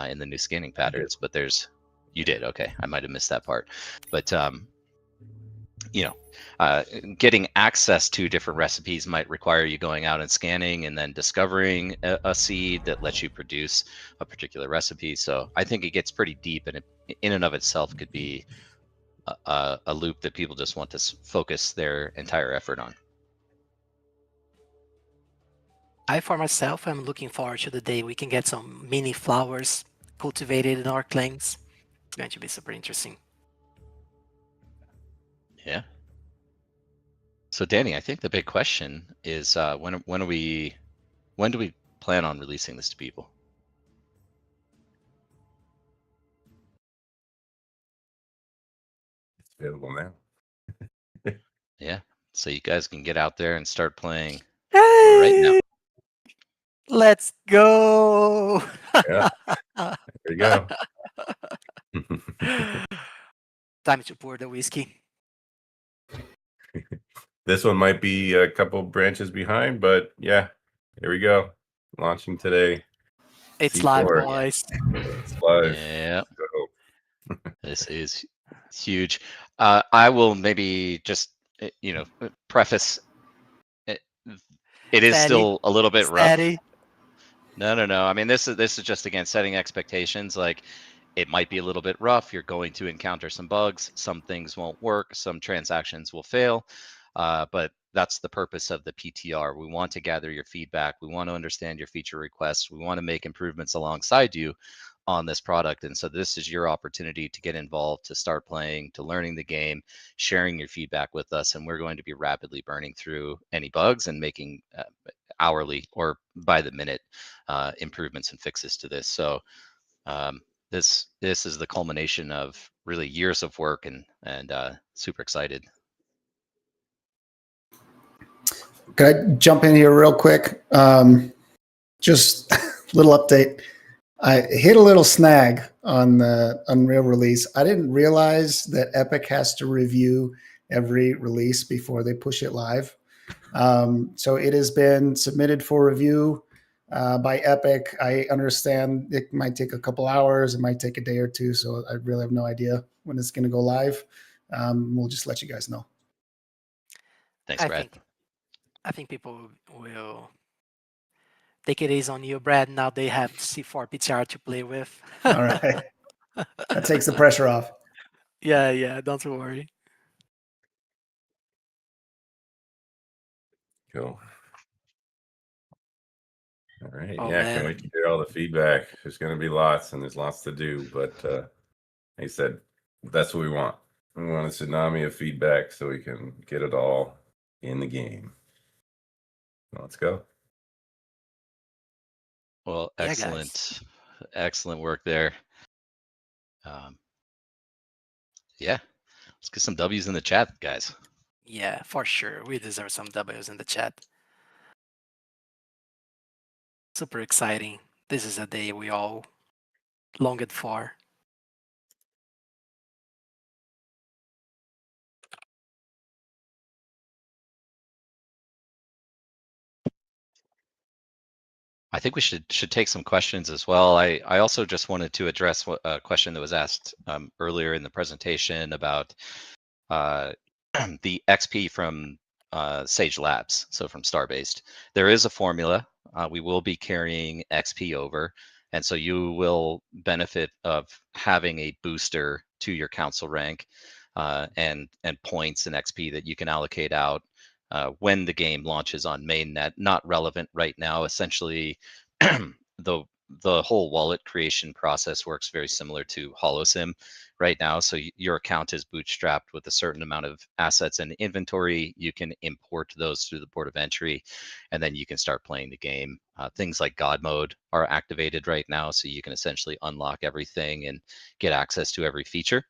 in the new scanning patterns, but you did. Okay, I might have missed that part. But getting access to different recipes might require you going out and scanning and then discovering a seed that lets you produce a particular recipe. So I think it gets pretty deep, and it in and of itself could be a loop that people just want to focus their entire effort on. I, for myself, am looking forward to the day we can get some mini flowers cultivated in our claims. It's going to be super interesting. Yeah. So Danny, I think the big question is when do we plan on releasing this to people? It's available now. Yeah. So you guys can get out there and start playing Hey! right now. Let's go! Yeah. There you go. Time to pour the whiskey. This one might be a couple branches behind, but yeah, here we go. Launching today. It's C4. live, boys. It's live. Yeah. Go. This is huge. I will maybe just preface It is Steady. still a little bit rough. Steady. No. I mean, this is just, again, setting expectations. Like, it might be a little bit rough. You're going to encounter some bugs. Some things won't work. Some transactions will fail. But that's the purpose of the PTR. We want to gather your feedback. We want to understand your feature requests. We want to make improvements alongside you on this product. And so this is your opportunity to get involved, to start playing, to learning the game, sharing your feedback with us. And we're going to be rapidly burning through any bugs and making hourly or by the minute improvements and fixes to this. So this is the culmination of really years of work, and super excited. Could I jump in here real quick? Just a little update. I hit a little snag on the Unreal release. I didn't realize that Epic has to review every release before they push it live. So it has been submitted for review by Epic. I understand it might take a couple hours. It might take a day or two. So I really have no idea when it's going to go live. We'll just let you guys know. Thanks, Brad. I think people will take it easy on you, Brad. Now they have C4 PTR to play with. All right. That takes the pressure off. Yeah, don't worry. Cool. All right. Oh, yeah, man. can't wait to hear all the feedback. There's going to be lots, and there's lots to do. But like I said, that's what we want. We want a tsunami of feedback so we can get it all in the game. Let's go. Well, Yeah, excellent, excellent work there. Yeah, let's get some W's in the chat, guys. Yeah, for sure. We deserve some W's in the chat. Super exciting. This is a day we all longed for. I think we should take some questions as well. I also just wanted to address a question that was asked earlier in the presentation about the XP from Sage Labs, so from Starbased. There is a formula. We will be carrying XP over, and so you will benefit of having a booster to your council rank and points and XP that you can allocate out when the game launches on mainnet. Not relevant right now. Essentially, the whole wallet creation process works very similar to Holosim right now. So your account is bootstrapped with a certain amount of assets and inventory. You can import those through the port of entry, and then you can start playing the game. Things like God mode are activated right now, so you can essentially unlock everything and get access to every feature.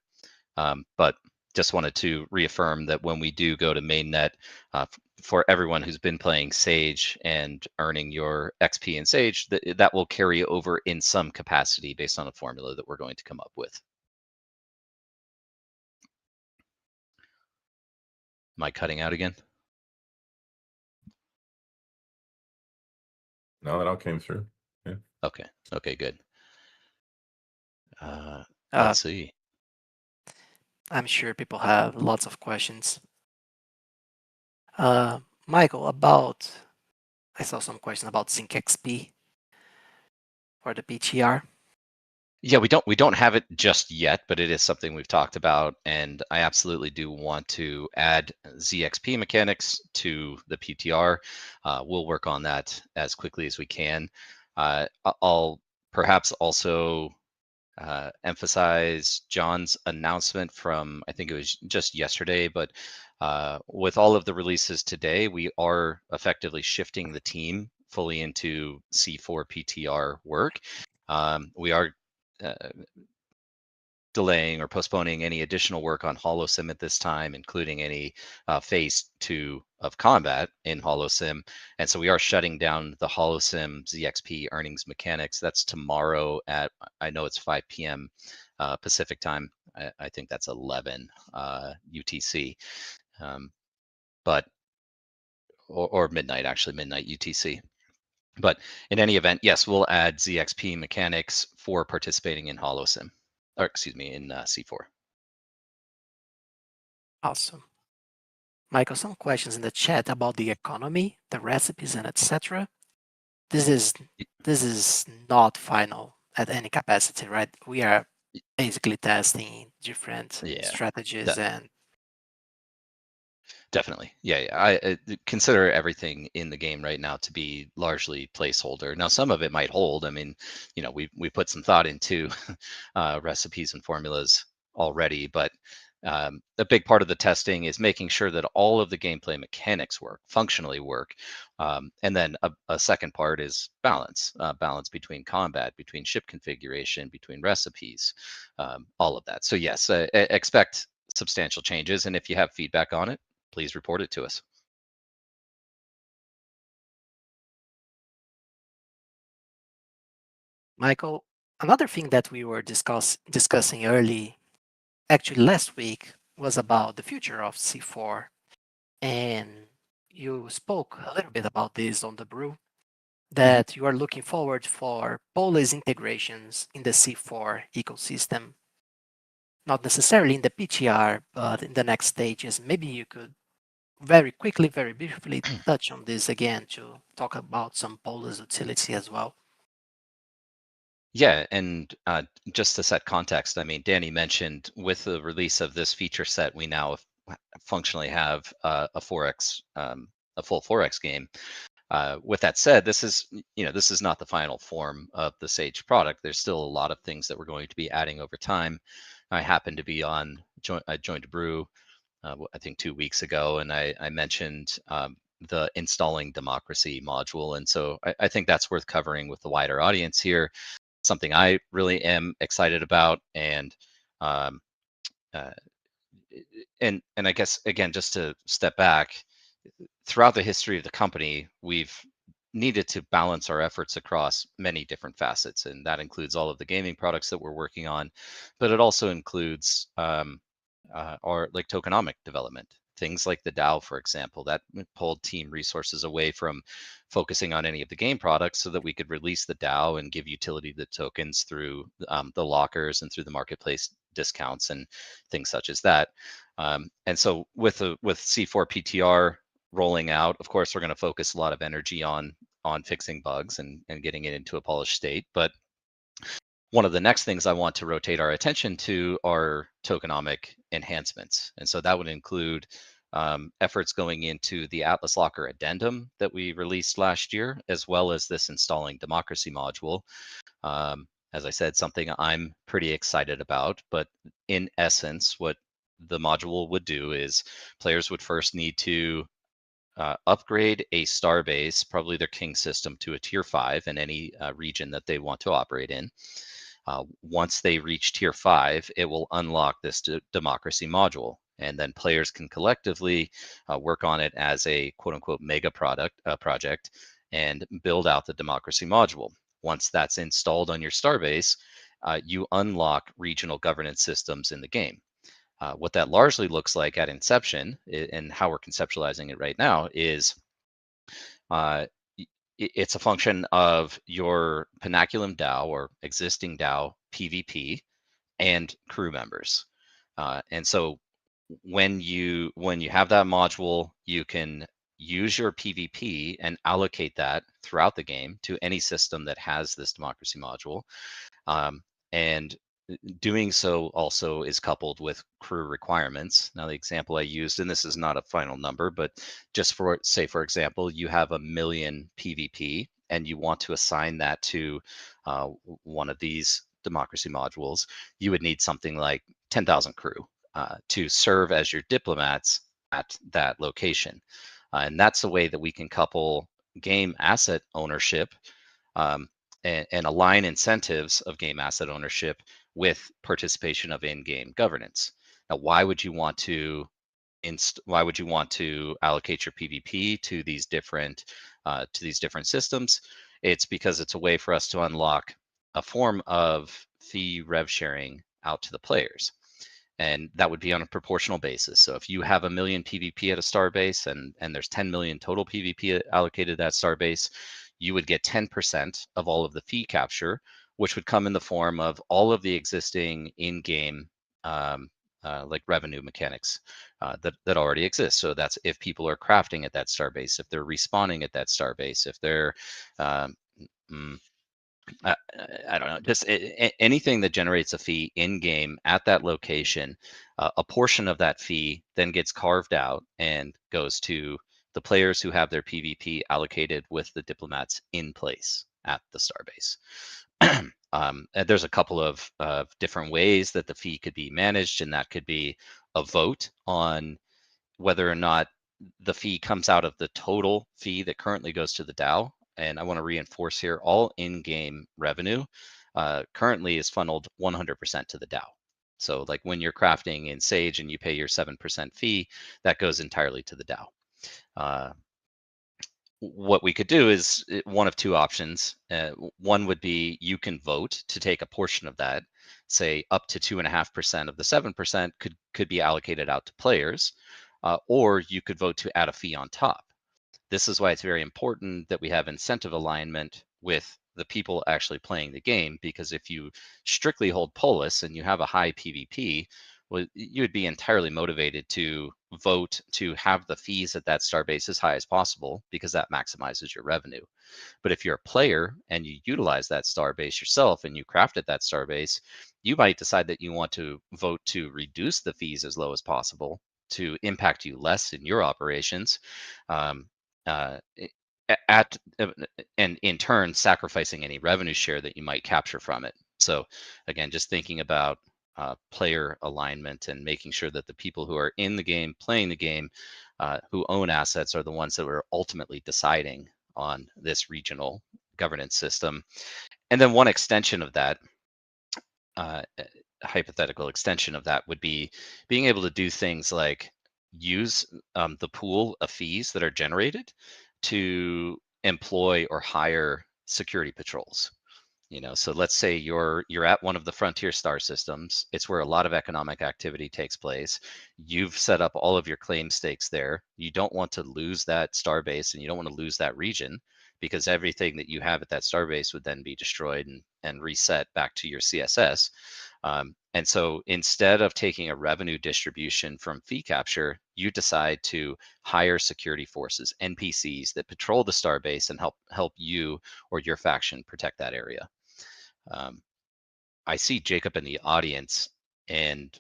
But just wanted to reaffirm that when we do go to mainnet, for everyone who's been playing Sage and earning your XP in Sage, that will carry over in some capacity based on a formula that we're going to come up with. Am I cutting out again? No, that all came through. Yeah. Okay, good. Let's see. I'm sure people have lots of questions. Michael, I saw some questions about Zink XP for the PTR. Yeah, we don't have it just yet, but it is something we've talked about, and I absolutely do want to add ZXP mechanics to the PTR. We'll work on that as quickly as we can. I'll perhaps also emphasize John's announcement from, I think it was just yesterday, but with all of the releases today, we are effectively shifting the team fully into C4 PTR work. We are delaying or postponing any additional work on Holosim at this time, including any phase 2 of combat in Holosim. And so we are shutting down the Holosim ZXP earnings mechanics. That's tomorrow at, I know it's 5 p.m. Pacific time. I think that's 11 UTC, or midnight, actually, midnight UTC. But in any event, yes, we'll add ZXP mechanics for participating in Holosim. Or excuse me, in C4. Awesome. Michael, some questions in the chat about the economy, the recipes, and etc. This is not final at any capacity, right? We are basically testing different Yeah, strategies and definitely. Yeah. I consider everything in the game right now to be largely placeholder. Now, some of it might hold. I mean, we put some thought into recipes and formulas already, but a big part of the testing is making sure that all of the gameplay mechanics work, functionally work. And then a second part is balance between combat, between ship configuration, between recipes, all of that. So yes, expect substantial changes. And if you have feedback on it, please report it to us. Michael, another thing that we were discussing actually last week, was about the future of C4. And you spoke a little bit about this on the brew, that you are looking forward for policy integrations in the C4 ecosystem, not necessarily in the PTR, but in the next stages. Maybe you could very quickly, very briefly touch on this again to talk about some policy utility as well. Yeah, and just to set context, I mean, Danny mentioned with the release of this feature set, we now functionally have a 4x, a full 4x game. With that said, this is not the final form of the Sage product. There's still a lot of things that we're going to be adding over time. I happened to be on, I joined a brew, I think 2 weeks ago, and I mentioned the installing democracy module. And so I think that's worth covering with the wider audience here. Something I really am excited about, and um, uh, and I guess again, just to step back, throughout the history of the company, we've needed to balance our efforts across many different facets, and that includes all of the gaming products that we're working on, but it also includes our like tokenomic development. Things like the DAO, for example, that pulled team resources away from focusing on any of the game products so that we could release the DAO and give utility to the tokens through the lockers and through the marketplace discounts and things such as that. And so with C4 PTR rolling out, of course, we're going to focus a lot of energy on fixing bugs and getting it into a polished state. But one of the next things I want to rotate our attention to are tokenomic enhancements. And so that would include efforts going into the Atlas Locker addendum that we released last year, as well as this installing democracy module. As I said, something I'm pretty excited about, but in essence, what the module would do is players would first need to upgrade a starbase, probably their king system, to a tier 5 in any region that they want to operate in. Once they reach tier 5, it will unlock this democracy module, and then players can collectively work on it as a quote-unquote mega project and build out the democracy module. Once that's installed on your starbase, you unlock regional governance systems in the game. What that largely looks like at inception, and how we're conceptualizing it right now, is it's a function of your Panaculum DAO or existing DAO PvP and crew members. And so when you have that module, you can use your PvP and allocate that throughout the game to any system that has this democracy module. And doing so also is coupled with crew requirements. Now, the example I used, and this is not a final number, but just for say, for example, you have 1 million PvP and you want to assign that to one of these democracy modules, you would need something like 10,000 crew to serve as your diplomats at that location. And that's a way that we can couple game asset ownership and align incentives of game asset ownership with participation of in-game governance. Now, why would you want to allocate your PvP to these different systems? It's because it's a way for us to unlock a form of fee rev sharing out to the players, and that would be on a proportional basis. So if you have 1 million PvP at a starbase and there's 10 million total PvP allocated to that starbase, you would get 10% of all of the fee capture, which would come in the form of all of the existing in-game like revenue mechanics that already exist. So that's if people are crafting at that star base, if they're respawning at that star base, if they're I don't know, just anything that generates a fee in game at that location. A portion of that fee then gets carved out and goes to the players who have their PvP allocated with the diplomats in place at the starbase. And there's a couple of different ways that the fee could be managed, and that could be a vote on whether or not the fee comes out of the total fee that currently goes to the DAO. And I want to reinforce here, all in-game revenue currently is funneled 100% to the DAO. So like when you're crafting in Sage and you pay your 7% fee, that goes entirely to the DAO. What we could do is one of two options. One would be you can vote to take a portion of that, say up to 2.5% of the 7% could be allocated out to players, or you could vote to add a fee on top. This is why it's very important that we have incentive alignment with the people actually playing the game, because if you strictly hold polis and you have a high PvP, well, you would be entirely motivated to vote to have the fees at that starbase as high as possible, because that maximizes your revenue. But if you're a player and you utilize that starbase yourself and you craft at that starbase, you might decide that you want to vote to reduce the fees as low as possible to impact you less in your operations. And in turn sacrificing any revenue share that you might capture from it. So again, just thinking about player alignment and making sure that the people who are in the game, playing the game, who own assets are the ones that are ultimately deciding on this regional governance system. And then one extension of that, hypothetical extension of that, would be being able to do things like use the pool of fees that are generated to employ or hire security patrols. So let's say you're at one of the frontier star systems. It's where a lot of economic activity takes place. You've set up all of your claim stakes there. You don't want to lose that star base, and you don't want to lose that region, because everything that you have at that star base would then be destroyed and reset back to your CSS. And so instead of taking a revenue distribution from fee capture, you decide to hire security forces, NPCs, that patrol the starbase and help you or your faction protect that area. I see Jacob in the audience, and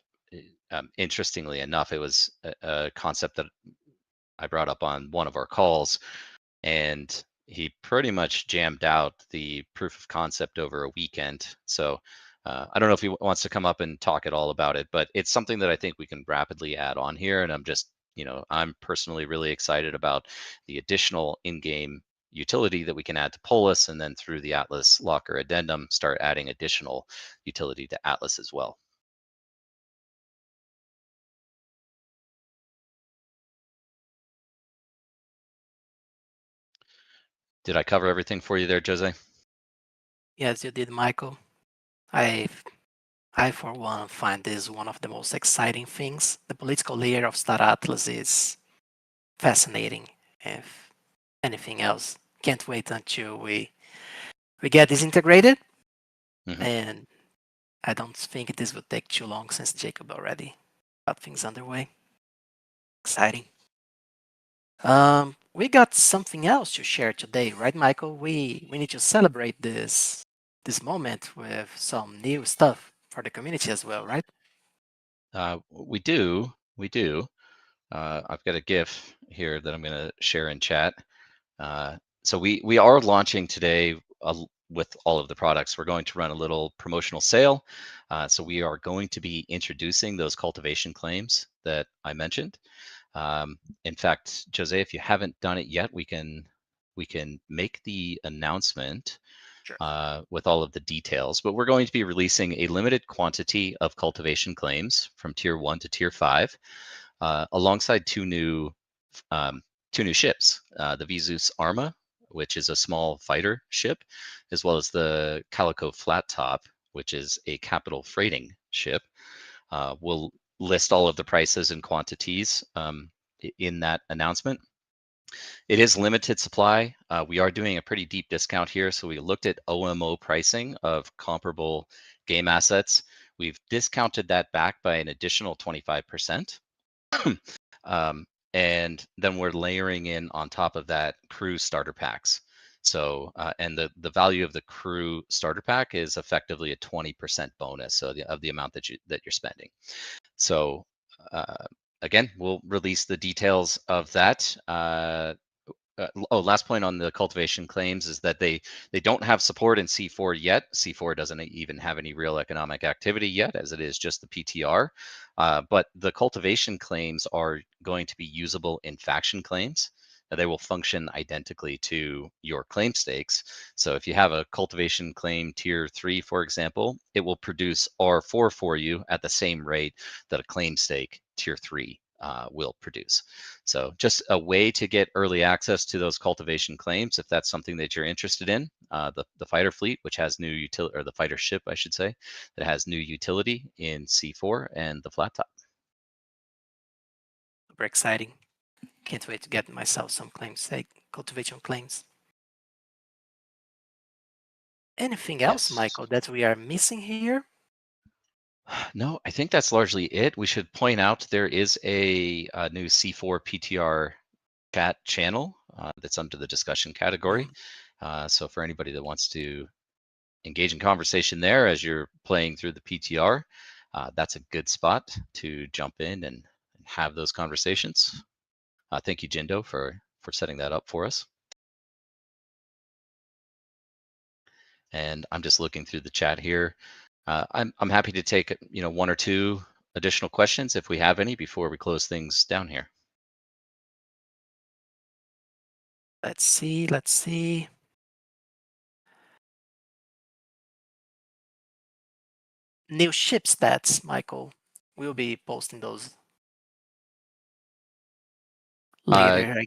interestingly enough, it was a concept that I brought up on one of our calls, and he pretty much jammed out the proof of concept over a weekend. So I don't know if he wants to come up and talk at all about it, but it's something that I think we can rapidly add on here. And I'm personally really excited about the additional in-game utility that we can add to Polis, and then through the Atlas Locker addendum, start adding additional utility to Atlas as well. Did I cover everything for you there, Jose? Yes, you did, Michael. I for one find this one of the most exciting things. The political layer of Star Atlas is fascinating. If anything else, can't wait until we get this integrated. Mm-hmm. And I don't think this will take too long, since Jacob already got things underway. Exciting. We got something else to share today, right, Michael? We need to celebrate this moment with some new stuff for the community as well, right? We do. I've got a GIF here that I'm going to share in chat. So we are launching today with all of the products. We're going to run a little promotional sale. So we are going to be introducing those cultivation claims that I mentioned. In fact, Jose, if you haven't done it yet, we can make the announcement. Sure. With all of the details, but we're going to be releasing a limited quantity of cultivation claims from tier 1 to tier 5, alongside two new ships, the Visus Arma, which is a small fighter ship, as well as the Calico Flattop, which is a capital freighting ship. We'll list all of the prices and quantities in that announcement. It is limited supply. We are doing a pretty deep discount here. So we looked at OMO pricing of comparable game assets. We've discounted that back by an additional 25%. And then we're layering in on top of that crew starter packs. So, and the value of the crew starter pack is effectively a 20% bonus, so of the amount that you're spending. So, again, we'll release the details of that. Last point on the cultivation claims is that they don't have support in C4 yet. C4 doesn't even have any real economic activity yet, as it is just the PTR. But the cultivation claims are going to be usable in faction claims. They will function identically to your claim stakes. So if you have a cultivation claim tier 3, for example, it will produce R4 for you at the same rate that a claim stake tier 3 will produce. So just a way to get early access to those cultivation claims, if that's something that you're interested in. The fighter fleet, which has new utility, or the fighter ship, I should say, that has new utility in C4 and the flat top. Super exciting. Can't wait to get myself some claims, like cultivation claims. Anything else, Yes. Michael, that we are missing here? No, I think that's largely it. We should point out there is a new C4 PTR chat channel that's under the discussion category. So for anybody that wants to engage in conversation there as you're playing through the PTR, that's a good spot to jump in and have those conversations. Thank you, Jindo, for setting that up for us. And I'm just looking through the chat here. I'm happy to take one or two additional questions if we have any before we close things down here. Let's see. New ship stats, Michael. We'll be posting those later.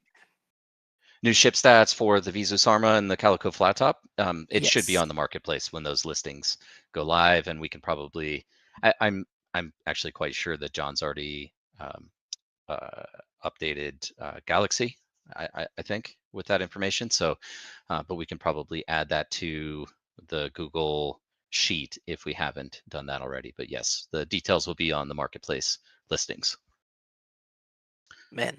New ship stats for the Visus Arma and the Calico Flattop. It should be Yes. on the marketplace when those listings go live, and we can probably. I'm actually quite sure that John's already updated Galaxy. I think with that information. So, but we can probably add that to the Google sheet if we haven't done that already. But yes, the details will be on the marketplace listings. Man,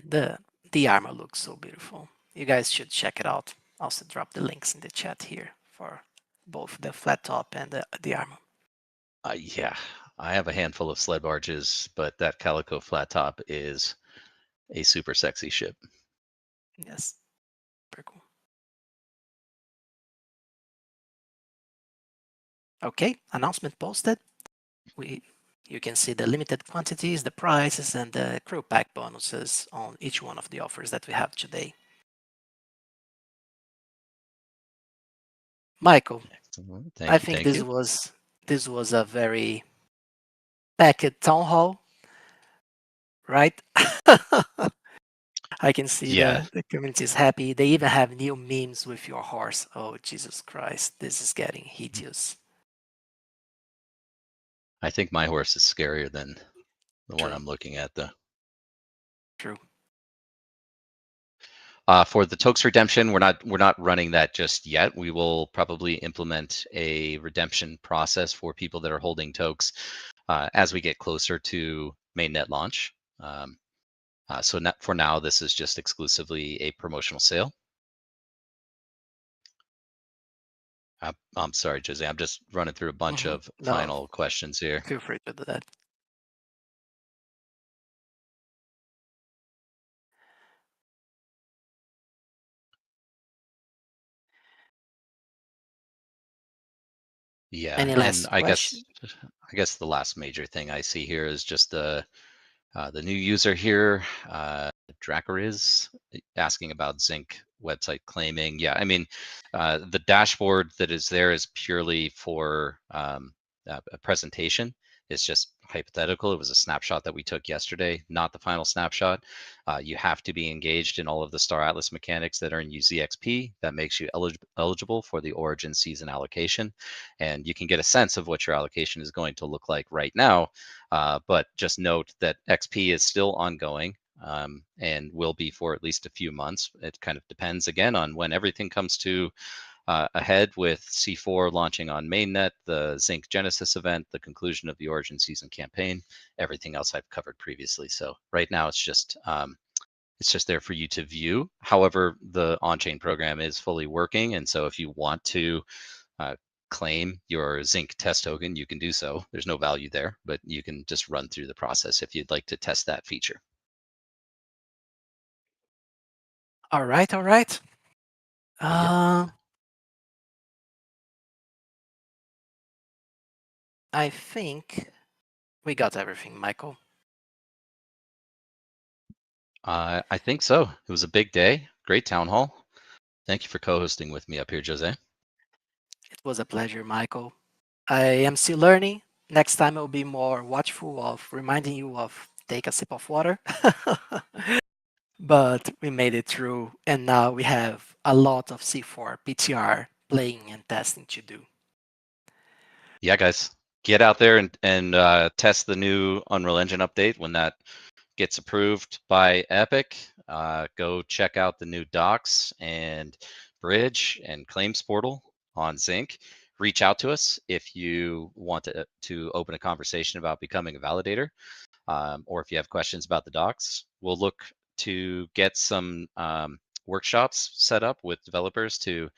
the armor looks so beautiful. You guys should check it out. Also drop the links in the chat here for both the flat top and the armor. Yeah, I have a handful of sled barges, but that Calico Flattop is a super sexy ship. Yes, very cool. Okay, announcement posted. You can see the limited quantities, the prices, and the crew pack bonuses on each one of the offers that we have today. Michael, I think this was a very packed town hall, right? I can see the community is happy. They even have new memes with your horse. Oh, Jesus Christ, this is getting hideous. I think my horse is scarier than the True. one I'm looking at, though. True. For the Tokes redemption, we're not running that just yet. We will probably implement a redemption process for people that are holding Tokes as we get closer to mainnet launch. So for now, this is just exclusively a promotional sale. I'm sorry, Jose. I'm just running through a bunch of final questions here. Feel free to do that. Yeah, Any last I question? guess the last major thing I see here is just the new user here, Dracariz, asking about Zink website claiming. Yeah, I mean, the dashboard that is there is purely for a presentation. It's just hypothetical. It was a snapshot that we took yesterday, not the final snapshot. You have to be engaged in all of the Star Atlas mechanics that earn you ZXP. That makes you eligible for the Origin season allocation. And you can get a sense of what your allocation is going to look like right now. But just note that XP is still ongoing and will be for at least a few months. It kind of depends again on when everything comes to ahead with C4 launching on mainnet, the Zink Genesis event, the conclusion of the Origin season campaign, everything else I've covered previously. So right now it's just there for you to view. However, the on-chain program is fully working, and so if you want to claim your Zink test token, you can do so. There's no value there, but you can just run through the process if you'd like to test that feature. All right, all right. I think we got everything, Michael. I think so. It was a big day. Great town hall. Thank you for co-hosting with me up here, Jose. It was a pleasure, Michael. I am still learning. Next time I'll be more watchful of reminding you of take a sip of water. But we made it through, and now we have a lot of C4 PTR playing and testing to do. Yeah, guys, get out there and test the new Unreal Engine update when that gets approved by Epic. Go check out the new docs and bridge and claims portal on Zink. Reach out to us if you want to open a conversation about becoming a validator, or if you have questions about the docs. We'll look to get some workshops set up with developers to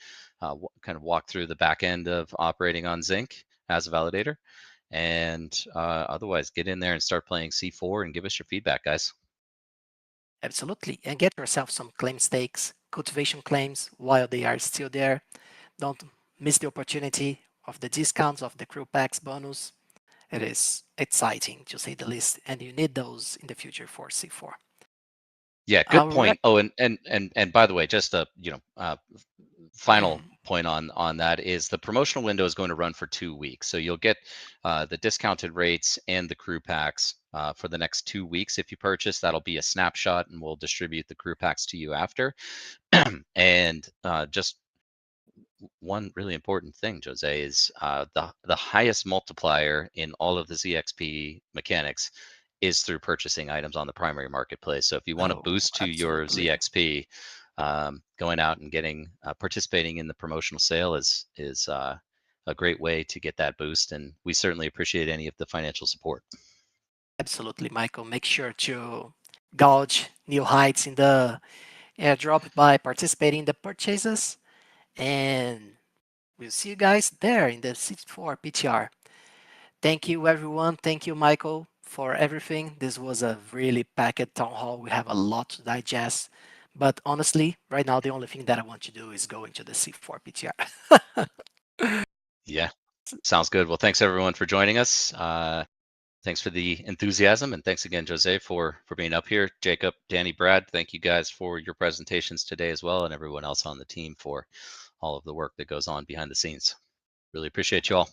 kind of walk through the back end of operating on Zink as a validator. And otherwise, get in there and start playing C4 and give us your feedback, guys. Absolutely. And get yourself some claim stakes, cultivation claims while they are still there. Don't miss the opportunity of the discounts of the crew packs bonus. It is exciting to say the least, and you need those in the future for C4. Yeah, good point. Oh, and by the way, just a final point on that is the promotional window is going to run for 2 weeks. So you'll get the discounted rates and the crew packs for the next 2 weeks. If you purchase, that'll be a snapshot, and we'll distribute the crew packs to you after. And just one really important thing, Jose, is the highest multiplier in all of the ZXP mechanics is through purchasing items on the primary marketplace. So if you want to boost to your ZXP, going out and getting participating in the promotional sale is a great way to get that boost, and we certainly appreciate any of the financial support. Absolutely, Michael. Make sure to gauge new heights in the airdrop by participating in the purchases, and we'll see you guys there in the C4 PTR. Thank you, everyone. Thank you, Michael, for everything. This was a really packed town hall. We have a lot to digest. But honestly, right now, the only thing that I want to do is go into the C4 PTR. Yeah, sounds good. Well, thanks everyone for joining us. Thanks for the enthusiasm, and thanks again, Jose, for being up here. Jacob, Danny, Brad, thank you guys for your presentations today as well, and everyone else on the team for all of the work that goes on behind the scenes. Really appreciate you all.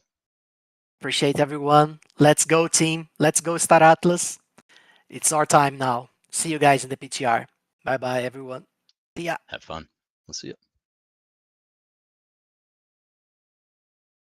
Appreciate everyone. Let's go, team. Let's go, Star Atlas. It's our time now. See you guys in the PTR. Bye-bye, everyone. See ya. Have fun. We'll see you.